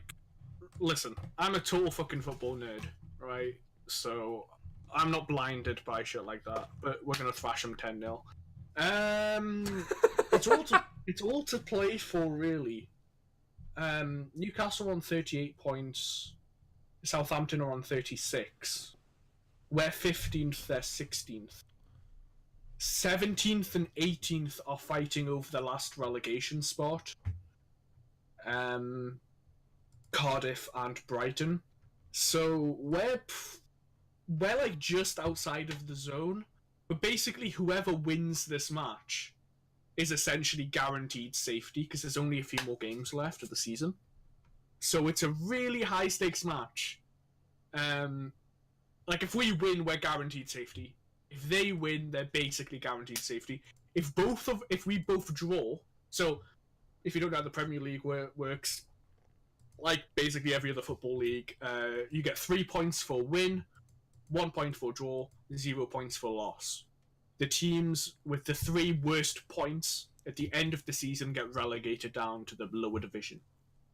listen. I'm a total fucking football nerd, right? So I'm not blinded by shit like that. But we're gonna thrash them 10-0. It's all to play for, really. Newcastle are on 38 points. Southampton are on 36. We're 15th, they're 16th. 17th and 18th are fighting over the last relegation spot. Cardiff and Brighton. So we're like just outside of the zone. But basically, whoever wins this match is essentially guaranteed safety because there's only a few more games left of the season. So it's a really high stakes match. Like if we win, we're guaranteed safety. If they win, they're basically guaranteed safety. If we both draw, so if you don't know how the Premier League works, like basically every other football league, you get 3 points for win, 1 point for draw, 0 points for loss. The teams with the 3 worst points at the end of the season get relegated down to the lower division,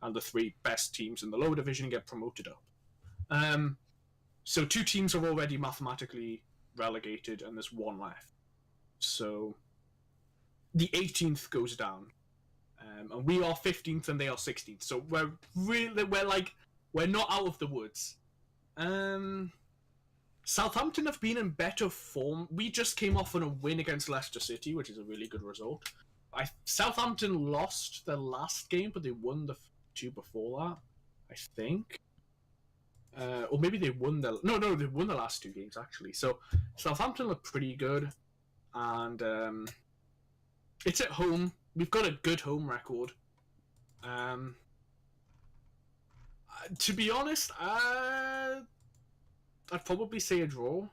and the 3 best teams in the lower division get promoted up. So 2 teams are already mathematically relegated, and there's 1 left. So the 18th goes down, and we are 15th and they are 16th. So we're not out of the woods. Southampton have been in better form. We just came off on a win against Leicester City, which is a really good result. Southampton lost their last game, but they won the 2 before that, I think. Or maybe they won they won the last 2 games, actually. So Southampton look pretty good, and it's at home. we've got a good home record. To be honest, I'd probably say a draw.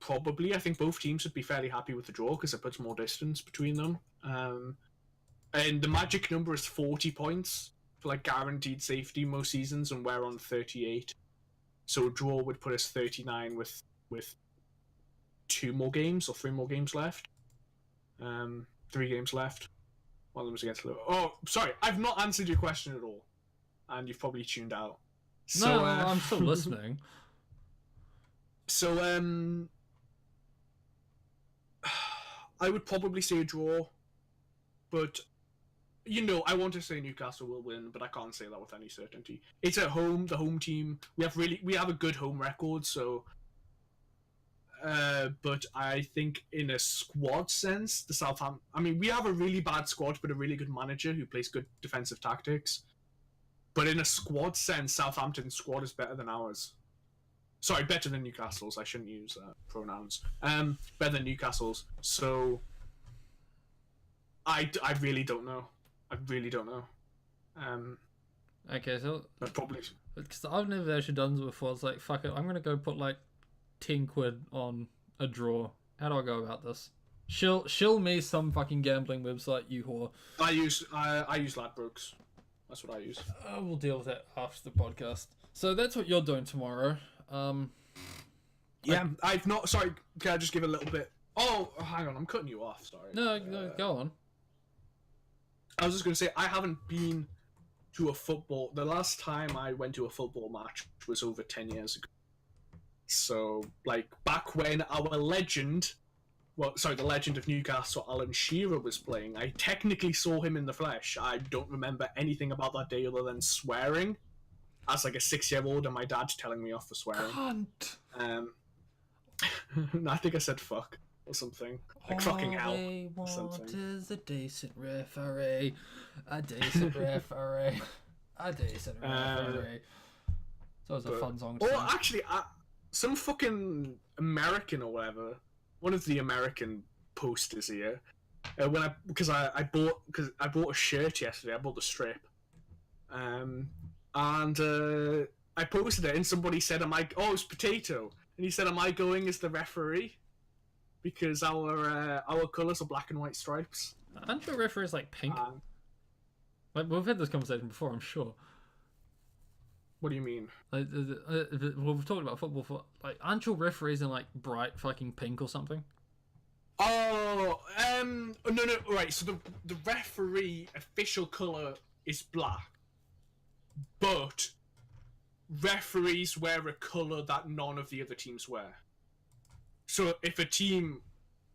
Probably, I think both teams would be fairly happy with the draw because it puts more distance between them. And the magic number is 40 points for like guaranteed safety most seasons, and we're on 38. So a draw would put us 39 with 2 more games or 3 more games left. 3 games left. One of them was against Liverpool. Oh, sorry, I've not answered your question at all, and you've probably tuned out. So, No, I'm still listening. So, I would probably say a draw, but I want to say Newcastle will win, but I can't say that with any certainty. It's at home, the home team. We have a good home record, so. But I think in a squad sense, the Southampton. I mean, we have a really bad squad, but a really good manager who plays good defensive tactics. But in a squad sense, Southampton's squad is better than ours. Sorry, better than Newcastle's. I shouldn't use pronouns. Better than Newcastle's. So, I really don't know. I really don't know. Okay, so I'd probably. because I've never actually done this before. It's like, fuck it, I'm gonna go put like 10 quid on a draw. How do I go about this? Shill me some fucking gambling website, you whore. I use Ladbrokes. That's what I use. We'll deal with that after the podcast. So that's what you're doing tomorrow. Yeah, I've not. Sorry, can I just give a little bit? Oh, hang on, I'm cutting you off. Sorry. No, go on. I was just gonna say I haven't been to a football. The last time I went to a football match was over 10 years ago. So, like back when our legend, the legend of Newcastle, Alan Shearer, was playing, I technically saw him in the flesh. I don't remember anything about that day other than swearing as like a 6-year-old and my dad telling me off for swearing. Cunt. I think I said fuck or something. Like fucking hell. All they Or want something. is a decent referee. A decent referee. A decent referee. So it's a fun song to Or sing. actually, some fucking American or whatever, one of the American posters here, because I bought a shirt yesterday. I bought the strip, and I posted it, and somebody said, "Oh, it's Potato," and he said, "Am I going as the referee?" Because our colours are black and white stripes. Aren't your referees like pink? Like, we've had this conversation before, I'm sure. What do you mean? Like, we've talked about football for like, aren't your referees in like bright fucking pink or something? Oh, no, right. So the referee official color is black, but referees wear a color that none of the other teams wear. So if a team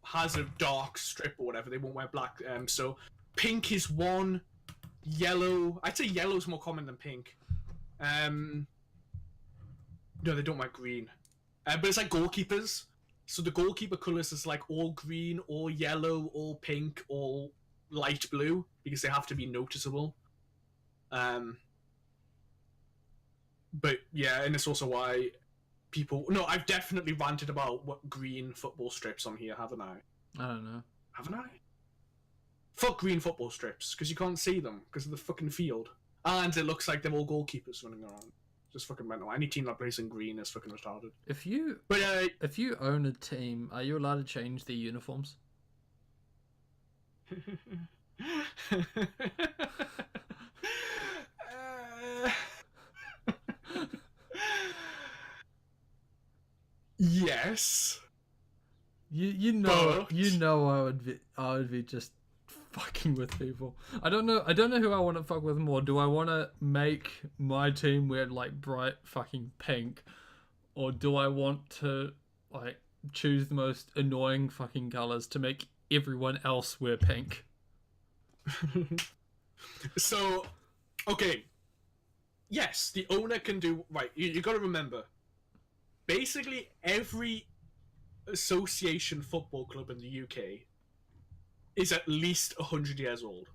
has a dark strip or whatever, they won't wear black. So pink is one, yellow. I'd say yellow's more common than pink. No, they don't wear green. But it's like goalkeepers. So the goalkeeper colours is like all green, all yellow, all pink, all light blue, because they have to be noticeable. But yeah, and it's also why people... No, I've definitely ranted about what green football strips on here, haven't I? I don't know. Haven't I? Fuck green football strips, because you can't see them, because of the fucking field. And it looks like they're all goalkeepers running around. Just fucking mental. Any team that plays in green is fucking retarded. If you own a team, are you allowed to change their uniforms? Yes. You know I would be just fucking with people. I don't know who I want to fuck with more. Do I want to make my team wear like bright fucking pink, or do I want to like choose the most annoying fucking colors to make everyone else wear pink? So, okay. Yes, the owner can do... Right, you got to remember. Basically, every association football club in the UK is at least 100 years old.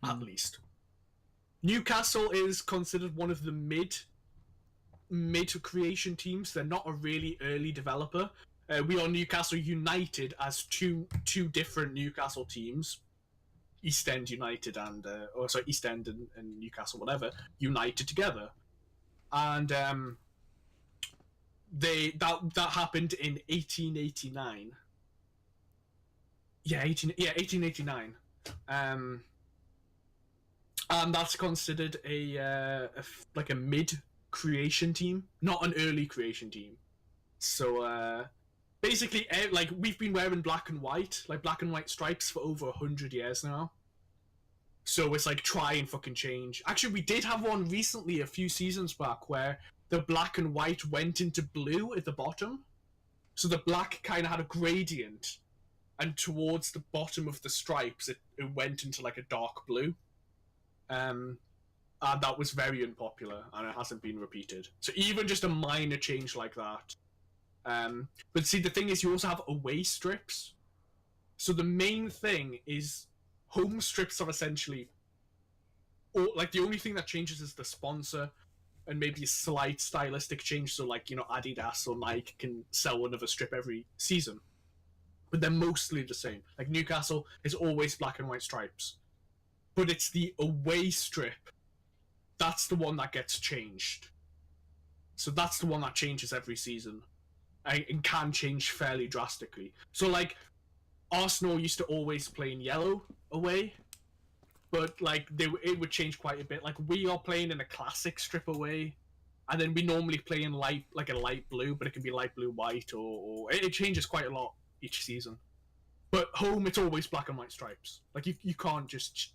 At least. Newcastle is considered one of the mid creation teams. They're not a really early developer. we are Newcastle United as two different Newcastle teams, East End United and East End and Newcastle, whatever, united together, and that happened in 1889. Yeah, 1889. And that's considered a mid creation team, not an early creation team. So basically, like, we've been wearing black and white stripes for over 100 years now. So it's like, try and fucking change. Actually, we did have one recently, a few seasons back, where the black and white went into blue at the bottom. So the black kind of had a gradient, and towards the bottom of the stripes, it went into like a dark blue. And that was very unpopular, and it hasn't been repeated. So even just a minor change like that. But see, the thing is, you also have away strips. So the main thing is, home strips are essentially, or like, the only thing that changes is the sponsor, and maybe a slight stylistic change. So like, you know, Adidas or Nike can sell another strip every season, but they're mostly the same. Like, Newcastle is always black and white stripes, but it's the away strip that's the one that gets changed. So that's the one that changes every season, and can change fairly drastically. So like, Arsenal used to always play in yellow away, but like it would change quite a bit. Like, we are playing in a classic strip away, and then we normally play in a light blue, but it can be light blue white, or it changes quite a lot each season. But home, it's always black and white stripes. Like, you can't just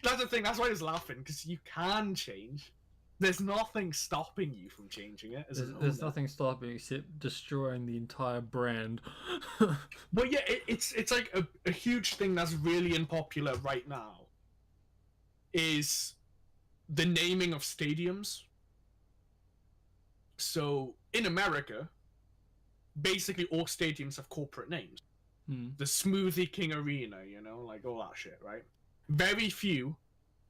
that's the thing. That's why I was laughing, because you can change. There's nothing stopping you from changing it. There's nothing stopping except destroying the entire brand. But yeah, it's like a huge thing that's really unpopular right now is the naming of stadiums. So in America, basically all stadiums have corporate names. The Smoothie King Arena, you know, like all that shit, right? Very few.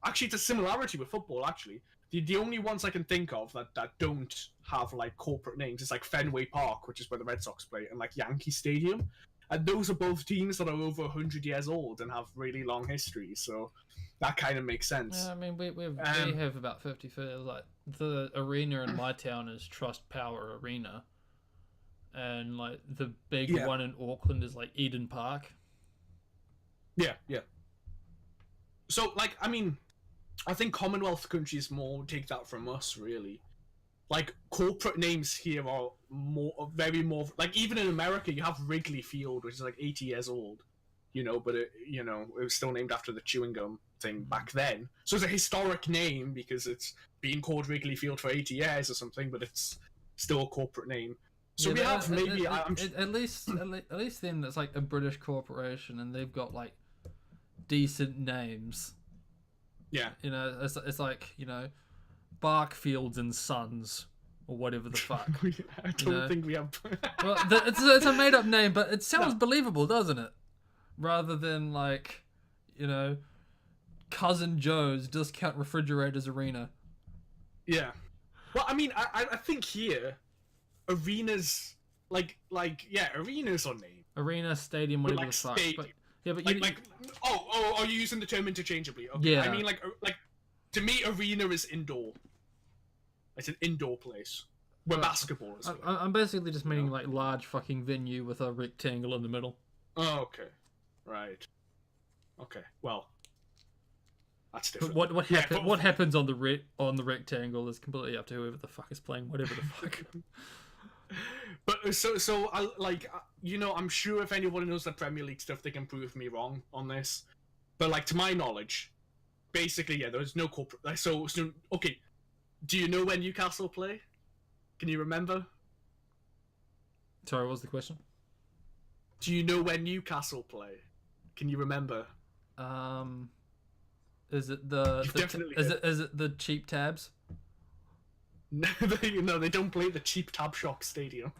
Actually, it's a similarity with football, actually. The only ones I can think of that don't have like corporate names is like Fenway Park, which is where the Red Sox play, and like Yankee Stadium. And those are both teams that are over 100 years old and have really long histories, so that kind of makes sense. Yeah, I mean, we have about 50. Like, the arena in my town is Trust Power Arena, and like the big one in Auckland is like Eden Park. Yeah. So like, I mean, I think Commonwealth countries more take that from us, really. Like, corporate names here are very more like, even in America, you have Wrigley Field, which is like 80 years old, you know, but it was still named after the chewing gum thing back then. So it's a historic name because it's been called Wrigley Field for 80 years or something, but it's still a corporate name. So we have maybe at least then it's like a British corporation, and they've got like decent names. Yeah, you know, it's like, you know, Barkfields and Sons or whatever the fuck. I don't think we have. Well, it's a made up name, but it sounds believable, doesn't it? Rather than like, you know, Cousin Joe's Discount Refrigerators Arena. Yeah. Well, I mean, I think here, arenas arenas are named. Arena, stadium, whatever the fuck. But, yeah, but are you using the term interchangeably? Okay. Yeah. I mean, like to me, arena is indoor. It's an indoor place where basketball is. I'm basically just meaning like large fucking venue with a rectangle in the middle. Oh, okay, right. Okay, well, that's different. But what happens on the rectangle is completely up to whoever the fuck is playing whatever the fuck. But so I like, you know, I'm sure if anyone knows the Premier League stuff, they can prove me wrong on this. But like, to my knowledge, basically, yeah, there's no corporate. Like, so okay, do you know when Newcastle play? Can you remember? Sorry, what was the question? Do you know when Newcastle play? Can you remember? Is it is it the cheap tabs? No, they don't play at the cheap Tab Shock Stadium.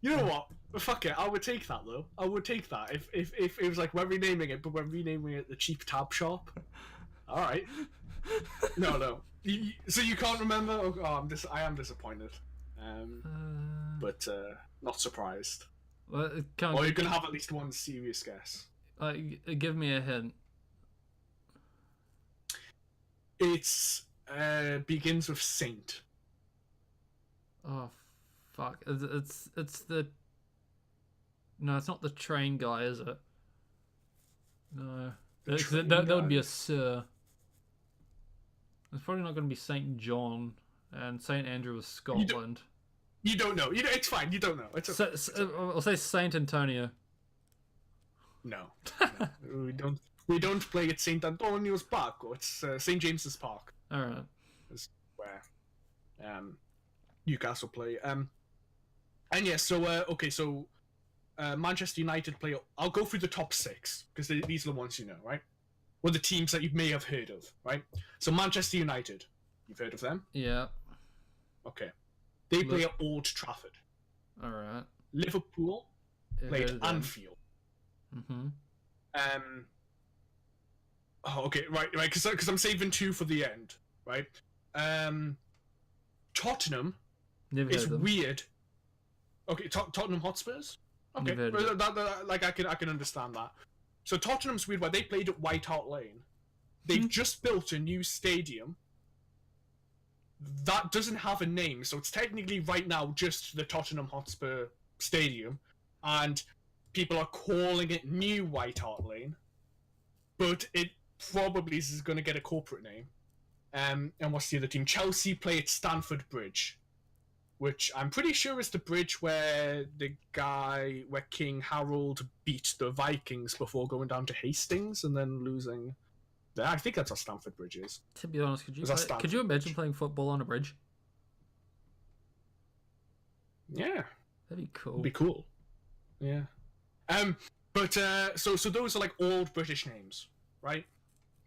You know what? Fuck it, I would take that though. I would take that if it was like, we're renaming it, but we're renaming it the Cheap Tab Shop. All right. No. So you can't remember? Oh, I am disappointed. but not surprised. Well, Or you're gonna have at least one serious guess. Give me a hint. It's begins with Saint. Oh, fuck! It's the. No, it's not the train guy, is it? No, that would be a Sir. It's probably not going to be Saint John, and Saint Andrew is Scotland. You don't know. It's fine. You don't know. It's okay. I'll say Saint Antonio. No, we don't play at Saint Antonio's Park. It's Saint James's Park. All right. Is where Newcastle play. And yeah, so okay, so Manchester United play. I'll go through the top 6 because these are the ones you know, right? Or the teams that you may have heard of, right? So Manchester United, you've heard of them? Yeah. Okay. They play at Old Trafford. All right. Liverpool play at Anfield. Mm-hmm. Oh, okay, right, because I'm saving 2 for the end, right? Tottenham is weird. Okay, Tottenham Hotspurs. Okay, like I can understand that. So Tottenham's weird. Where they played at White Hart Lane, they've just built a new stadium that doesn't have a name, so it's technically right now just the Tottenham Hotspur Stadium, and people are calling it New White Hart Lane, but it probably is going to get a corporate name. And what's the other team? Chelsea play at Stamford Bridge, which I'm pretty sure is the bridge where King Harold beat the Vikings before going down to Hastings and then losing. I think that's what Stamford Bridge is. To be honest, could you imagine playing football on a bridge? Yeah, that'd be cool. It'd be cool. Yeah. But so those are like old British names, right?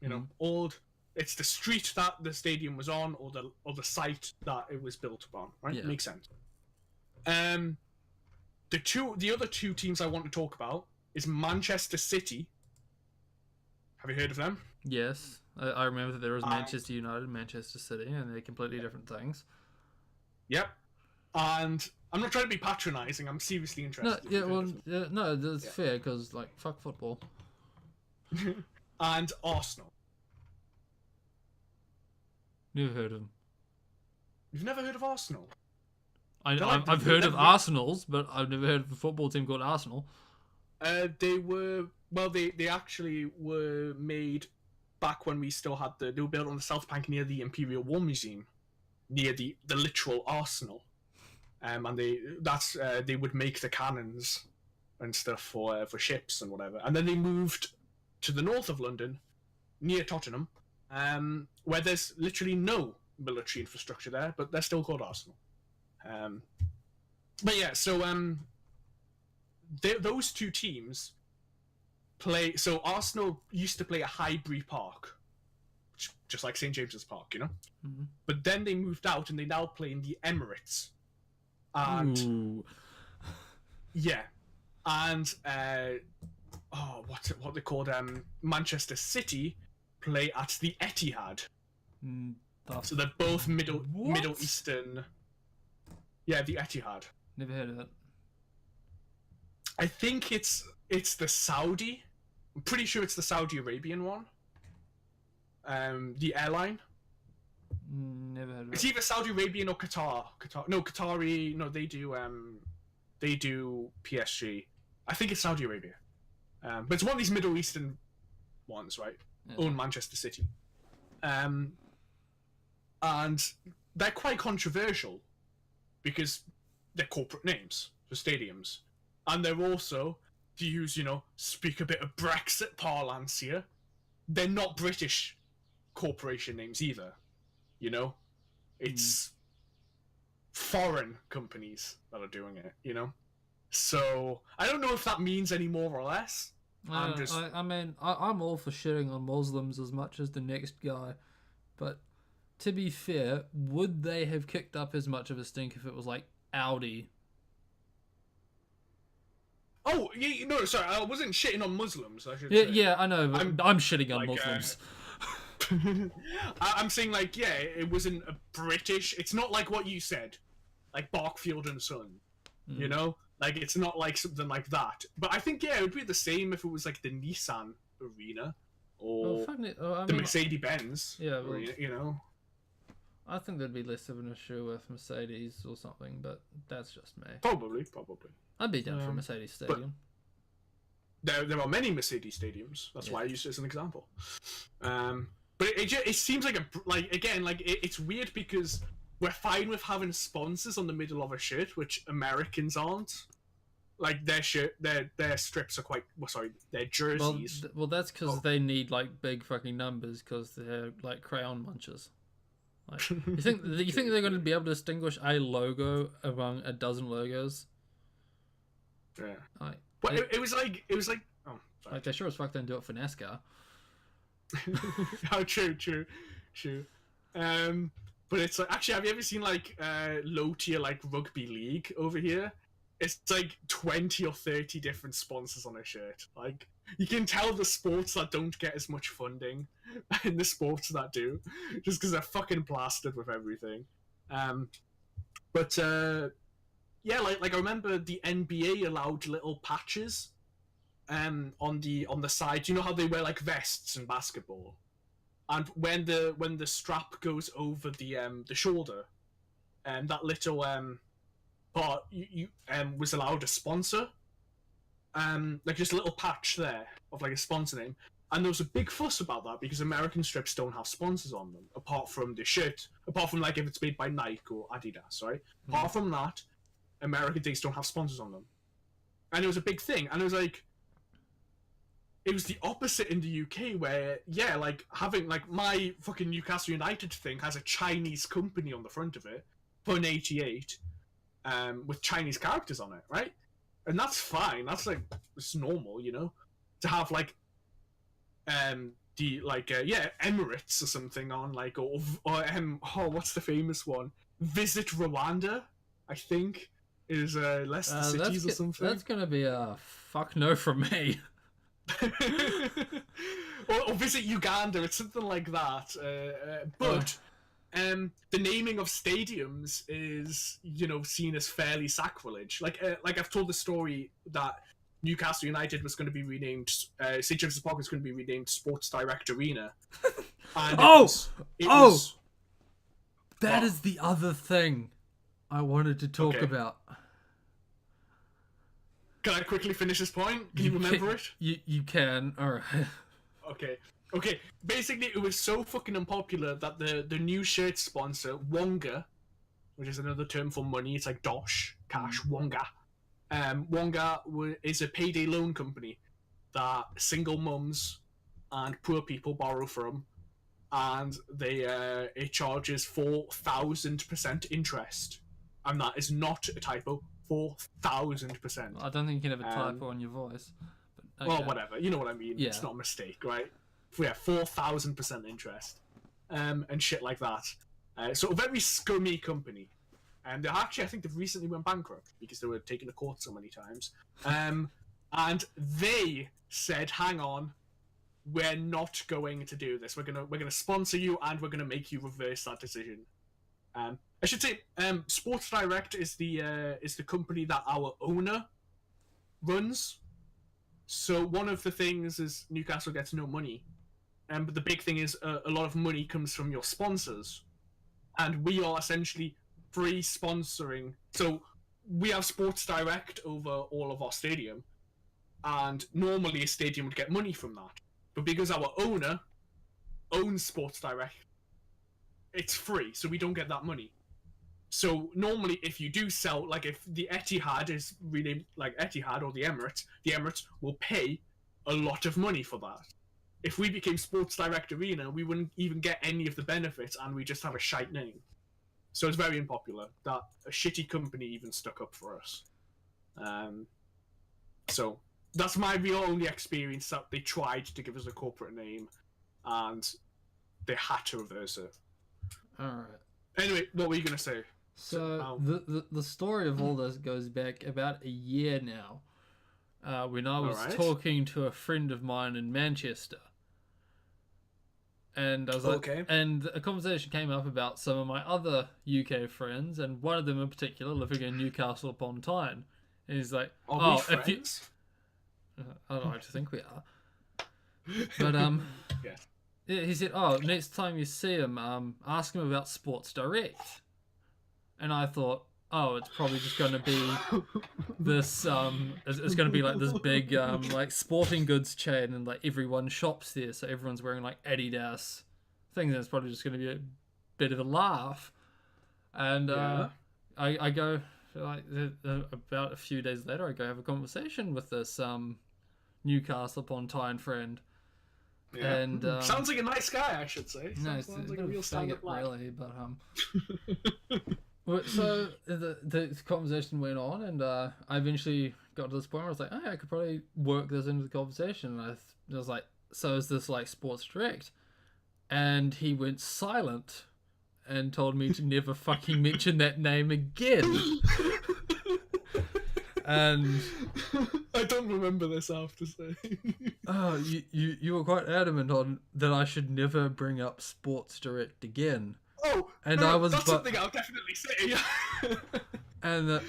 You know, old. It's the street that the stadium was on, or the site that it was built upon, right? Yeah. Makes sense. The other 2 teams I want to talk about is Manchester City. Have you heard of them? Yes, I remember that there was Manchester United and Manchester City, and they're completely different things. Yep. And I'm not trying to be patronising. I'm seriously interested. No, that's fair because fuck football. And Arsenal. Never heard of them. You've never heard of Arsenal? I've heard of Arsenals, but I've never heard of a football team called Arsenal. They actually were made back when we still had they were built on the South Bank near the Imperial War Museum, near the literal arsenal, and they would make the cannons and stuff for ships and whatever, and then they moved to the north of London, near Tottenham, where there's literally no military infrastructure there, but they're still called Arsenal. But yeah, so those 2 teams play. So Arsenal used to play at Highbury Park, just like St James's Park, you know. Mm-hmm. But then they moved out and they now play in the Emirates. And yeah, and what they called Manchester City play at the Etihad. So they're both Middle Eastern. Yeah, the Etihad. Never heard of it. I think it's the Saudi. I'm pretty sure it's the Saudi Arabian one. The airline. Never heard of it. It's either Saudi Arabian or Qatar. Qatari. No, they do PSG. I think it's Saudi Arabia. But it's one of these Middle Eastern ones, right? Yeah. Own Manchester City. And they're quite controversial because they're corporate names for stadiums. And they're also, to speak a bit of Brexit parlance here, they're not British corporation names either. It's foreign companies that are doing it, So, I don't know if that means any more or less. I'm all for shitting on Muslims as much as the next guy. But, to be fair, would they have kicked up as much of a stink if it was like Audi? Oh, no, sorry, I wasn't shitting on Muslims, I should say. Yeah, yeah, I know, but I'm shitting on Muslims. I'm saying, it wasn't a British... It's not like what you said, like Barkfield and Son. You know, like it's not like something like that. But I think it would be the same if it was like the Nissan Arena Well, or fuck it. Oh, I the mean, Mercedes Benz yeah. Well, Arena. You know. I think there'd be less of an issue with Mercedes or something, but that's just me. Probably. I'd be down for a Mercedes stadium. There are many Mercedes stadiums. That's why I used it as an example. But it seems like it's weird because we're fine with having sponsors on the middle of a shirt, which Americans aren't. Like their strips are quite. Well, sorry, their jerseys. Well, that's because they need like big fucking numbers because they're like crayon munchers. Like, you think they're going to be able to distinguish a logo among a dozen logos? Yeah. Like, but it was like. Oh, sorry. Like they sure as fuck don't do it for NASCAR. Oh, true. But it's like, actually, have you ever seen like low tier like rugby league over here? It's like 20 or 30 different sponsors on a shirt. Like you can tell the sports that don't get as much funding and the sports that do, just because they're fucking plastered with everything. But yeah, like I remember the NBA allowed little patches on the side. You know how they wear like vests in basketball, and when the strap goes over the shoulder, and that little part you was allowed a sponsor, like just a little patch there of like a sponsor name. And there was a big fuss about that because American strips don't have sponsors on them apart from the shirt, apart from like if it's made by Nike or Adidas, right? Apart from that, American things don't have sponsors on them, and it was a big thing. And it was like, it was the opposite in the UK where, yeah, like having like my fucking Newcastle United thing has a Chinese company on the front of it, Fun 88, with Chinese characters on it, right? And that's fine. That's like, it's normal, you know, to have like the like Emirates or something on, like, or what's the famous one? Visit Rwanda, I think, is Leicester Cities or something. That's gonna be a fuck no from me. or Visit Uganda. It's something like that. But the naming of stadiums is, you know, seen as fairly sacrilege. Like I've told the story that Newcastle United was going to be renamed, St. James's Park was going to be renamed Sports Direct Arena. And that is the other thing I wanted to talk about. Can I quickly finish this point? Can you remember it? You can. All right. Okay. Basically, it was so fucking unpopular that the new shirt sponsor, Wonga, which is another term for money, it's like dosh, cash, Wonga. Wonga is a payday loan company that single mums and poor people borrow from, and it charges 4,000% interest, and that is not a typo. 4,000%. I don't think you can have a typo on your voice. But, okay. Well, whatever. You know what I mean. Yeah. It's not a mistake, right? Yeah, 4,000% interest, and shit like that. So a very scummy company. And they actually, I think they've recently went bankrupt because they were taken to court so many times. And they said, "Hang on, we're not going to do this. We're gonna sponsor you, and we're gonna make you reverse that decision." I should say, Sports Direct is the company that our owner runs. So one of the things is Newcastle gets no money, but the big thing is a lot of money comes from your sponsors, and we are essentially free sponsoring. So we have Sports Direct over all of our stadium, and normally a stadium would get money from that, but because our owner owns Sports Direct, it's free, so we don't get that money. So normally, if you do sell, like if the Etihad is renamed like Etihad or the Emirates will pay a lot of money for that. If we became Sports Direct Arena, we wouldn't even get any of the benefits, and we just have a shite name. So it's very unpopular that a shitty company even stuck up for us. So that's my real only experience, that they tried to give us a corporate name, and they had to reverse it. All right. Anyway, what were you gonna say? So the story of all this goes back about a year now, when I was talking to a friend of mine in Manchester, And I was like, Okay. and a conversation came up about some of my other UK friends, and one of them in particular living in Newcastle upon Tyne. And he's like, Are we if you, friends? I don't like to think we are, but Yeah. yeah, he said, oh, next time you see him, ask him about Sports Direct. And I thought, oh, it's probably just going to be this it's going to be like this big like sporting goods chain, and like everyone shops there, so everyone's wearing like Adidas things, and it's probably just going to be a bit of a laugh. And Yeah. I go like about a few days later, I go have a conversation with this Newcastle upon Tyne friend. Yeah. And sounds like a nice guy, I should say. no, it's Sounds a like bit a of real a stand-up faggot, lad. really, but well, so the conversation went on, and I eventually got to this point where I was like, oh, I could probably work this into the conversation. And I was like, so is this like Sports Direct? And he went silent and told me to never fucking mention that name again. And I don't remember this, I have to say. oh, you were quite adamant on that I should never bring up Sports Direct again. Oh, And no, I was that's something I'll definitely say. And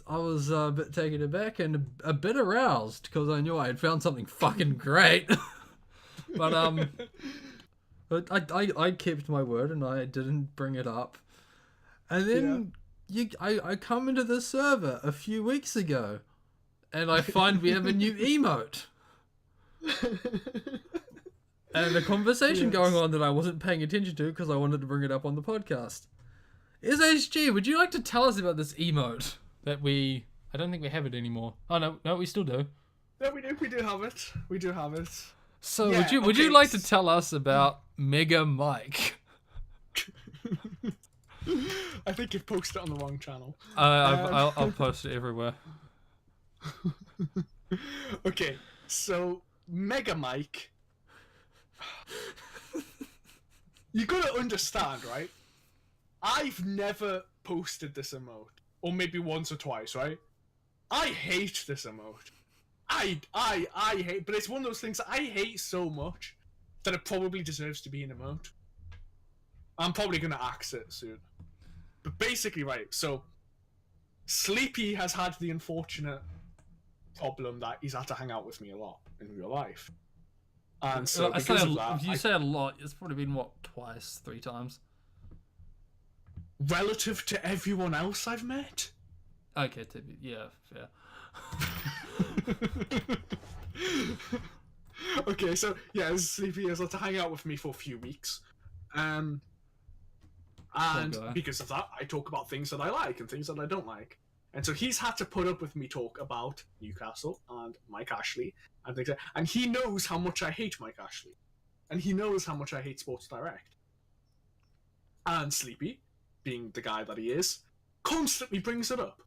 I was a bit taken aback and a bit aroused because I knew I had found something fucking great. But I kept my word and I didn't bring it up. And then I come into the server a few weeks ago, and I find we have a new emote. And a conversation going on that I wasn't paying attention to because I wanted to bring it up on the podcast. SHG, would you like to tell us about this emote that I don't think we have it anymore. Oh no, we still do. Yeah, we do have it. We do have it. So Yeah, would you okay. like to tell us about Mega Mike? I think you've posted it on the wrong channel. I'll post it everywhere. Okay, so Mega Mike. You gotta understand, right? I've never posted this emote, or maybe once or twice, right? I hate this emote. I hate, but it's one of those things I hate so much that it probably deserves to be an emote. I'm probably gonna axe it soon. But basically, right, so Sleepy has had the unfortunate problem that he's had to hang out with me a lot in real life. And so because of that, if you say a lot, it's probably been what, twice, 3 times. relative to everyone else I've met. Okay, yeah, fair. Okay, so yeah, Sleepy has had to hang out with me for a few weeks. And because of that, I talk about things that I like and things that I don't like. And so he's had to put up with me talk about Newcastle and Mike Ashley and things like that. And he knows how much I hate Mike Ashley. And he knows how much I hate Sports Direct. And Sleepy, being the guy that he is, constantly brings it up.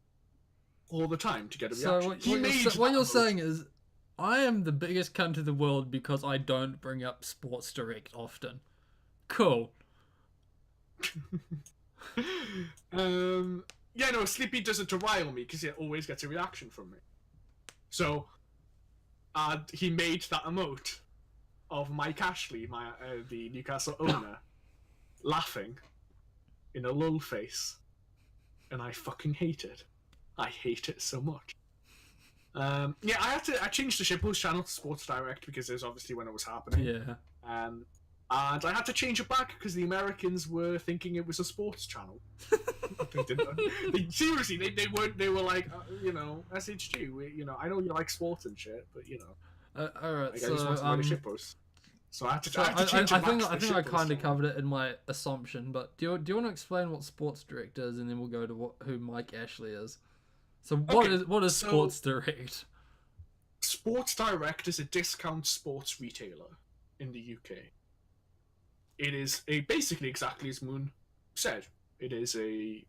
All the time to get a reaction. So what you're saying is, I am the biggest cunt in the world because I don't bring up Sports Direct often. Cool. Yeah, no, Sleepy does it to rile me because he always gets a reaction from me. So, he made that emote of Mike Ashley, the Newcastle owner, laughing in a lull face, and I fucking hate it. I hate it so much. Yeah, I changed the shitpost channel to Sports Direct because there's obviously when it was happening. Yeah. And I had to change it back because the Americans were thinking it was a sports channel. They didn't. Seriously, they weren't. They were like, SHG. I know you like sports and shit, but All right. I just want to write a shitpost. So I had to change it I back. think I kind of covered it in my assumption, but do you want to explain what Sports Direct is, and then we'll go to who Mike Ashley is. So what is Sports Direct? Sports Direct is a discount sports retailer in the UK. It is basically exactly as Moon said. It is you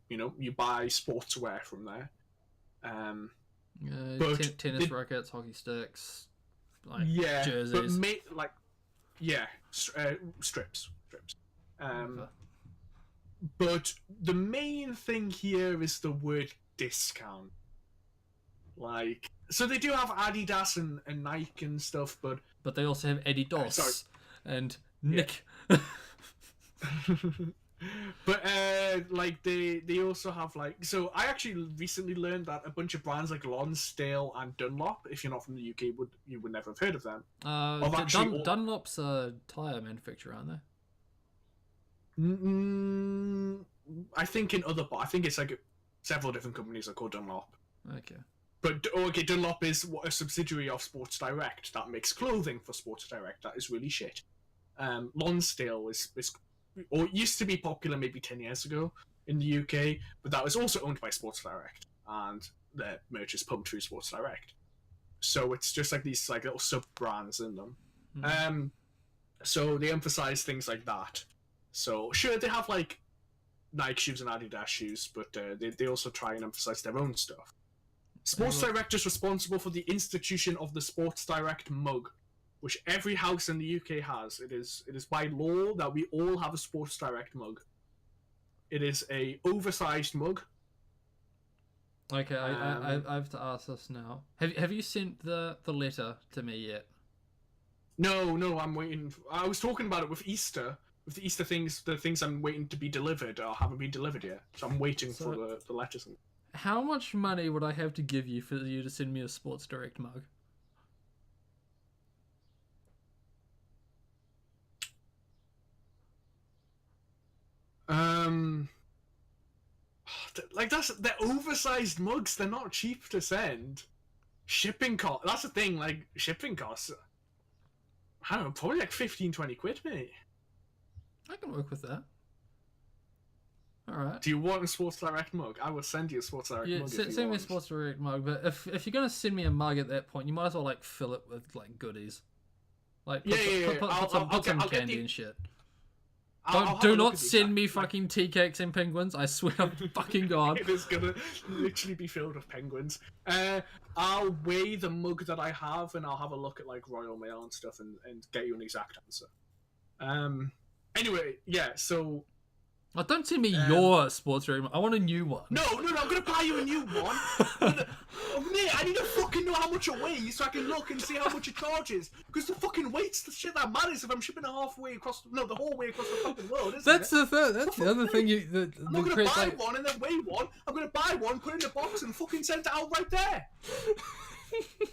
buy sportswear from there. Tennis rackets, hockey sticks, jerseys. But strips. Okay. But the main thing here is the word discount. So they do have Adidas and Nike and stuff, but they also have Adidas and Nick. But like they also have like, so I actually recently learned that a bunch of brands like Lonsdale and Dunlop, if you're not from the UK, you would never have heard of them. Dunlop's a tire manufacturer, aren't they? I think I think it's like several different companies are called Dunlop. Okay. But okay, Dunlop is a subsidiary of Sports Direct that makes clothing for Sports Direct. That is really shit. Lonsdale is or it used to be popular maybe 10 years ago in the UK, but that was also owned by Sports Direct, and their merch is pumped through Sports Direct. So it's just like these like little sub brands in them. So they emphasize things like that. So sure, they have like Nike shoes and Adidas shoes, but they also try and emphasize their own stuff. Sports Direct is responsible for the institution of the Sports Direct mug, which every house in the UK has. It is by law that we all have a Sports Direct mug. It is a oversized mug. Okay, I have to ask this now. Have you sent the letter to me yet? No, I'm waiting. I was talking about it with Easter. With the Easter things, the things I'm waiting to be delivered haven't been delivered yet. So I'm waiting for the letters. How much money would I have to give you for you to send me a Sports Direct mug? Like they're oversized mugs. They're not cheap to send. Shipping cost. That's the thing. Like shipping costs. I don't know. Probably like 15-20 quid, mate. I can work with that. All right. Do you want a Sports Direct mug? I will send you a Sports Direct mug. Yeah, send me a Sports Direct mug. But if you're gonna send me a mug at that point, you might as well like fill it with like goodies. Like put some candy and shit. Do not send me fucking tea cakes and penguins. I swear to fucking God. It is gonna literally be filled with penguins. I'll weigh the mug that I have, and I'll have a look at like Royal Mail and stuff, and get you an exact answer. Anyway, yeah. So. Don't send me your Sports Direct mug. I want a new one. No, I'm gonna buy you a new one. Mate, I need to fucking know how much it weighs so I can look and see how much it charges. Because the fucking weight's the shit that matters if I'm shipping it halfway across, the whole way across the fucking world, isn't That's it? That's the other thing I'm not gonna buy one and then weigh one. I'm gonna buy one, put it in a box, and fucking send it out right there.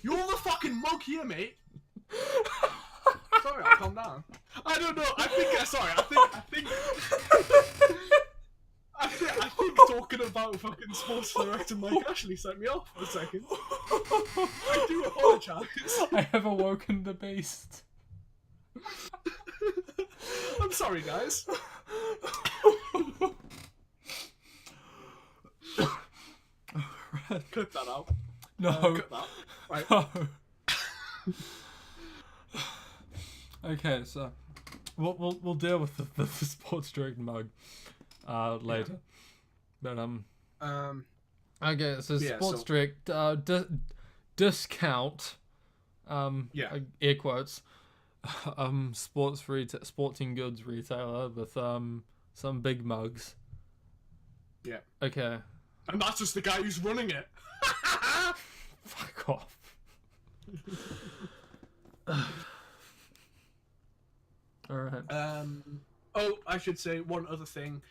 You're the fucking mug here, mate. Sorry, I'll calm down. I don't know. I think talking about fucking Sports Direct and Mike Ashley set me off for a second. I do apologise. I have awoken the beast. I'm sorry, guys. Cut that out. No. Cut that. Right. No. Okay, so we'll deal with the Sports Direct mug later. Yeah. But okay, so Sports Direct discount air quotes sporting goods retailer with some big mugs. Yeah. Okay. And that's just the guy who's running it. Fuck off. All right. I should say one other thing.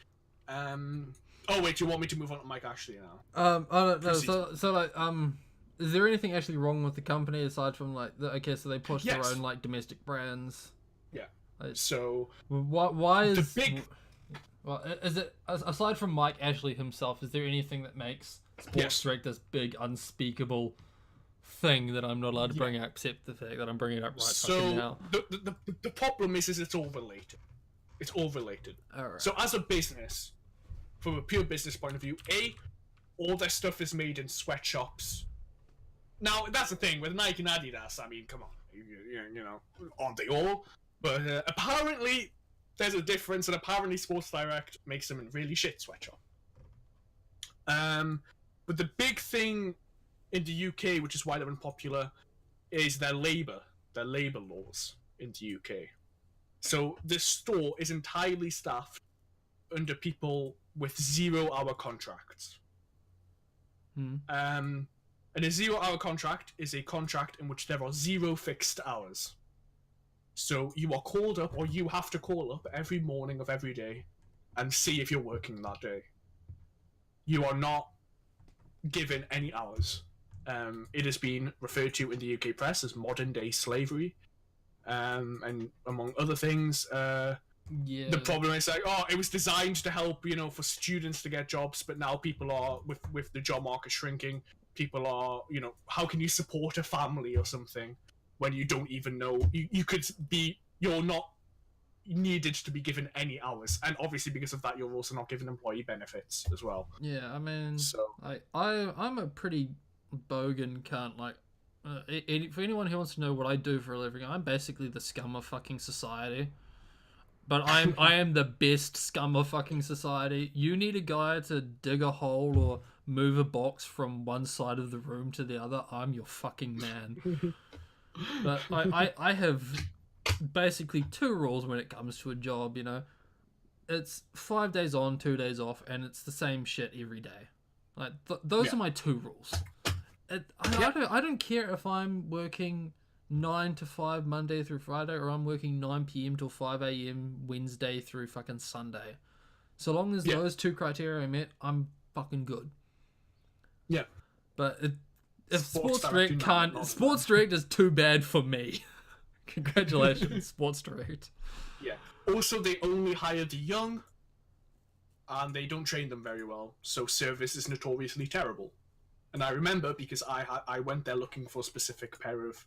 Oh wait, do you want me to move on to Mike Ashley now? I don't know. So like, is there anything actually wrong with the company aside from like, so they push their own like domestic brands? Yeah. Like, so why is the big? Well, is it aside from Mike Ashley himself? Is there anything that makes Sports Direct this big unspeakable thing that I'm not allowed to bring up, except the fact that I'm bringing it up fucking now? The problem is it's all related. It's all related. All right. So as a business, from a pure business point of view, all their stuff is made in sweatshops. Now that's the thing with Nike and Adidas. I mean, come on, you know, aren't they all? But apparently there's a difference, and apparently Sports Direct makes them in really shit sweatshop. But the big thing in the UK, which is why they're unpopular, is their labour laws in the UK. So this store is entirely staffed under people with 0-hour contracts. And a 0-hour contract is a contract in which there are 0 fixed hours. So you are called up, or you have to call up every morning of every day and see if you're working that day. You are not given any hours. It has been referred to in the UK press as modern day slavery, and among other things. Yeah. The problem is like, oh, it was designed to help, for students to get jobs, but now people are with the job market shrinking. People are, how can you support a family or something when you don't even know you're not needed to be given any hours, and obviously because of that you're also not given employee benefits as well. Yeah, I mean, So I'm a pretty bogan cunt. Like, for anyone who wants to know what I do for a living, I'm basically the scum of fucking society. But I am the best scum of fucking society. You need a guy to dig a hole or move a box from one side of the room to the other, I'm your fucking man. But I have basically 2 rules when it comes to a job, It's 5 days on, 2 days off, and it's the same shit every day. Like, those are my 2 rules. I don't care if I'm working 9 to 5 Monday through Friday, or I'm working 9 p.m. till 5 a.m. Wednesday through fucking Sunday. So long as those 2 criteria are met, I'm fucking good. Yeah. But if Sports Direct can't... Sports Direct is too bad for me. Congratulations, Sports Direct. Yeah. Also, they only hire the young, and they don't train them very well, so service is notoriously terrible. And I remember because I went there looking for a specific pair of...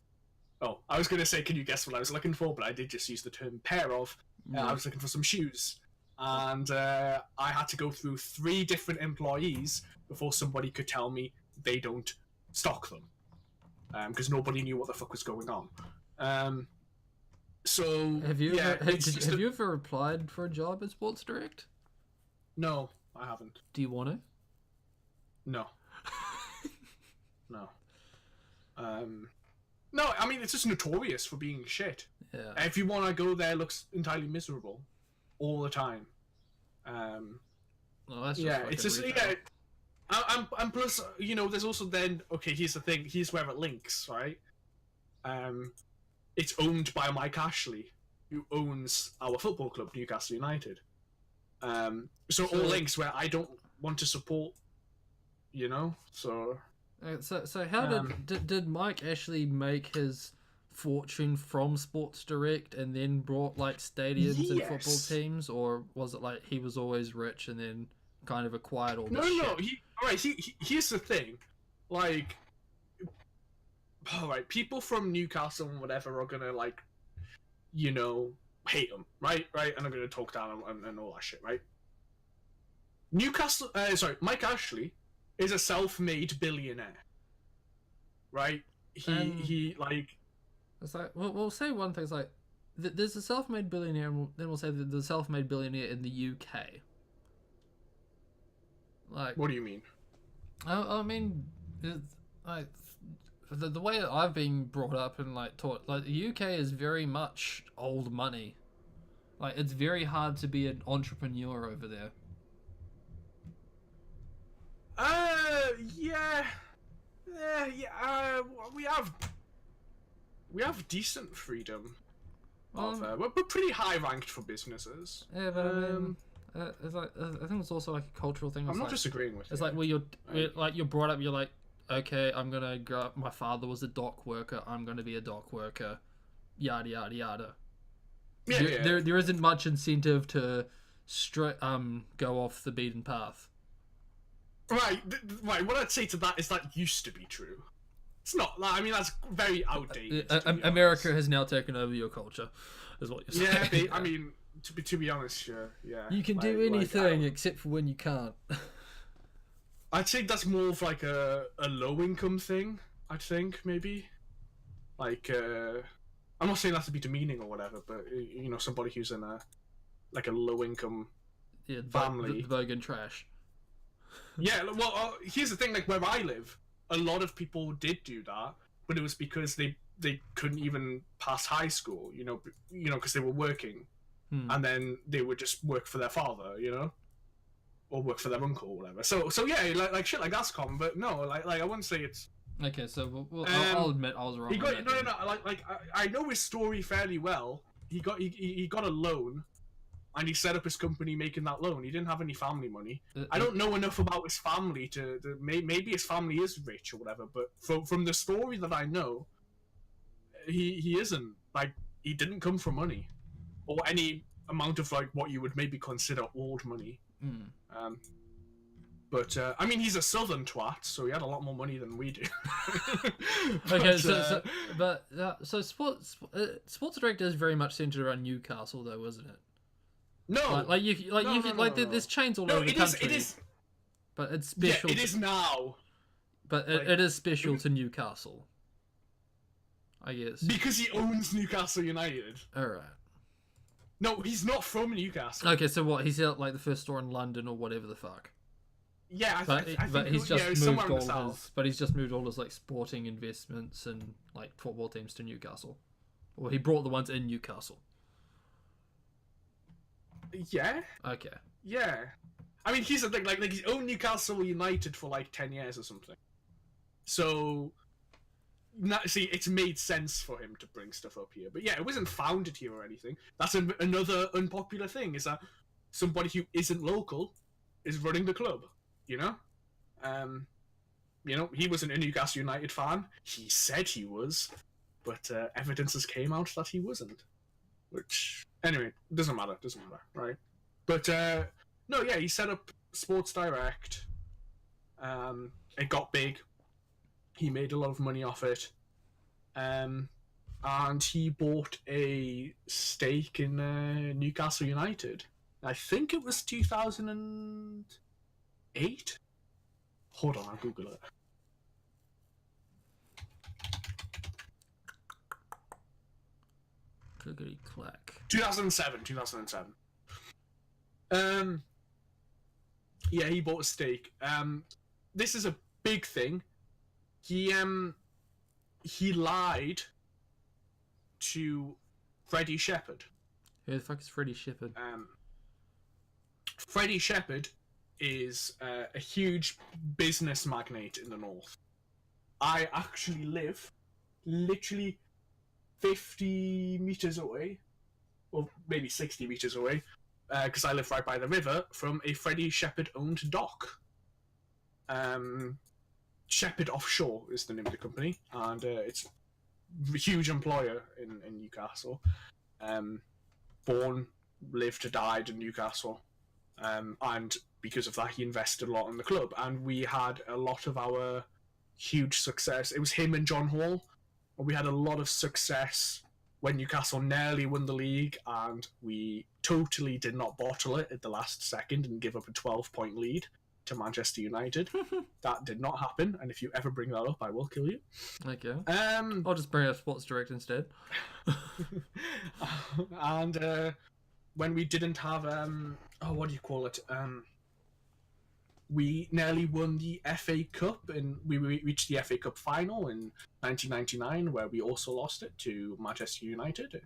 Oh, I was going to say, can you guess what I was looking for? But I did just use the term pair of. I was looking for some shoes. And I had to go through 3 different employees before somebody could tell me they don't stock them. Because nobody knew what the fuck was going on. So, have you ever applied for a job at Sports Direct? No, I haven't. Do you want to? No. No. No, I mean, it's just notorious for being shit. Yeah. Everyone I go there looks entirely miserable all the time. Well, that's just it's just and plus, there's also then here's the thing. Here's where it links, right? It's owned by Mike Ashley, who owns our football club, Newcastle United. So all links where I don't want to support, so. So how did Mike Ashley make his fortune from Sports Direct and then brought like stadiums and football teams, or was it like he was always rich and then kind of acquired all this shit? No. Here's the thing, like, alright, people from Newcastle and whatever are gonna hate him, right, and are gonna talk down and all that shit, right? Mike Ashley is a self-made billionaire, right? He It's like, we'll say one thing. It's like, there's a self-made billionaire, and then we'll say that there's a self-made billionaire in the UK. Like, what do you mean? I mean, it's like the way that I've been brought up and like taught, like the UK is very much old money. Like, it's very hard to be an entrepreneur over there. We have decent freedom. We're pretty high ranked for businesses. Yeah, but it's like, I think it's also like a cultural thing. I'm not disagreeing with you. It's like you're brought up. You're like, okay, I'm gonna grow up. My father was a dock worker. I'm gonna be a dock worker. Yada yada yada. Yeah. There isn't much incentive to go off the beaten path. Right. What I'd say to that is that used to be true. It's not. I mean, that's very outdated. America has now taken over your culture, is what you're saying. Yeah, I mean, to be honest, yeah. You can do anything except for when you can't. I'd say that's more of like a low income thing. I'd think maybe, like, I'm not saying that to be demeaning or whatever, but somebody who's in a low income family, the bogan trash. Yeah, well, here's the thing. Like, where I live, a lot of people did do that, but it was because they couldn't even pass high school. Because they were working, and then they would just work for their father, or work for their uncle or whatever. So yeah, like shit like that's common. But no, like I wouldn't say it's Okay, so I'll admit I was wrong. He got on that then. I know his story fairly well. He got a loan, and he set up his company making that loan. He didn't have any family money. I don't know enough about his family maybe his family is rich or whatever. But from the story that I know, he isn't like he didn't come from money, or any amount of like what you would maybe consider old money. But I mean, he's a southern twat, so he had a lot more money than we do. Okay, so Sports Direct is very much centered around Newcastle, though, isn't it? No, there's chains all over the country. It is, but it's special. Yeah, it is now. But it is special to Newcastle, I guess. Because he owns Newcastle United. All right. No, he's not from Newcastle. Okay, so what? He's at like the first store in London or whatever the fuck. Yeah, But he's just moved all his. But he's just moved all his like sporting investments and like football teams to Newcastle, or he brought the ones in Newcastle. Yeah. Okay. Yeah. I mean, he's a thing like he's owned Newcastle United for like 10 years or something. So, see, it's made sense for him to bring stuff up here. But yeah, it wasn't founded here or anything. That's another unpopular thing, is that somebody who isn't local is running the club. You know, he wasn't a Newcastle United fan. He said he was, but evidence has came out that he wasn't. Which, anyway, doesn't matter, right? But no, yeah, he set up Sports Direct. It got big. He made a lot of money off it, and he bought a stake in Newcastle United. I think it was 2008. Hold on, I'll Google it. Clickety clack. 2007. Yeah, he bought a stake. This is a big thing. He lied to Freddie Shepherd. Who the fuck is Freddie Shepherd? Freddie Shepherd is a huge business magnate in the north. I actually live literally 50 meters away, or maybe 60 meters away, because I live right by the river, from a Freddie Shepherd owned dock. Shepherd Offshore is the name of the company, and it's a huge employer in Newcastle. Born, lived, died in Newcastle. And because of that, he invested a lot in the club, and we had a lot of our huge success. It was him and John Hall, and we had a lot of success when Newcastle nearly won the league, and we totally did not bottle it at the last second and give up a 12-point lead to Manchester United. That did not happen, and if you ever bring that up, I will kill you. Okay. I'll just bring up Sports Direct instead. And when we didn't have what do you call it? We nearly won the FA Cup, and we reached the FA Cup final in 1999, where we also lost it to Manchester United.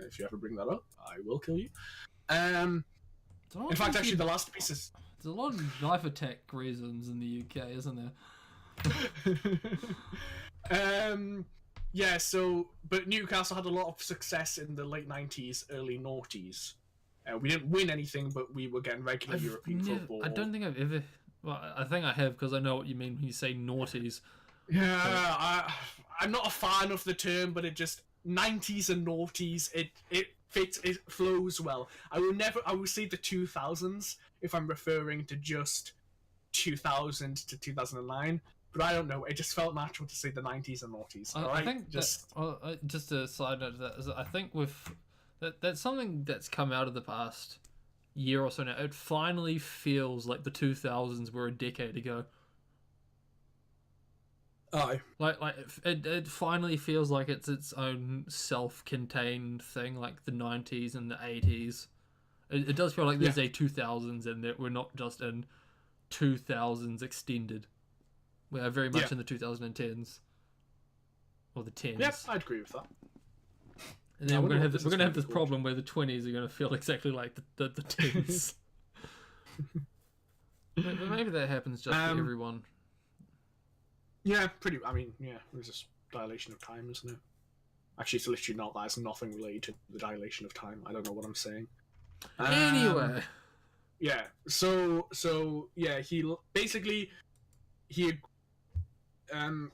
If you ever bring that up, I will kill you. In fact, actually, the last pieces. There's a lot of knife attack reasons in the UK, isn't there? Yeah. So, but Newcastle had a lot of success in the late 90s, early noughties. We didn't win anything, but we were getting regular European football. I don't think I've ever. Well, I think I have, because I know what you mean when you say noughties. Yeah, I'm not a fan of the term, but it just 90s and noughties. It fits. It flows well. I will say the 2000s if I'm referring to just 2000 to 2009. But I don't know. It just felt natural to say the 90s and noughties. All right, I think just a side note to that is that I think that's something that's come out of the past year or so now. It finally feels like the 2000s were a decade ago. Aye. Like it finally feels like it's its own self-contained thing, like the 90s and the 80s. It does feel like there's a 2000s and that we're not just in 2000s extended. We are very much in the 2010s. Or the 10s. Yep, I'd agree with that. And then we're gonna have this problem where the 20s are gonna feel exactly like the 10s. But maybe that happens just for everyone. Yeah, pretty. I mean, yeah, it was just dilation of time, isn't it? Actually, it's literally not. That has nothing related to the dilation of time. I don't know what I'm saying. Anyway, Yeah. So yeah, basically he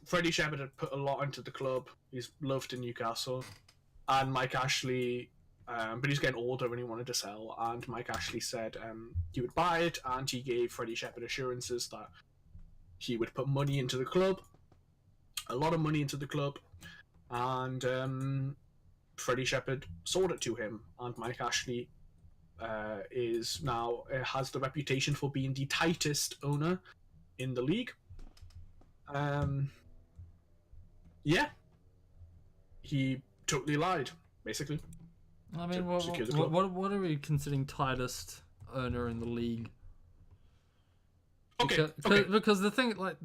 Freddie Shepherd had put a lot into the club. He's loved in Newcastle, and Mike Ashley. But he's getting older and he wanted to sell. And Mike Ashley said he would buy it, and he gave Freddie Shepherd assurances that he would put money into the club, a lot of money into the club, and Freddie Shepherd sold it to him. And Mike Ashley is now has the reputation for being the tightest owner in the league. Yeah, he totally lied, basically. I mean, what are we considering tightest owner in the league? Okay, because the thing I'm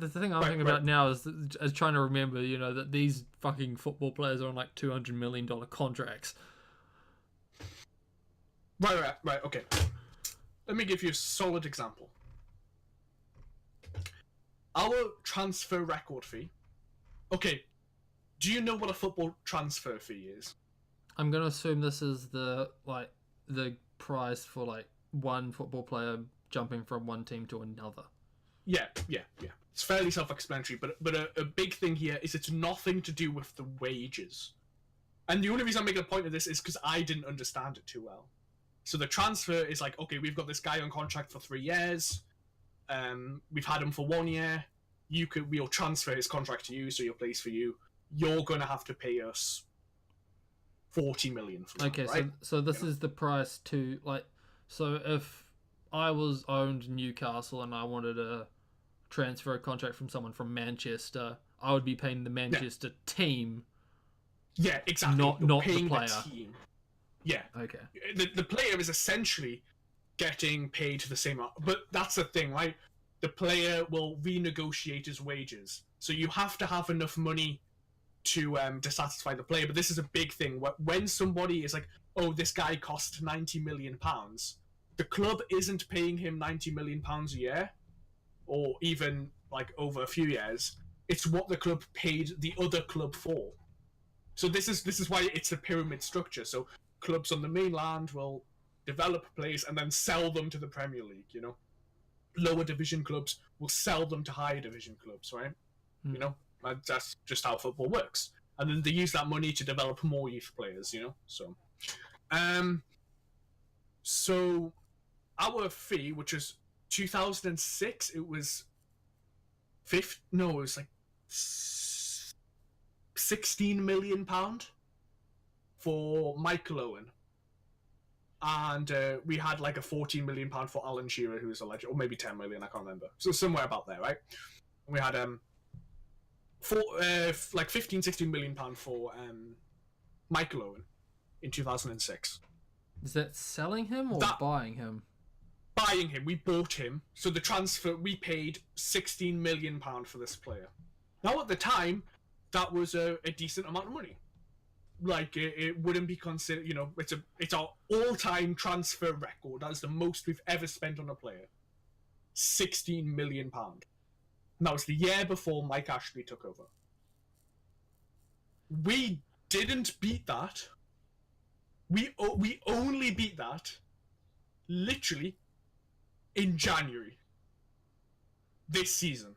thinking about now is trying to remember, that these fucking football players are on like $200 million contracts. Right. Okay. Let me give you a solid example. Our transfer record fee. Okay, do you know what a football transfer fee is? I'm gonna assume this is the price for like one football player jumping from one team to another. Yeah. It's fairly self-explanatory, but a big thing here is it's nothing to do with the wages. And the only reason I'm making a point of this is because I didn't understand it too well. So the transfer is like, okay, we've got this guy on contract for 3 years. We've had him for 1 year. We'll transfer his contract to you, so he'll place for you. You're gonna have to pay us 40 million for that, okay, right? so this is the price to so if I was owned Newcastle and I wanted to transfer a contract from someone from Manchester, I would be paying the Manchester team. Yeah, exactly. Not the player. Team. Yeah. Okay. The player is essentially getting paid the same amount, but that's the thing, right? The player will renegotiate his wages, so you have to have enough money to satisfy the player. But this is a big thing. When somebody is like, "Oh, this guy cost £90 million," the club isn't paying him £90 million a year, or even like over a few years. It's what the club paid the other club for. So this is why it's a pyramid structure. So clubs on the mainland will develop players and then sell them to the Premier League. Lower division clubs will sell them to higher division clubs, right? That's just how football works. And then they use that money to develop more youth players, So our fee, which was 2006, it was it was like £16 million for Michael Owen. And we had like a £14 million for Alan Shearer, who was a legend, or maybe 10 million, I can't remember. So somewhere about there, right? We had like 15-16 million pound for Michael Owen in 2006. Is that selling him or buying him? Buying him. We bought him. So the transfer, we paid £16 million for this player. Now at the time, that was a decent amount of money. Like it wouldn't be considered, it's our all-time transfer record. That's the most we've ever spent on a player. £16 million. That was the year before Mike Ashley took over. We didn't beat that. We only beat that literally in January this season.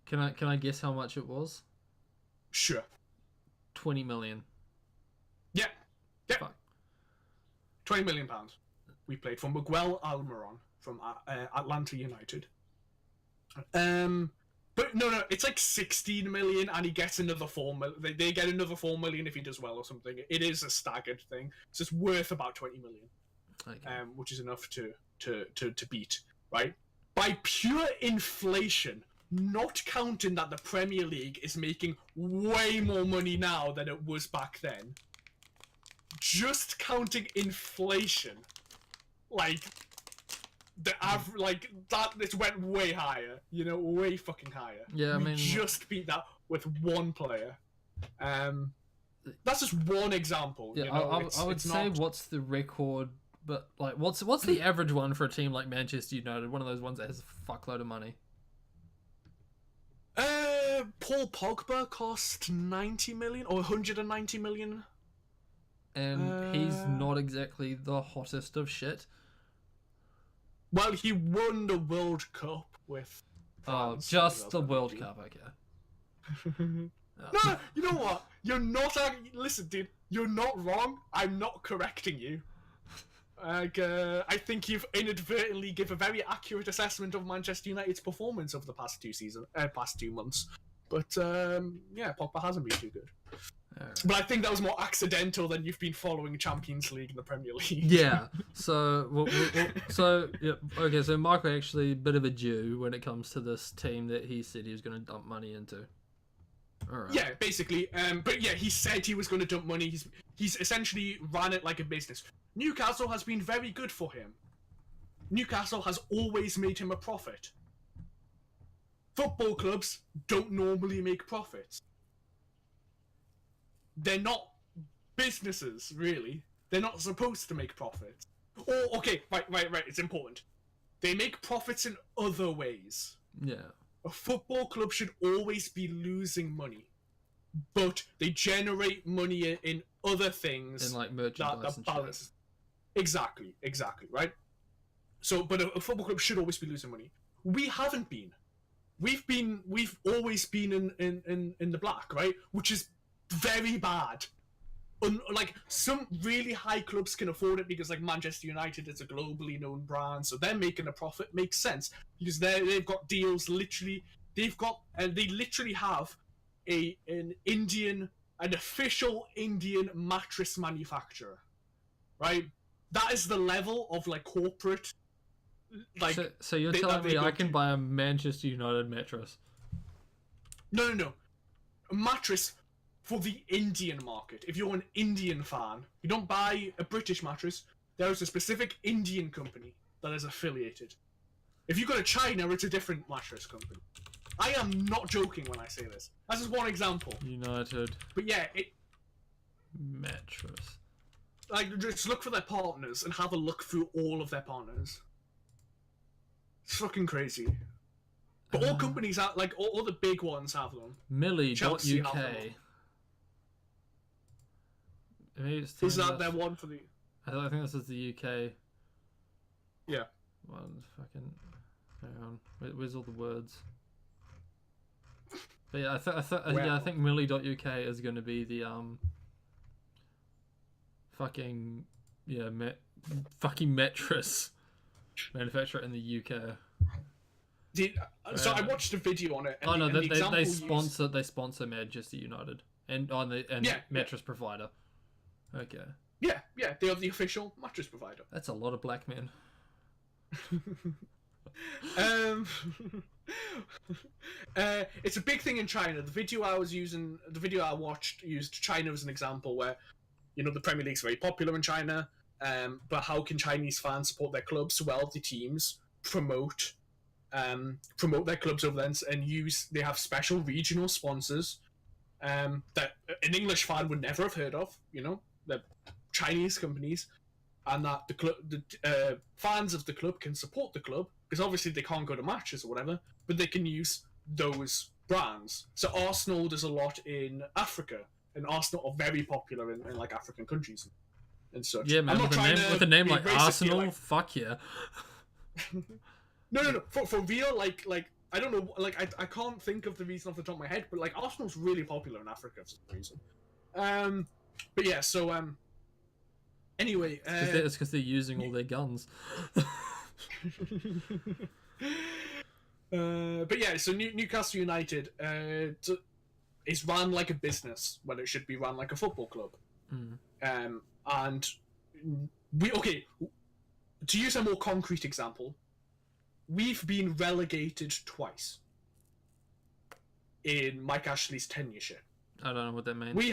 Can I guess how much it was? Sure. 20 million. Yeah. Fuck. £20 million. We played for Miguel Almiron from Atlanta United. But no, it's like 16 million, and he gets another 4 million. They get another 4 million if he does well or something. It is a staggered thing. So it's worth about 20 million, okay. Which is enough to beat, right? By pure inflation, not counting that the Premier League is making way more money now than it was back then. Just counting inflation, like the average, like that, it went way higher. Way fucking higher. Yeah, we just beat that with one player. That's just one example. Yeah, I would say what's the record, but like what's the average one for a team like Manchester United? One of those ones that has a fuckload of money. Paul Pogba cost 90 million or 190 million. And he's not exactly the hottest of shit. Well, he won the World Cup with France. Just the World Cup, okay. No, you know what? You're not. Listen, dude, you're not wrong. I'm not correcting you. I think you've inadvertently give a very accurate assessment of Manchester United's performance over the past 2 months. But yeah, Pogba hasn't been too good. Right. But I think that was more accidental than you've been following Champions League and the Premier League. Yeah. So, okay. So Michael actually a bit of a Jew when it comes to this team that he said he was going to dump money into. All right. Yeah, basically. But yeah, he said he was going to dump money. He's essentially ran it like a business. Newcastle has been very good for him. Newcastle has always made him a profit. Football clubs don't normally make profits. They're not businesses, really. They're not supposed to make profits. Or, okay, right, it's important. They make profits in other ways. Yeah. A football club should always be losing money, but they generate money in other things. In like merchandise and shit. Exactly, right? So, but a football club should always be losing money. We haven't been. We've always been in the black, right? Which is very bad. Like, some really high clubs can afford it because, like, Manchester United is a globally known brand, so they're making a profit. Makes sense because they've got deals. Literally, they literally have an official Indian mattress manufacturer, right? That is the level of like corporate. Like, so you're telling me I can buy a Manchester United mattress? No. A mattress for the Indian market. If you're an Indian fan, you don't buy a British mattress. There is a specific Indian company that is affiliated. If you go to China, it's a different mattress company. I am not joking when I say this. That's just one example. United. But yeah, mattress. Like, just look for their partners and have a look through all of their partners. It's fucking crazy. But all companies have, like, all the big ones have them. Millie.uk. Is that their one for the... I think this is the UK. Yeah. One fucking... Hang on. Where's all the words? But yeah, I think Millie.uk is going to be the fucking fucking mattress manufacturer in the UK. So I watched a video on it. And they sponsor Manchester United and mattress provider. Okay. Yeah, they are the official mattress provider. That's a lot of black men. It's a big thing in China. The video I watched used China as an example where, you know, the Premier League's very popular in China, but how can Chinese fans support their clubs? Well, the teams promote their clubs over there and they have special regional sponsors that an English fan would never have heard of, you know, they're Chinese companies, and that the fans of the club can support the club because obviously they can't go to matches or whatever, but they can use those brands. So Arsenal does a lot in Africa, and Arsenal are very popular in like African countries and such. Yeah, man, with a name like Arsenal, fuck yeah. No. For real, like I don't know, like I can't think of the reason off the top of my head, but like Arsenal's really popular in Africa for some reason. But yeah, so anyway, it's because they're using all their guns. But yeah, so Newcastle United is run like a business when it should be run like a football club. And to use a more concrete example, we've been relegated twice in Mike Ashley's tenureship. I don't know what that means. We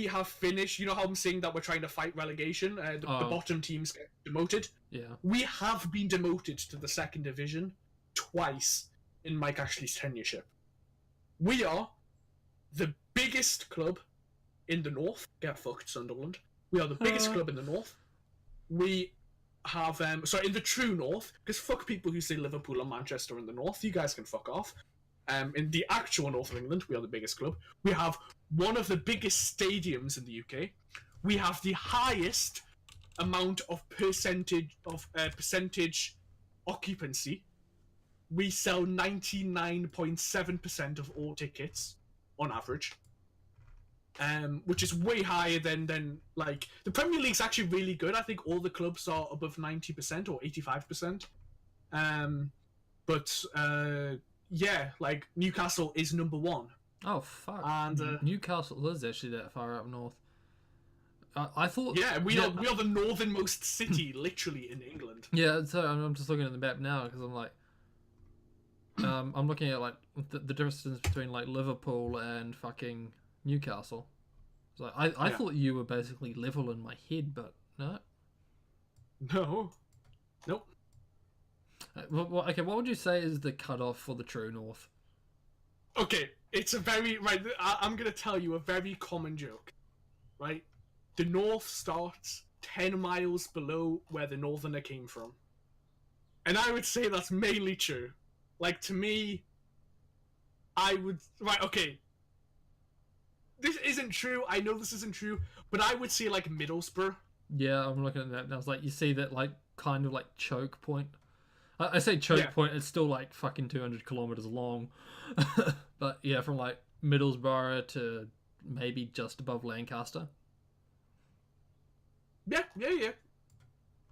have finished. You know how I'm saying that we're trying to fight relegation? The bottom teams get demoted. Yeah. We have been demoted to the second division twice in Mike Ashley's tenureship. We are the biggest club in the north. Get fucked, Sunderland. We are the biggest club in the north. We have in the true north, because fuck people who say Liverpool and Manchester in the north. You guys can fuck off. In the actual north of England, we are the biggest club. We have one of the biggest stadiums in the UK. We have the highest amount of percentage occupancy. We sell 99.7% of all tickets on average, which is way higher than like the Premier League's actually really good. I think all the clubs are above 90% or 85%. But yeah, like Newcastle is number one. Oh fuck! And Newcastle is actually that far up north. I thought. Yeah, we are the northernmost city, literally in England. Yeah, so I'm just looking at the map now because I'm like, I'm looking at like the distance between like Liverpool and fucking Newcastle. So I thought you were basically level in my head, but no. No. Nope. Well, okay, what would you say is the cutoff for the true north? Okay, it's a very I'm gonna tell you a very common joke, right? The north starts 10 miles below where the northerner came from, and I would say that's mainly true. Like, to me, I would okay. This isn't true. I know this isn't true, but I would say like Middlesbrough. Yeah, I'm looking at that and I was like, you see that like kind of like choke point. I say choke point, it's still like fucking 200 kilometers long. But yeah, from like Middlesbrough to maybe just above Lancaster. Yeah.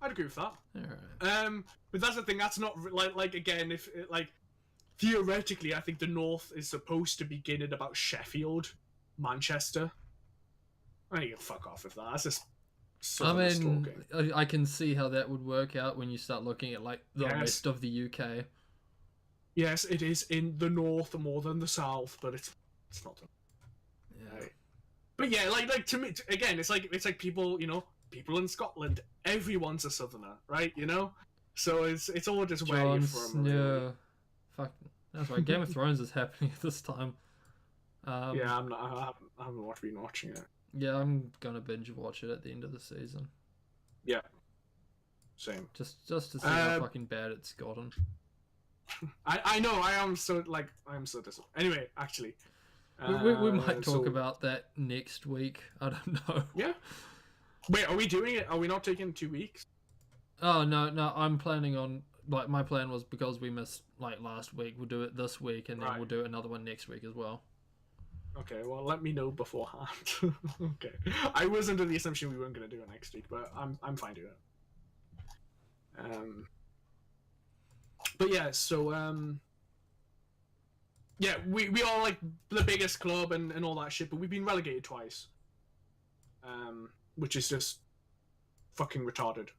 I'd agree with that. Alright. But that's the thing. That's not like again, if like theoretically, I think the north is supposed to begin at about Sheffield, Manchester. I think you can fuck off with that. That's just. I mean, I can see how that would work out when you start looking at like the rest of the UK. Yes, it is in the north more than the south, but it's not. Yeah. Right. But yeah, like to me again, it's like people, people in Scotland. Everyone's a southerner, right? So it's all just where you're from. Yeah. Fuck. That's right. Game of Thrones is happening at this time. Yeah, I haven't been watching it. Yeah, I'm gonna binge watch it at the end of the season. Yeah. Same. Just to see how fucking bad it's gotten. I know. I am so disappointed. Anyway, actually, we might talk about that next week. I don't know. Yeah. Wait, are we doing it? Are we not taking 2 weeks? Oh no! I'm planning on like my plan was because we missed like last week. We'll do it this week, and then we'll do another one next week as well. Okay, well, let me know beforehand. Okay, I was under the assumption we weren't going to do it next week, but I'm fine doing it. But yeah, so yeah, we are like the biggest club and all that shit, but we've been relegated twice, which is just fucking retarded.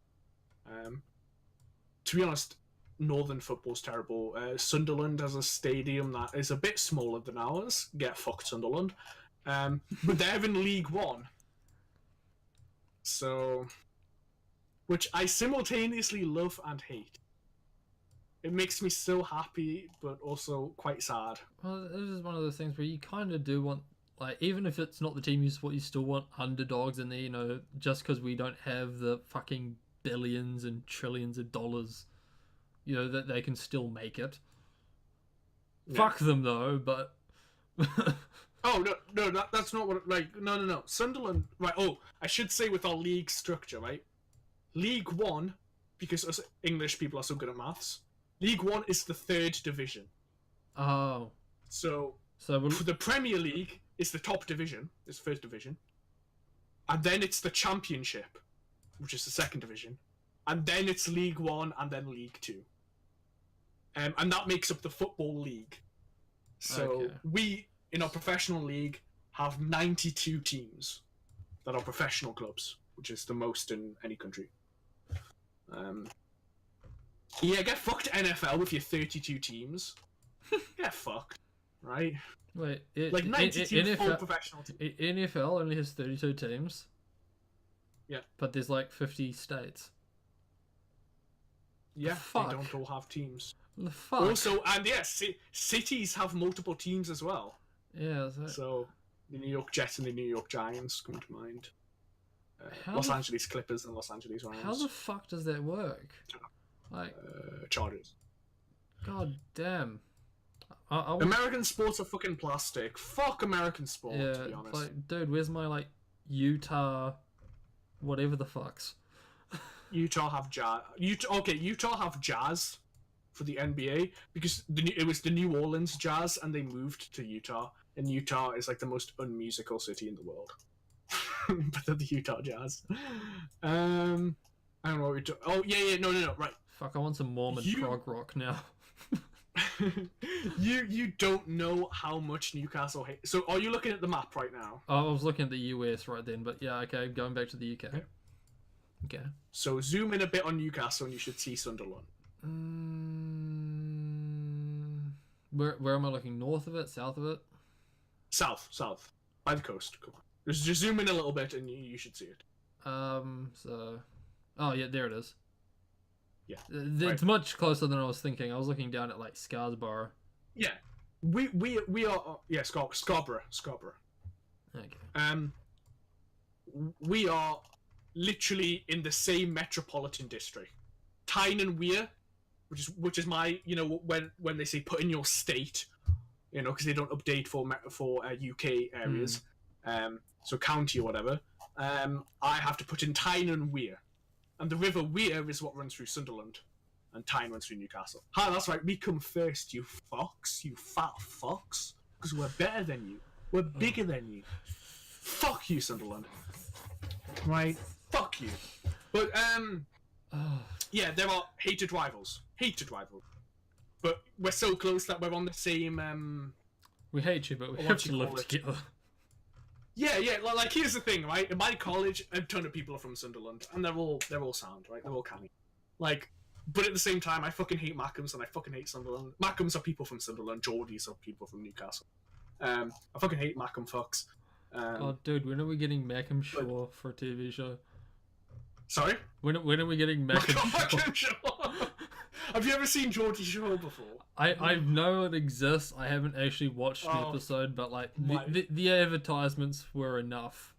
To be honest, Northern football's terrible. Sunderland has a stadium that is a bit smaller than ours. Get fucked, Sunderland. But they're in League One. So, which I simultaneously love and hate. It makes me so happy, but also quite sad. Well, this is one of those things where you kind of do want, like, even if it's not the team you support, you still want underdogs in there, just because we don't have the fucking billions and trillions of dollars. That they can still make it. Yeah. Fuck them, though, but... Oh, no, that's not what... No. Sunderland... Right, I should say with our league structure, right? League One, because us English people are so good at maths, League One is the 3rd division. Oh. So the Premier League is the top division, is 1st division. And then it's the Championship, which is the 2nd division. And then it's League One, and then League Two. And that makes up the Football League. So we, in our professional league, have 92 teams that are professional clubs, which is the most in any country. Yeah, get fucked NFL with your 32 teams. Get fucked, right? Wait, 92 full professional teams. NFL only has 32 teams. Yeah. But there's like 50 states. Yeah, they don't all have teams. The fuck? Also, and yes, cities have multiple teams as well. Yeah. So the New York Jets and the New York Giants come to mind. Los Angeles Clippers and Los Angeles Rams. How the fuck does that work? Like Chargers. God damn. American sports are fucking plastic. Fuck American sport, yeah, to be honest. like, dude, where's my like Utah, whatever the fucks? Utah have jazz. Utah have jazz for the NBA because it was the New Orleans Jazz and they moved to Utah. And Utah is like the most unmusical city in the world. But they're the Utah Jazz. I don't know what we're doing. Oh yeah, no, right. Fuck, I want some Mormon prog rock now. You don't know how much Newcastle hate. So are you looking at the map right now? Oh, I was looking at the US right then, but yeah, okay, going back to the UK. Okay. So zoom in a bit on Newcastle and you should see Sunderland. Where am I looking? North of it? South of it? South. By the coast. Come on. Just zoom in a little bit and you should see it. So... Oh, yeah, there it is. Yeah. It's much closer than I was thinking. I was looking down at, like, Scarborough. Yeah. We are... Yeah, Scarborough. Okay. We are literally in the same metropolitan district. Tyne and Weir, which is my, you know, when they say put in your state, you know, because they don't update for UK areas, so county or whatever. I have to put in Tyne and Weir, and the River Weir is what runs through Sunderland, and Tyne runs through Newcastle. Ha, that's right. We come first, you fox, you fat fox, because we're better than you. We're bigger than you. Fuck you, Sunderland. Right. Fuck you. But yeah, there are hated rivals. But we're so close that we're on the same We hate you, but we have to live together. Yeah, like here's the thing, right? In my college, a ton of people are from Sunderland, and they're all sound, right? They're all canny. Like, but at the same time, I fucking hate Mackems and I fucking hate Sunderland. Mackems are people from Sunderland, Geordies are people from Newcastle. I fucking hate Mackem fucks. Oh, dude, when are we getting Mackem Shaw for a TV show? Sorry? When are we getting Mackem Shaw? Have you ever seen Geordie Shore before? I know it exists. I haven't actually watched an episode, but like the advertisements were enough.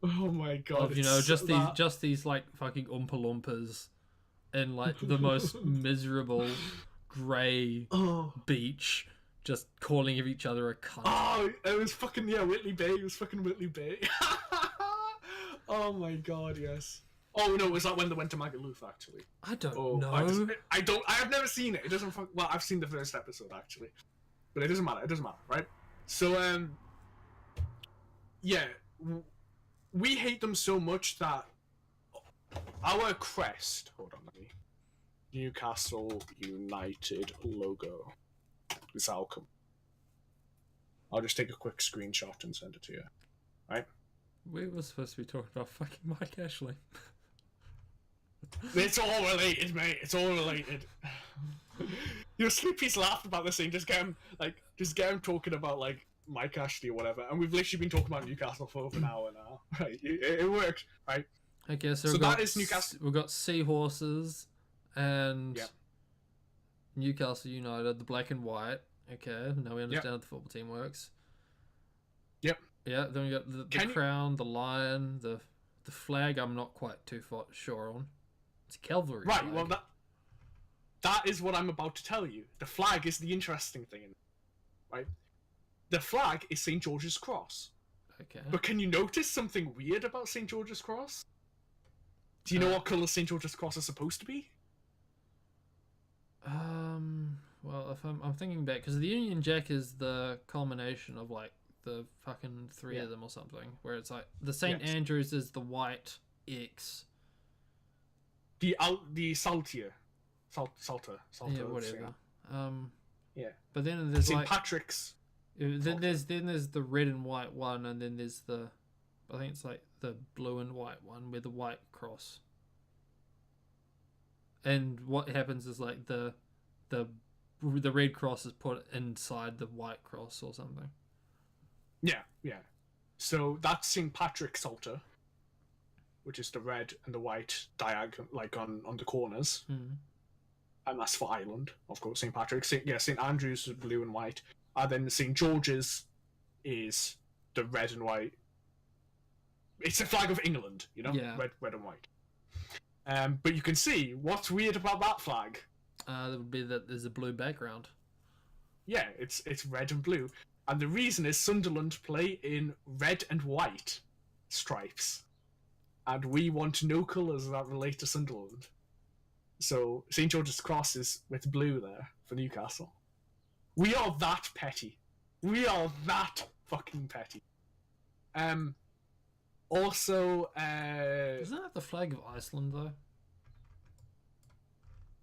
Oh my god! Of, you know, just these like fucking Oompa Loompas in like the most miserable grey beach, just calling each other a cunt. Oh, it was fucking Whitley Bay. It was fucking Whitley Bay. Oh my god, yes. Oh no, was that when they went to Magaluf actually? I don't know. I have never seen it. It doesn't. Well, I've seen the first episode actually, but it doesn't matter. It doesn't matter, right? So yeah, we hate them so much that our crest. Hold on, let me. Newcastle United logo. This outcome. I'll just take a quick screenshot and send it to you. Right? We were supposed to be talking about fucking Mike Ashley. It's all related, mate. It's all related. Your Snoopy's laughed about this thing. Just get him talking about like Mike Ashley or whatever, and we've literally been talking about Newcastle for over an hour now. Right? It worked, right? Okay, so that is Newcastle. We've got Seahorses and Newcastle United, the black and white. Okay, now we understand how the football team works. Yep. Yeah, then we got the crown, the lion, the flag. I'm not quite too sure on. It's a cavalry. Right. Flag. Well, that is what I'm about to tell you. The flag is the interesting thing, right? The flag is St. George's Cross. Okay. But can you notice something weird about St. George's Cross? Do you know what colour St. George's Cross is supposed to be? Well, if I'm thinking back, because the Union Jack is the culmination of like the fucking three of them or something, where it's like the St. Andrews is the white X. The Salter, yeah, whatever. Yeah. But then there's St. like Patrick's. Then there's the red and white one, and then there's I think it's like the blue and white one with the white cross. And what happens is like the red cross is put inside the white cross or something. Yeah. So that's St. Patrick's Salter, which is the red and the white diagonal, like on the corners. And that's for Ireland, of course. St. Patrick's, St. Andrews is blue and white. And then St. George's is the red and white. It's the flag of England, you know? Yeah. Red and white. But you can see, what's weird about that flag? That would be that there's a blue background. Yeah, it's red and blue, and the reason is Sunderland play in red and white stripes, and we want no colours that relate to Sunderland. So St George's Cross is with blue there for Newcastle. We are that petty. We are that fucking petty. Also, Isn't that the flag of Iceland though?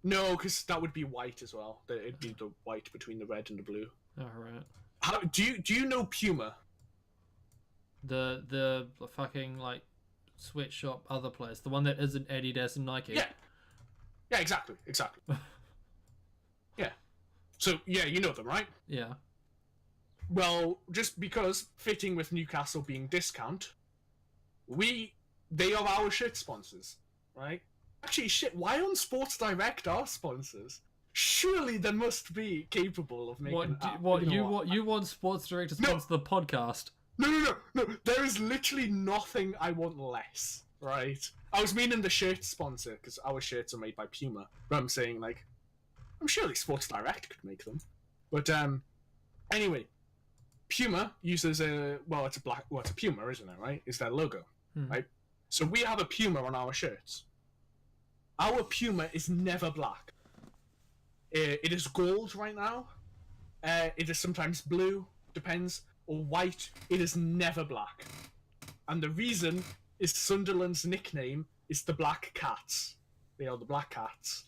no, because that would be white as well. It'd be the white between the red and the blue. Oh right. How do you know Puma? The fucking like sweatshop other place, the one that isn't Adidas and Nike. Yeah, exactly. Yeah. So yeah, you know them, right? Yeah. Well, just because fitting with Newcastle being discount, they are our shit sponsors, right? Actually, shit. Why aren't Sports Direct our sponsors? Surely they must be capable of making. You want Sports Direct to sponsor the podcast? No. There is literally nothing I want less, right? I was meaning the shirt sponsor because our shirts are made by Puma. But I'm saying like, I'm surely Sports Direct could make them. But anyway, Puma uses it's a Puma, isn't it? Right? It's their logo, right? So we have a Puma on our shirts. Our Puma is never black. It is gold right now. It is sometimes blue, depends, or white. It is never black. And the reason is Sunderland's nickname is the Black Cats. They are the Black Cats.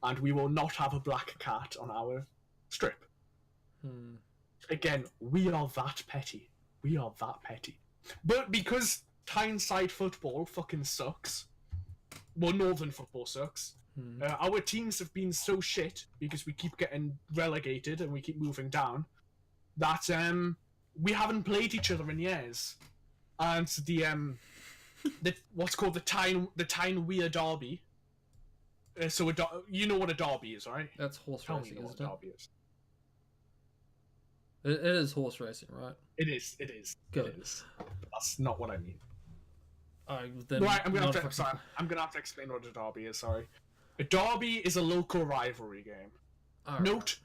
And we will not have a black cat on our strip. Again, we are that petty. We are that petty. But because Tyneside football fucking sucks, well, Northern football sucks, our teams have been so shit because we keep getting relegated and we keep moving down that we haven't played each other in years. And the what's called the Tyne Weir Derby. So you know what a derby is, right? That's horse Tell racing, me what isn't a it? derby is. It is horse racing, right? It is. Good. It is. But that's not what I mean. Then Right, I'm gonna have to explain what a derby is. Sorry, a derby is a local rivalry game. Note,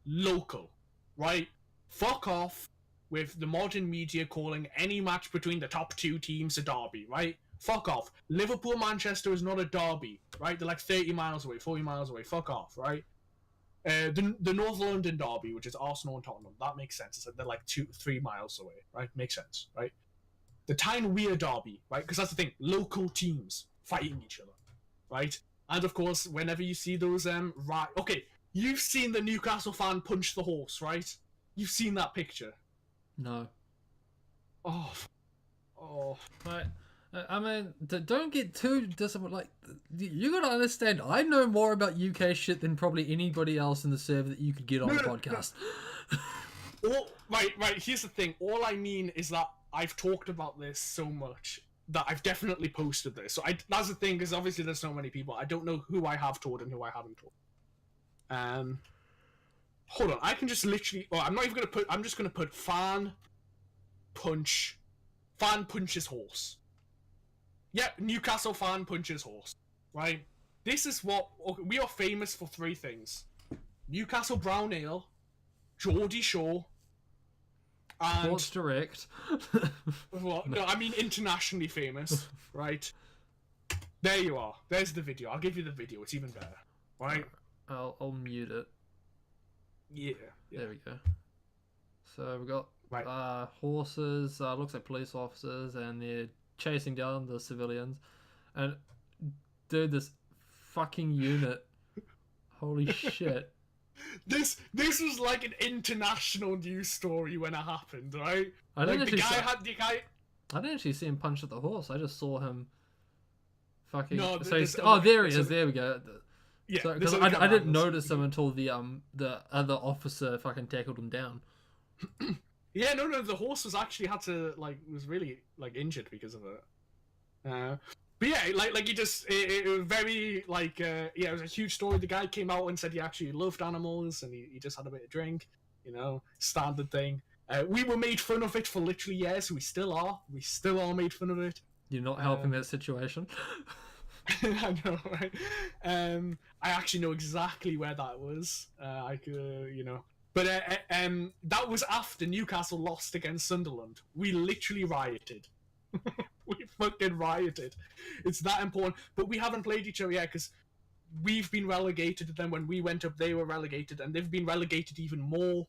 local, right? Fuck off with the modern media calling any match between the top two teams a derby, right? Fuck off. Liverpool Manchester is not a derby, right? They're like 30 miles away, 40 miles away. Fuck off, right? The North London derby, which is Arsenal and Tottenham, that makes sense. They're like 2-3 miles away, right? Makes sense, right? The Tyne Weir derby, right? Because that's the thing, local teams fighting each other, right? And of course, whenever you see those, okay, you've seen the Newcastle fan punch the horse, right? You've seen that picture. No. Oh. Right. I mean, don't get too disappointed. Like, you gotta understand, I know more about UK shit than probably anybody else in the server that you could get on the podcast. Right. Here's the thing. All I mean is that I've talked about this so much that I've definitely posted this. So that's the thing, because obviously there's so many people. I don't know who I have told and who I haven't told. Hold on. I can just literally. Oh, I'm not even gonna put. I'm just gonna put fan punches horse. Yep, Newcastle fan punches horse. Right? This is what... Okay, we are famous for 3 things. Newcastle Brown Ale, Geordie Shore, and... Sports Direct. Well, no, I mean internationally famous, right? There you are. There's the video. I'll give you the video. It's even better. Right? I'll mute it. Yeah. There we go. So we've got horses, looks like police officers, and they're chasing down the civilians. And dude, this fucking unit, holy shit. This was like an international news story when it happened, right? I didn't I didn't actually see him punch at the horse. I just saw him fucking. No, there he is. There we go. Yeah, because I didn't notice him until the other officer fucking tackled him down. Yeah, no, the horse was actually was really like injured because of it. But yeah, like he just it was very like it was a huge story. The guy came out and said he actually loved animals and he just had a bit of drink, standard thing. We were made fun of it for literally years. We still are made fun of it. You're not helping that situation. I know, right? I actually know exactly where that was. I could, But that was after Newcastle lost against Sunderland. We literally rioted. We fucking rioted. It's that important. But we haven't played each other yet because we've been relegated. And then when we went up, they were relegated, and they've been relegated even more.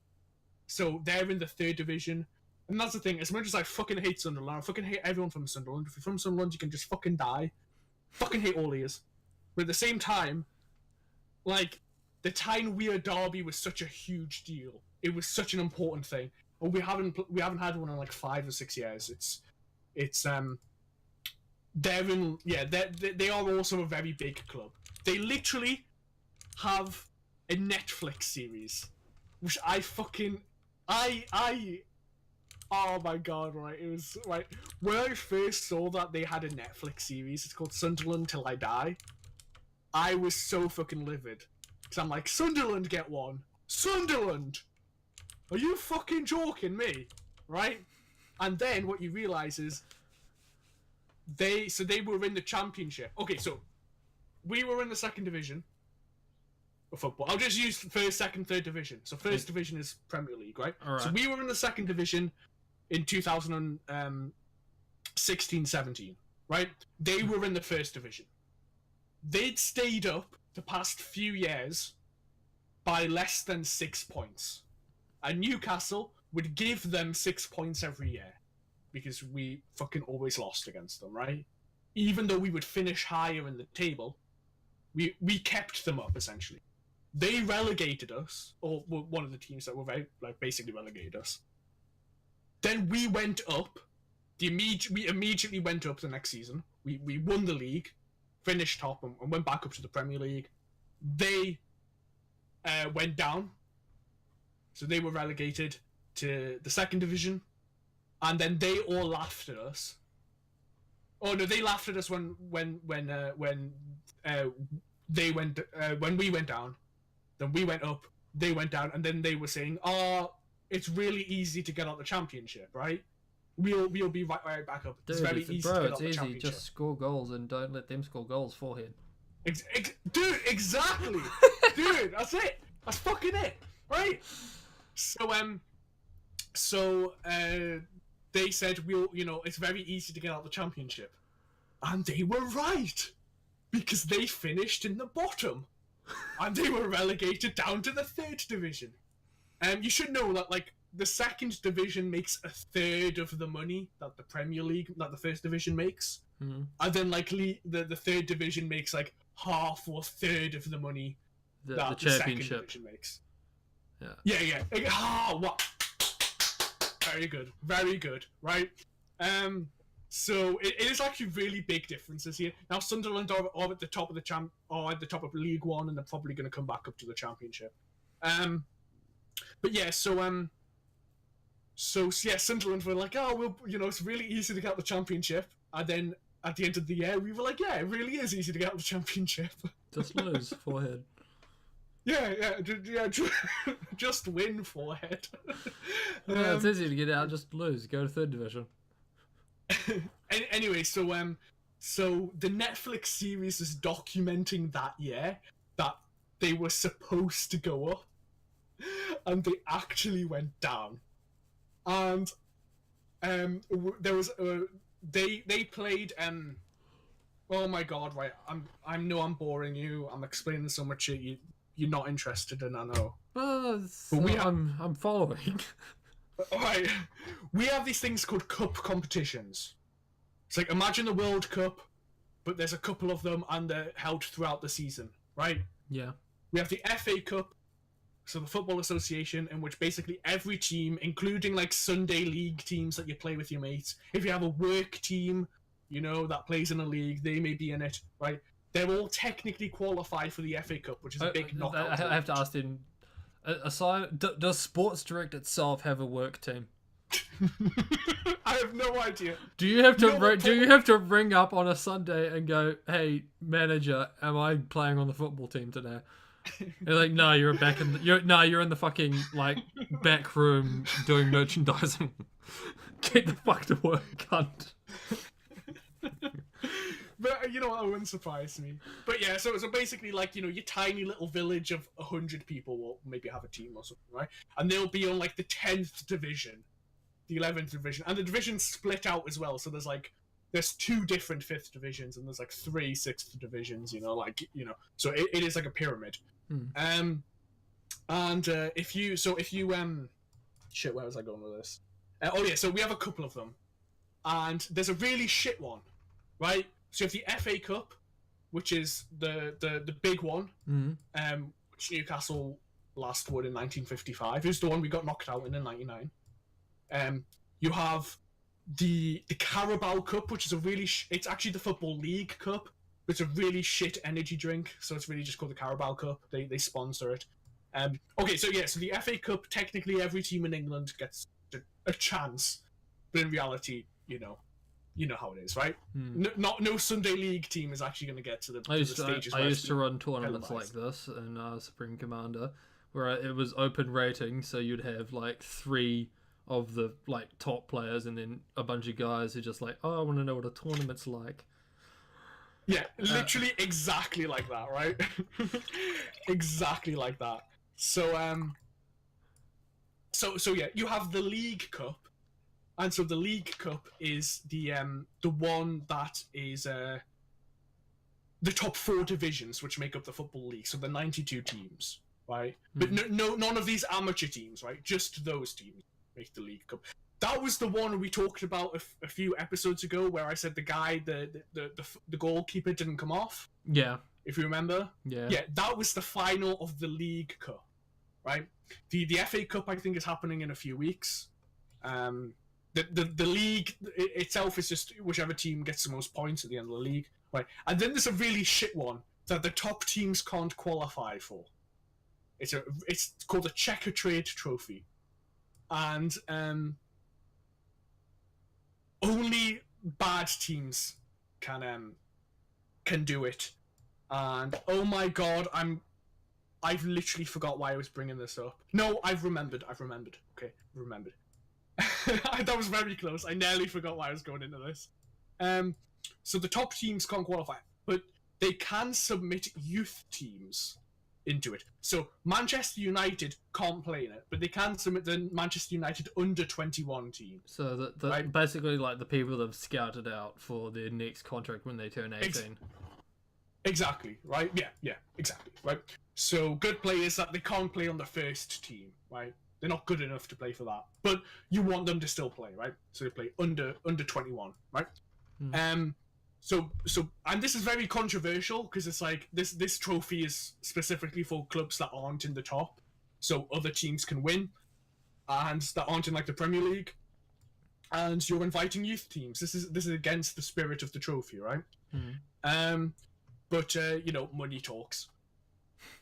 So they're in the 3rd division. And that's the thing. As much as I fucking hate Sunderland, I fucking hate everyone from Sunderland. If you're from Sunderland, you can just fucking die. Fucking hate all ears. But at the same time, like, the Tyne Weir derby was such a huge deal. It was such an important thing. But we haven't had one in like 5 or 6 years. They are also a very big club. They literally have a Netflix series, which oh my god, right, it was, right, when I first saw that they had a Netflix series, it's called Sunderland Till I Die, I was so fucking livid. Because I'm like, Sunderland get one? Sunderland! Are you fucking joking me? Right? And then what you realise is, they were in the Championship. Okay, so, we were in the 2nd division of football. I'll just use 1st, 2nd, 3rd division. So 1st division is Premier League, right? All right. So we were in the 2nd division in 2016-17, right? They were in the 1st division. They'd stayed up the past few years by less than 6 points. And Newcastle would give them 6 points every year because we fucking always lost against them, right? Even though we would finish higher in the table, we kept them up, essentially. They relegated us, or were one of the teams that were basically relegated us. Then we went up. We immediately went up the next season. We won the league, finished top, and went back up to the Premier League. They went down, so they were relegated to the 2nd division, and then they all laughed at us. Oh no, they laughed at us when we went down. Then we went up, they went down, and then they were saying, "Oh, it's really easy to get out the Championship, right? We'll be right back up. It's very easy to get out the Championship. Just score goals and don't let them score goals. Forehead." Dude, exactly. Dude, that's it. That's fucking it, right? So they said it's very easy to get out the Championship, and they were right because they finished in the bottom. And they were relegated down to the 3rd division. You should know that, like, the 2nd division makes 1/3 of the money that the Premier League, that the 1st division makes. Mm-hmm. And then, like, the 3rd division makes, like, half or 1/3 of the money that the 2nd division makes. Yeah. What? Very good. Very good, right? So it is actually really big differences here. Now Sunderland are at the top of at the top of League One, and they're probably going to come back up to the Championship. But yeah, so Sunderland were like, oh, it's really easy to get out the Championship, and then at the end of the year, we were like, yeah, it really is easy to get out the Championship. Just lose, Forehead. Yeah, just win, Forehead. It's easy to get out, just lose, go to 3rd division. Anyway, so the Netflix series is documenting that year that they were supposed to go up, and they actually went down. And there was they played oh my god, right? I know I'm boring you. I'm explaining so much shit you're not interested in. I know. I'm following. Alright, we have these things called cup competitions. It's like, imagine the World Cup, but there's a couple of them and they're held throughout the season, right? Yeah. We have the FA Cup, so the Football Association, in which basically every team, including like Sunday league teams that you play with your mates, if you have a work team, that plays in a league, they may be in it, right? They're all technically qualified for the FA Cup, which is a big knockout. I have to ask then, does Sports Direct itself have a work team? I have no idea. Do you have to ring up on a Sunday and go, "Hey, manager, am I playing on the football team today?" They're like, "No, you're you're in the fucking like back room doing merchandising. Get the fuck to work, cunt." But you know what? That wouldn't surprise me. But yeah, so basically, like, you know, your tiny little village of 100 people will maybe have a team or something, right? And they'll be on like the 10th division, the 11th division, and the division's split out as well. So there's 2 different 5th divisions, and there's like 3 6th divisions. You know, like, you know, so it is like a pyramid. And if you shit, where was I going with this? Oh yeah, so we have a couple of them, and there's a really shit one, right? So you have the FA Cup, which is the big one, which Newcastle last won in 1955. It's the one we got knocked out in '99. You have the Carabao Cup, which is a really it's actually the Football League Cup, but it's a really shit energy drink, so it's really just called the Carabao Cup. They sponsor it. Okay, so yeah, so the FA Cup, technically every team in England gets a chance, but in reality, you know how it is, right? No Sunday League team is actually going to get to the stages. I used to run tournaments like this in Supreme Commander, where it was open rating, so you'd have like 3 of the like top players, and then a bunch of guys who just like, oh, I want to know what a tournament's like. Yeah, literally exactly like that, right? Exactly like that. So so yeah, you have the League Cup. And so the League Cup is the one that is the top 4 divisions which make up the Football League. So the 92 teams, right? But none of these amateur teams, right? Just those teams make the League Cup. That was the one we talked about a few episodes ago, where I said the guy, the goalkeeper didn't come off. Yeah. If you remember. Yeah. Yeah, that was the final of the League Cup, right? The FA Cup, I think, is happening in a few weeks. The league itself is just whichever team gets the most points at the end of the league, right? And then there's a really shit one that the top teams can't qualify for. It's called a Checker Trade Trophy, and only bad teams can do it. And oh my god, I've literally forgot why I was bringing this up. No, I've remembered. Okay, remembered. That was very close. I nearly forgot why I was going into this. So the top teams can't qualify, but they can submit youth teams into it. So Manchester United can't play in it, but they can submit the Manchester United under-21 team. So right? Basically like the people that have scouted out for their next contract when they turn 18. Exactly, right? Yeah, exactly, right? So good players that they can't play on the first team, right? They're not good enough to play for that, but you want them to still play, right? So they play under 21, right? So and this is very controversial because it's like this trophy is specifically for clubs that aren't in the top, so other teams can win, and that aren't in like the Premier League, and you're inviting youth teams. This is against the spirit of the trophy, right? But you know, money talks,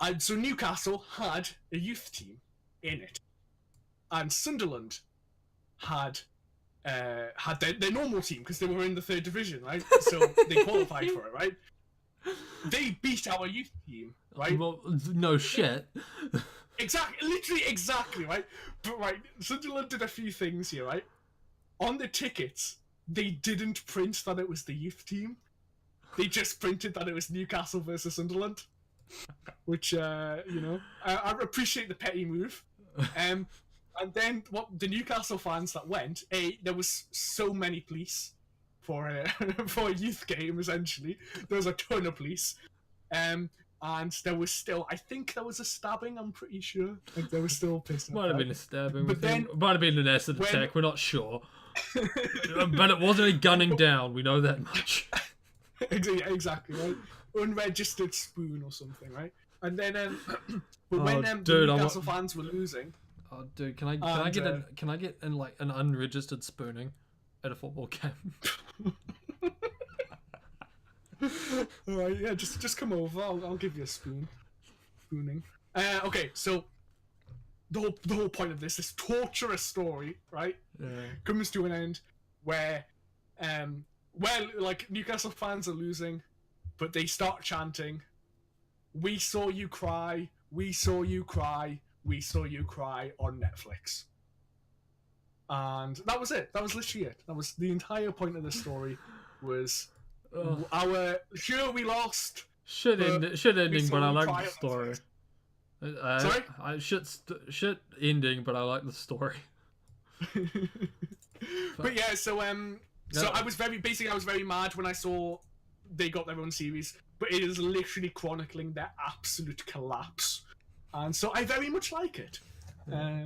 and so Newcastle had a youth team in it. And Sunderland had their normal team because they were in the 3rd division, right? So they qualified for it, right? They beat our youth team, right? Well, no shit. Literally exactly, right? But right, Sunderland did a few things here, right? On the tickets, they didn't print that it was the youth team. They just printed that it was Newcastle versus Sunderland, which you know, I appreciate the petty move. And then what the Newcastle fans that went, there was so many police for a youth game. Essentially, there was a ton of police, and there was still, I think there was a stabbing. I'm pretty sure, like there was still pissing. Might have been a stabbing, but then might have been an acid attack. We're not sure, but it wasn't a gunning down. We know that much. Exactly, right? Unregistered spoon or something, right? And then, but when the Newcastle fans were losing. Oh, dude, can I get in like an unregistered spooning at a football game? All right, yeah, just come over. I'll give you a spooning. Okay, so the whole point of this torturous story, right, comes to an end where, like Newcastle fans are losing, but they start chanting, "We saw you cry. We saw you cry. We saw you cry" on Netflix. And that was it. That was literally it. That was the entire point of the story. Was Sure, we lost. Shit ending, but I like the triumphed. story. Sorry? Shit ending, but I like the story. But yeah, so No. I was very mad when I saw they got their own series, but it is literally chronicling their absolute collapse, and so I very much like it. Yeah,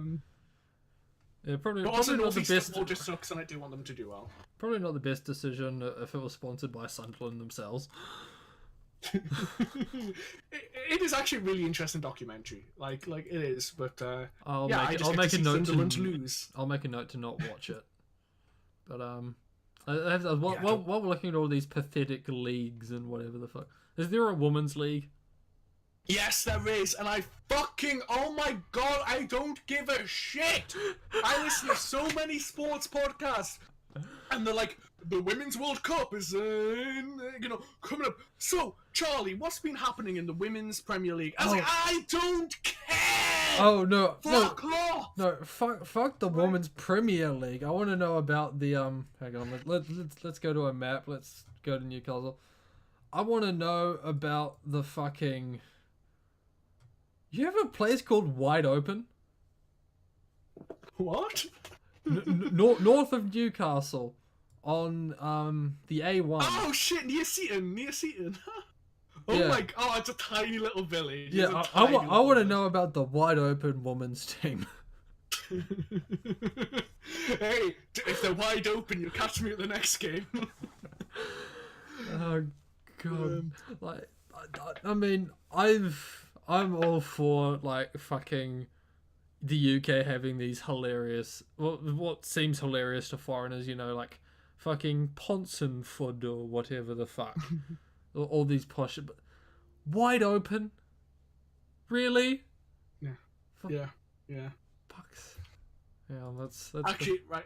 probably But also, not the Northeast best. football just sucks, and I do want them to do well. Probably not the best decision if it was sponsored by Sunderland themselves. It is actually a really interesting documentary, like it is, but I'll yeah, make, I just I'll get make to a see note Sunderland to lose. I'll make a note to not watch it. But while we're looking at all these pathetic leagues and whatever the fuck, is there a women's league? Yes, there is, and oh my god, I don't give a shit. I listen to so many sports podcasts, and they're like, the Women's World Cup is, coming up. So, Charlie, what's been happening in the Women's Premier League? I was like, I don't care. Oh no, Fuck off. no, fuck the Women's Premier League. I want to know about the Hang on, let's go to a map. Let's go to Newcastle. I want to know about the fucking. You have a place called Wide Open? What? North of Newcastle, on the A1. Oh shit, near Seaton. Oh Yeah. my god, it's a tiny little village. Yeah, I want to know about the Wide Open women's team. Hey, if they're wide open, you'll catch me at the next game. Oh god, like I mean, I'm all for like fucking the UK having these hilarious, what seems hilarious to foreigners, like fucking Ponson Food or whatever the fuck, all these posh, but Wide Open, really? Yeah, yeah. Fucks. Yeah, that's Actually, right?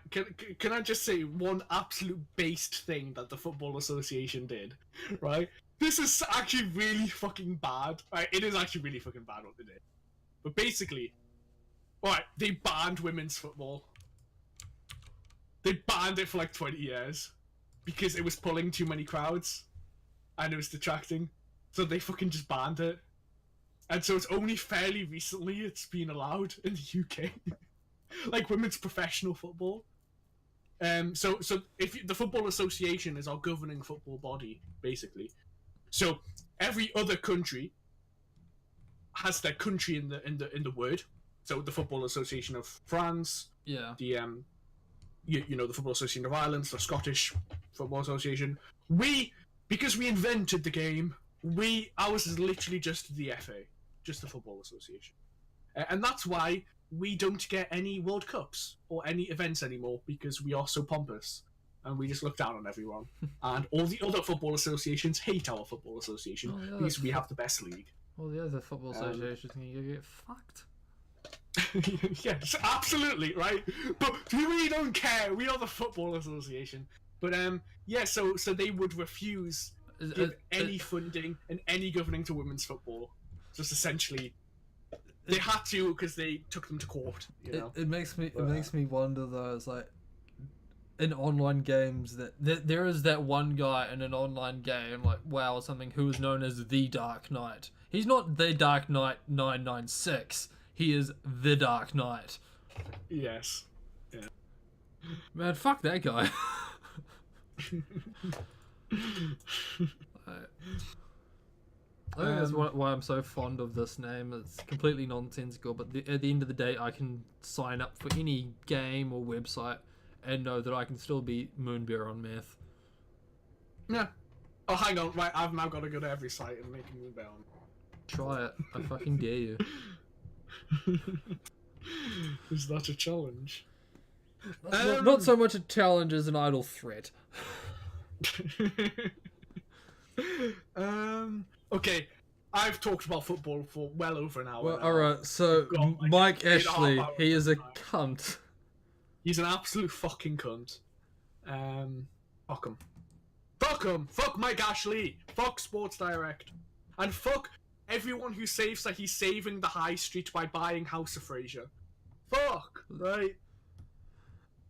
Can I just say one absolute based thing that the Football Association did? Right, this is actually really fucking bad. Right, it is actually really fucking bad what they did. But basically, right, they banned women's football. They banned it for like 20 years because it was pulling too many crowds and it was detracting. So they fucking just banned it. And so it's only fairly recently it's been allowed in the UK. Like women's professional football. So if the Football Association is our governing football body, basically. So every other country has their country in the word. So the Football Association of France, yeah. the the Football Association of Ireland, the Scottish Football Association. Because we invented the game, ours is literally just the FA, just the Football Association, and that's why we don't get any World Cups or any events anymore because we are so pompous and we just look down on everyone. And all the other football associations hate our football association because we have the best league. Well, the other football associations can get fucked. Yes, absolutely, right? But we don't care. We are the Football Association. But so they would refuse give any funding and any governing to women's football. Just essentially, they had to because they took them to court. It makes me wonder though. It's like in online games that there is that one guy in an online game like WoW or something who is known as the Dark Knight. He's not the Dark Knight 996. He is the Dark Knight. Yes. Yeah. Man, fuck that guy. I think that's why I'm so fond of this name. It's completely nonsensical, but at the end of the day, I can sign up for any game or website and know that I can still beat Moonbear on meth. Yeah. Oh, hang on. Right, I've now got to go to every site and make a Moonbear on. Try it. I fucking dare you. Is that a challenge? Not so much a challenge as an idle threat. Okay, I've talked about football for well over an hour. Well, now. alright, so Mike Ashley, he is a cunt. He's an absolute fucking cunt. Fuck him. Fuck him! Fuck Mike Ashley! Fuck Sports Direct! And fuck everyone who saves that he's saving the high street by buying House of Fraser. Fuck! Right?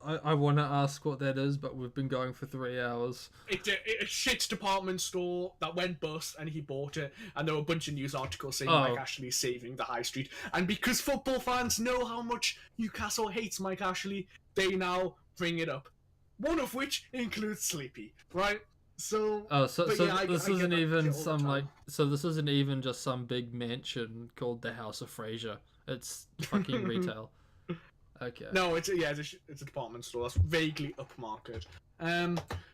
I want to ask what that is, but we've been going for 3 hours. It's a shit department store that went bust, and he bought it. And there were a bunch of news articles saying Mike Ashley is saving the high street. And because football fans know how much Newcastle hates Mike Ashley, they now bring it up. One of which includes Sleepy, right? So. This isn't even some like. So this isn't even just some big mansion called the House of Fraser. It's fucking retail. Okay. No, it's a department store that's vaguely upmarket.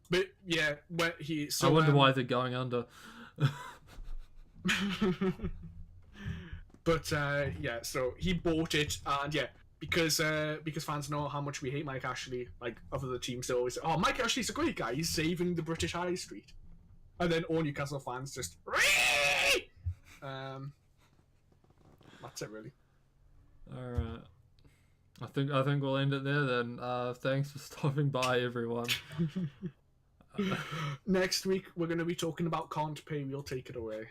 But yeah, where he. So, I wonder why they're going under. But yeah, so he bought it, and yeah, because fans know how much we hate Mike Ashley. Like other teams, they always say, "Oh, Mike Ashley's a great guy. He's saving the British High Street," and then all Newcastle fans just. That's it, really. All right. I think we'll end it there then. Thanks for stopping by, everyone. Next week we're going to be talking about Can't Pay. We'll take it away.